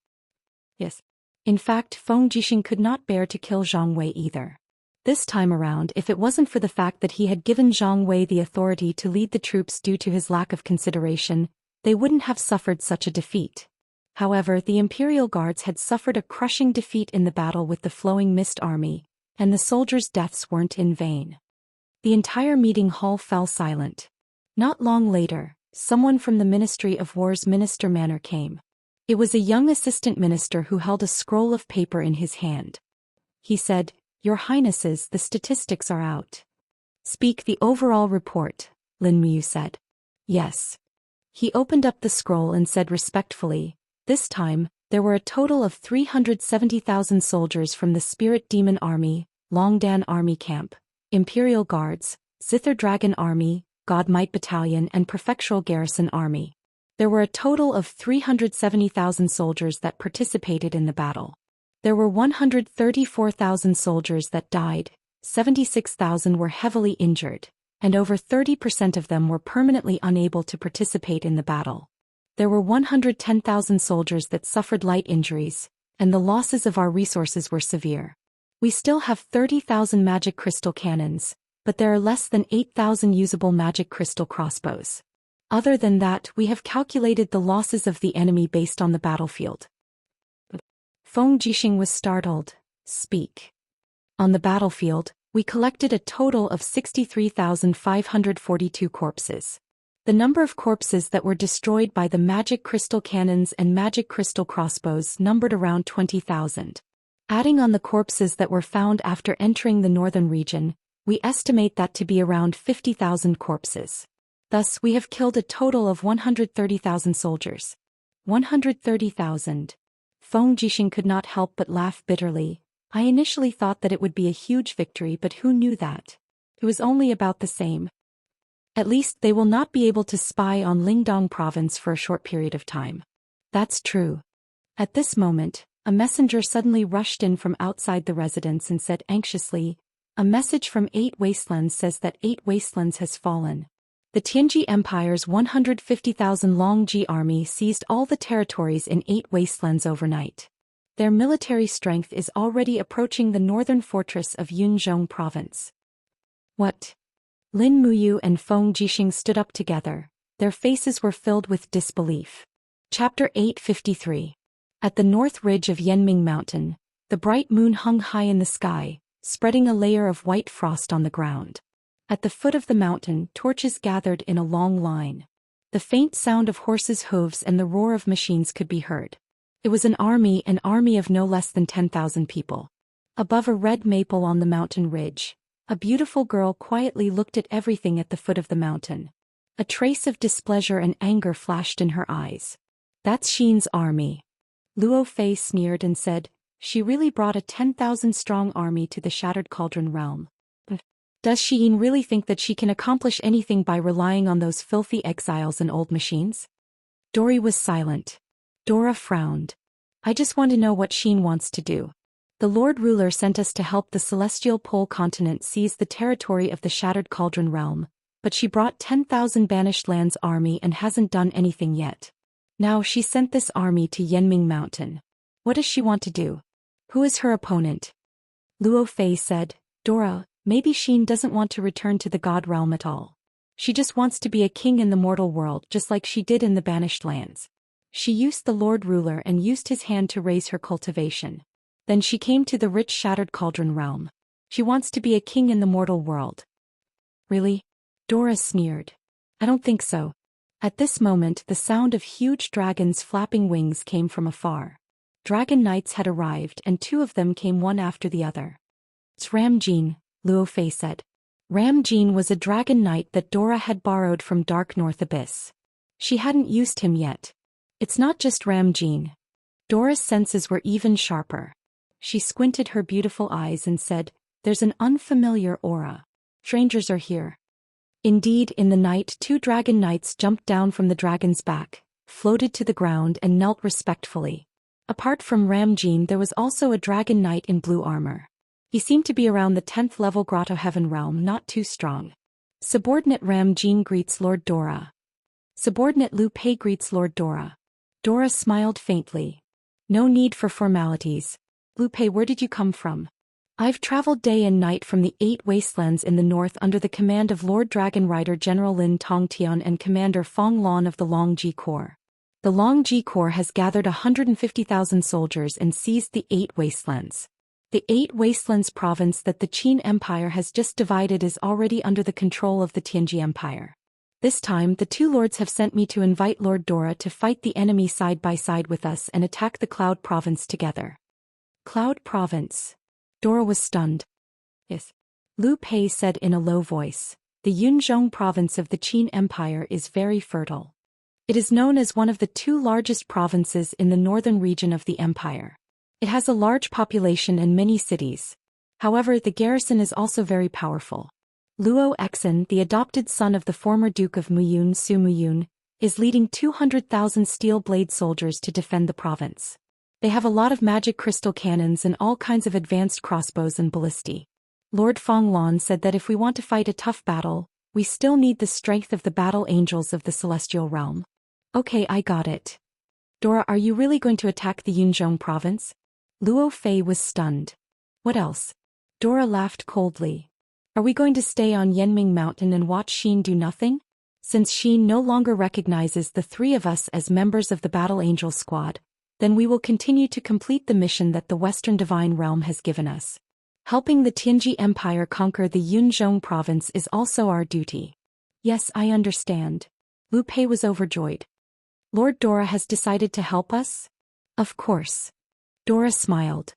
Yes. In fact, Feng Jixing could not bear to kill Zhang Wei either. This time around, if it wasn't for the fact that he had given Zhang Wei the authority to lead the troops due to his lack of consideration, they wouldn't have suffered such a defeat. However, the Imperial Guards had suffered a crushing defeat in the battle with the Flowing Mist Army, and the soldiers' deaths weren't in vain. The entire meeting hall fell silent. Not long later, someone from the Ministry of War's Minister Manor came. It was a young assistant minister who held a scroll of paper in his hand. He said, Your Highnesses, the statistics are out. Speak the overall report, Lin Muyu said. Yes. He opened up the scroll and said respectfully, This time, there were a total of 370,000 soldiers from the Spirit Demon Army, Longdan Army Camp, Imperial Guards, Zither Dragon Army, God Might Battalion and Prefectural Garrison Army. There were a total of 370,000 soldiers that participated in the battle. There were 134,000 soldiers that died, 76,000 were heavily injured, and over 30% of them were permanently unable to participate in the battle. There were 110,000 soldiers that suffered light injuries, and the losses of our resources were severe. We still have 30,000 magic crystal cannons, but there are less than 8,000 usable magic crystal crossbows. Other than that, we have calculated the losses of the enemy based on the battlefield. Feng Jixing was startled. Speak. On the battlefield, we collected a total of 63,542 corpses. The number of corpses that were destroyed by the magic crystal cannons and magic crystal crossbows numbered around 20,000. Adding on the corpses that were found after entering the northern region, we estimate that to be around 50,000 corpses. Thus, we have killed a total of 130,000 soldiers. 130,000. Feng Jixing could not help but laugh bitterly. I initially thought that it would be a huge victory, but who knew that? It was only about the same. At least they will not be able to spy on Lingdong province for a short period of time. That's true. At this moment, a messenger suddenly rushed in from outside the residence and said anxiously, A message from 8 Wastelands says that 8 Wastelands has fallen. The Tianji Empire's 150,000 Longji army seized all the territories in 8 Wastelands overnight. Their military strength is already approaching the northern fortress of Yunzhong province. What? Lin Muyu and Feng Jixing stood up together. Their faces were filled with disbelief. Chapter 853. At the north ridge of Yanming Mountain, the bright moon hung high in the sky, spreading a layer of white frost on the ground. At the foot of the mountain, torches gathered in a long line. The faint sound of horses' hooves and the roar of machines could be heard. It was an army of no less than 10,000 people. Above a red maple on the mountain ridge, a beautiful girl quietly looked at everything at the foot of the mountain. A trace of displeasure and anger flashed in her eyes. That's Xian's army. Luo Fei sneered and said, she really brought a 10,000-strong army to the Shattered Cauldron realm. Does Xian really think that she can accomplish anything by relying on those filthy exiles and old machines? Dory was silent. Dora frowned. I just want to know what Xian wants to do. The Lord Ruler sent us to help the Celestial Pole continent seize the territory of the Shattered Cauldron realm, but she brought 10,000 Banished Lands army and hasn't done anything yet. Now she sent this army to Yanming Mountain. What does she want to do? Who is her opponent? Luo Fei said, Dora, maybe Xian doesn't want to return to the God realm at all. She just wants to be a king in the mortal world just like she did in the Banished Lands. She used the Lord Ruler and used his hand to raise her cultivation. Then she came to the rich Shattered Cauldron realm. She wants to be a king in the mortal world. Really? Dora sneered. I don't think so. At this moment the sound of huge dragons flapping wings came from afar. Dragon knights had arrived and two of them came one after the other. It's Ramjin, Luo Fei said. Ramjin was a dragon knight that Dora had borrowed from Dark North Abyss. She hadn't used him yet. It's not just Ramjin. Dora's senses were even sharper. She squinted her beautiful eyes and said, there's an unfamiliar aura. Strangers are here. Indeed, in the night 2 dragon knights jumped down from the dragon's back, floated to the ground and knelt respectfully. Apart from Ramjin there was also a dragon knight in blue armor. He seemed to be around the 10th level Grotto Heaven realm, not too strong. Subordinate Ramjin greets Lord Dora. Subordinate Lu Pei greets Lord Dora. Dora smiled faintly. No need for formalities. Lu Pei, where did you come from? I've traveled day and night from the 8 wastelands in the north under the command of Lord Dragon Rider General Lin Tongtian and Commander Fong Lan of the Long Ji Corps. The Long Ji Corps has gathered 150,000 soldiers and seized the 8 wastelands. The 8 Wastelands province that the Qin Empire has just divided is already under the control of the Tianji Empire. This time the 2 lords have sent me to invite Lord Dora to fight the enemy side by side with us and attack the Cloud Province together. Cloud Province. Dora was stunned. Yes. Lu Pei said in a low voice, the Yunzhong province of the Qin Empire is very fertile. It is known as one of the 2 largest provinces in the northern region of the empire. It has a large population and many cities. However, the garrison is also very powerful. Luo Exen, the adopted son of the former Duke of Muyun Su Muyun, is leading 200,000 steel blade soldiers to defend the province. They have a lot of magic crystal cannons and all kinds of advanced crossbows and ballistae. Lord Fong Lan said that if we want to fight a tough battle, we still need the strength of the battle angels of the celestial realm. Okay, I got it. Dora, are you really going to attack the Yunzhong province? Luo Fei was stunned. What else? Dora laughed coldly. Are we going to stay on Yanming Mountain and watch Xian do nothing? Since Xian no longer recognizes the 3 of us as members of the Battle Angel Squad, then we will continue to complete the mission that the Western Divine Realm has given us. Helping the Tianji Empire conquer the Yunzhong province is also our duty. Yes, I understand. Lu Pei was overjoyed. Lord Dora has decided to help us? Of course. Dora smiled.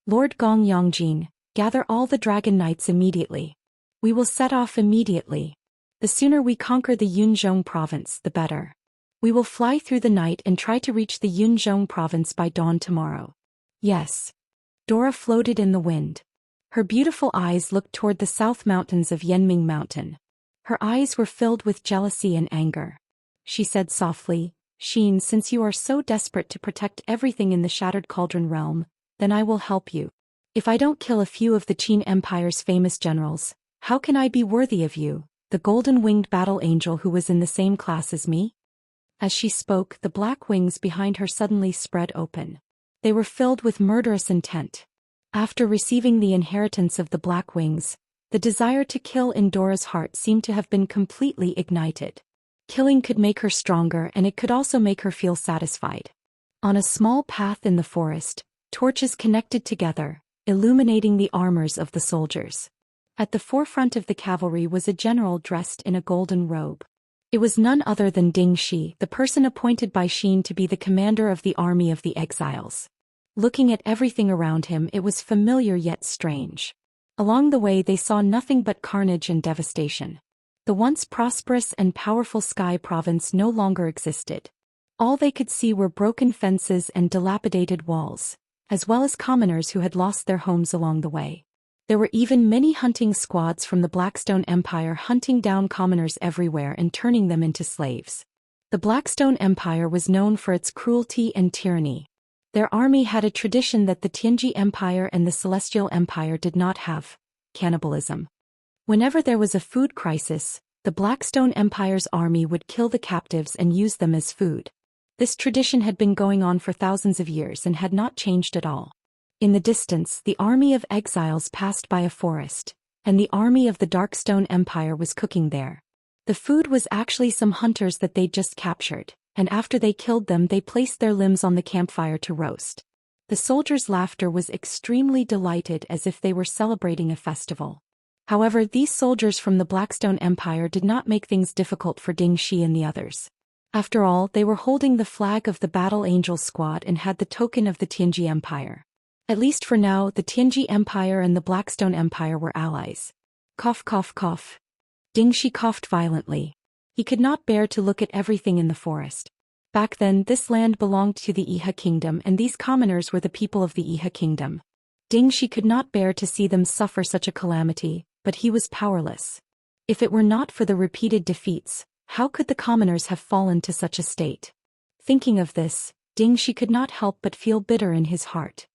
Lord Gong Yongjin, gather all the dragon knights immediately. We will set off immediately. The sooner we conquer the Yunzhong province, the better. We will fly through the night and try to reach the Yunzhong province by dawn tomorrow. Yes. Dora floated in the wind. Her beautiful eyes looked toward the south mountains of Yanming Mountain. Her eyes were filled with jealousy and anger. She said softly, Xian, since you are so desperate to protect everything in the Shattered Cauldron realm, then I will help you. If I don't kill a few of the Qin Empire's famous generals, how can I be worthy of you, the golden-winged battle angel who was in the same class as me? As she spoke, the black wings behind her suddenly spread open. They were filled with murderous intent. After receiving the inheritance of the Black Wings, the desire to kill in Dora's heart seemed to have been completely ignited. Killing could make her stronger, and it could also make her feel satisfied. On a small path in the forest, torches connected together, illuminating the armors of the soldiers. At the forefront of the cavalry was a general dressed in a golden robe. It was none other than Ding Shi, the person appointed by Xin to be the commander of the army of the exiles. Looking at everything around him, it was familiar yet strange. Along the way they saw nothing but carnage and devastation. The once prosperous and powerful Sky Province no longer existed. All they could see were broken fences and dilapidated walls, as well as commoners who had lost their homes along the way. There were even many hunting squads from the Blackstone Empire hunting down commoners everywhere and turning them into slaves. The Blackstone Empire was known for its cruelty and tyranny. Their army had a tradition that the Tianji Empire and the Celestial Empire did not have: cannibalism. Whenever there was a food crisis, the Blackstone Empire's army would kill the captives and use them as food. This tradition had been going on for thousands of years and had not changed at all. In the distance, the army of exiles passed by a forest, and the army of the Darkstone Empire was cooking there. The food was actually some hunters that they'd just captured, and after they killed them they placed their limbs on the campfire to roast. The soldiers' laughter was extremely delighted, as if they were celebrating a festival. However, these soldiers from the Blackstone Empire did not make things difficult for Ding Shi and the others. After all, they were holding the flag of the Battle Angel Squad and had the token of the Tianji Empire. At least for now, the Tianji Empire and the Blackstone Empire were allies. Cough, cough, cough. Ding Shi coughed violently. He could not bear to look at everything in the forest. Back then, this land belonged to the Iha Kingdom, and these commoners were the people of the Iha Kingdom. Ding Shi could not bear to see them suffer such a calamity, but he was powerless. If it were not for the repeated defeats, how could the commoners have fallen to such a state? Thinking of this, Ding Shi could not help but feel bitter in his heart.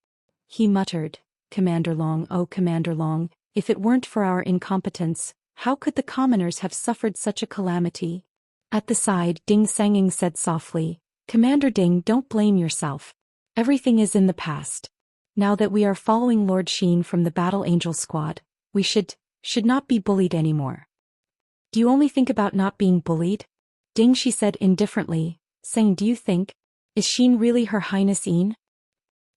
He muttered, "Commander Long, oh Commander Long, if it weren't for our incompetence, how could the commoners have suffered such a calamity?" At the side, Ding Sanging said softly, "Commander Ding, don't blame yourself. Everything is in the past. Now that we are following Lord Xin from the Battle Angel Squad, we should not be bullied anymore." "Do you only think about not being bullied?" Ding Shi said indifferently, saying, "Do you think? Is Xin really Her Highness Yin?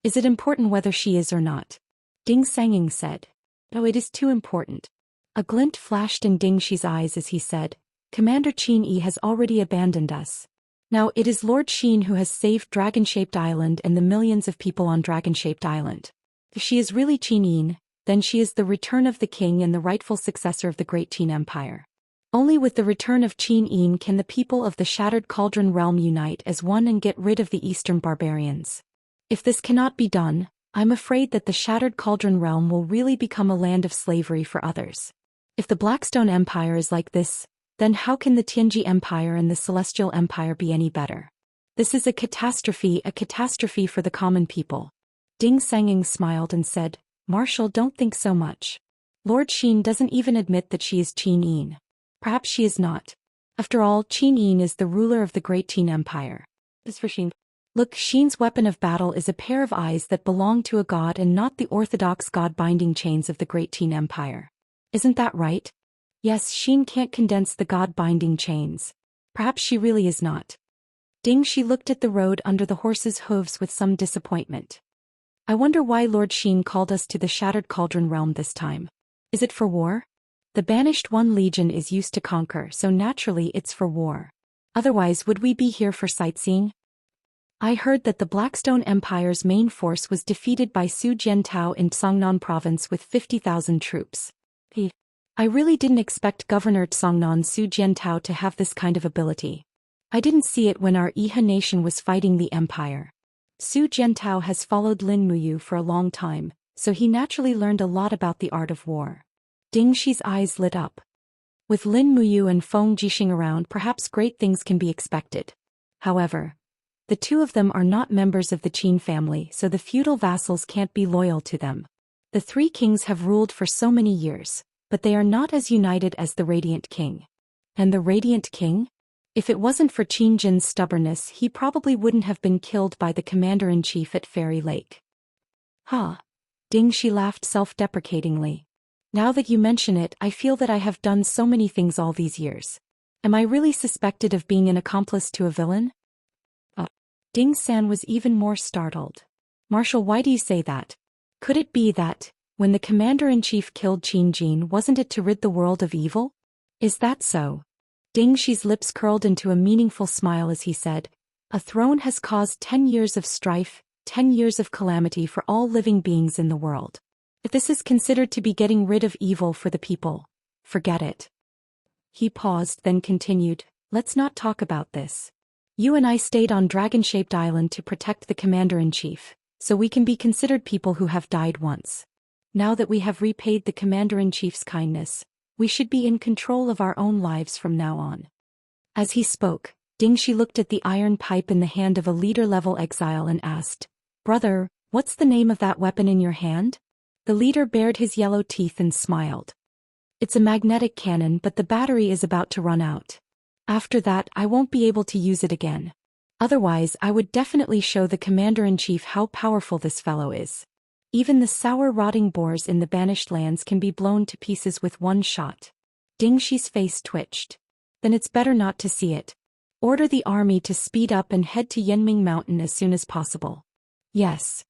Is it important whether she is or not?" Ding Sanging said, "Oh, it is too important." A glint flashed in Ding Shi's eyes as he said, "Commander Qin Yi has already abandoned us. Now it is Lord Xin who has saved Dragon-Shaped Island and the millions of people on Dragon-Shaped Island. If she is really Qin Yin, then she is the return of the king and the rightful successor of the Great Qin Empire. Only with the return of Qin Yin can the people of the Shattered Cauldron realm unite as one and get rid of the Eastern barbarians. If this cannot be done, I'm afraid that the Shattered Cauldron realm will really become a land of slavery for others. If the Blackstone Empire is like this, then how can the Tianji Empire and the Celestial Empire be any better? This is a catastrophe for the common people." Ding Sanging smiled and said, "Marshal, don't think so much. Lord Xin doesn't even admit that she is Qin Yin. Perhaps she is not. After all, Qin Yin is the ruler of the Great Qin Empire. As for Xin, look, Xin's weapon of battle is a pair of eyes that belong to a god and not the orthodox god-binding chains of the Great Qin Empire. Isn't that right? Yes, Xin can't condense the god-binding chains. Perhaps she really is not." Ding Shi looked at the road under the horse's hooves with some disappointment. "I wonder why Lord Xin called us to the Shattered Cauldron realm this time. Is it for war? The Banished One Legion is used to conquer, so naturally it's for war. Otherwise, would we be here for sightseeing? I heard that the Blackstone Empire's main force was defeated by Su Jiantao in Songnan province with 50,000 troops. I really didn't expect Governor Songnan Su Jiantao to have this kind of ability. I didn't see it when our Iha nation was fighting the Empire. Su Jiantao has followed Lin Muyu for a long time, so he naturally learned a lot about the art of war." Ding Shi's eyes lit up. With Lin Muyu and Feng Jixing around, perhaps great things can be expected. However, the two of them are not members of the Qin family, so the feudal vassals can't be loyal to them. The three kings have ruled for so many years, but they are not as united as the Radiant King. And the Radiant King? If it wasn't for Qin Jin's stubbornness, he probably wouldn't have been killed by the commander-in-chief at Fairy Lake. Huh. Ding Shi laughed self-deprecatingly. Now that you mention it, I feel that I have done so many things all these years. Am I really suspected of being an accomplice to a villain? Ding San was even more startled. Marshal, why do you say that? Could it be that, when the commander-in-chief killed Qin Jin, wasn't it to rid the world of evil? Is that so? Ding Shi's lips curled into a meaningful smile as he said, a throne has caused 10 years of strife, 10 years of calamity for all living beings in the world. If this is considered to be getting rid of evil for the people, forget it. He paused, then continued, let's not talk about this. You and I stayed on Dragon-Shaped Island to protect the commander-in-chief, so we can be considered people who have died once. Now that we have repaid the commander-in-chief's kindness, we should be in control of our own lives from now on. As he spoke, Ding Shi looked at the iron pipe in the hand of a leader-level exile and asked, Brother, what's the name of that weapon in your hand? The leader bared his yellow teeth and smiled. It's a magnetic cannon, but the battery is about to run out. After that, I won't be able to use it again. Otherwise, I would definitely show the commander-in-chief how powerful this fellow is. Even the sour rotting boars in the banished lands can be blown to pieces with one shot. Ding Shi's face twitched. Then it's better not to see it. Order the army to speed up and head to Yanming Mountain as soon as possible. Yes.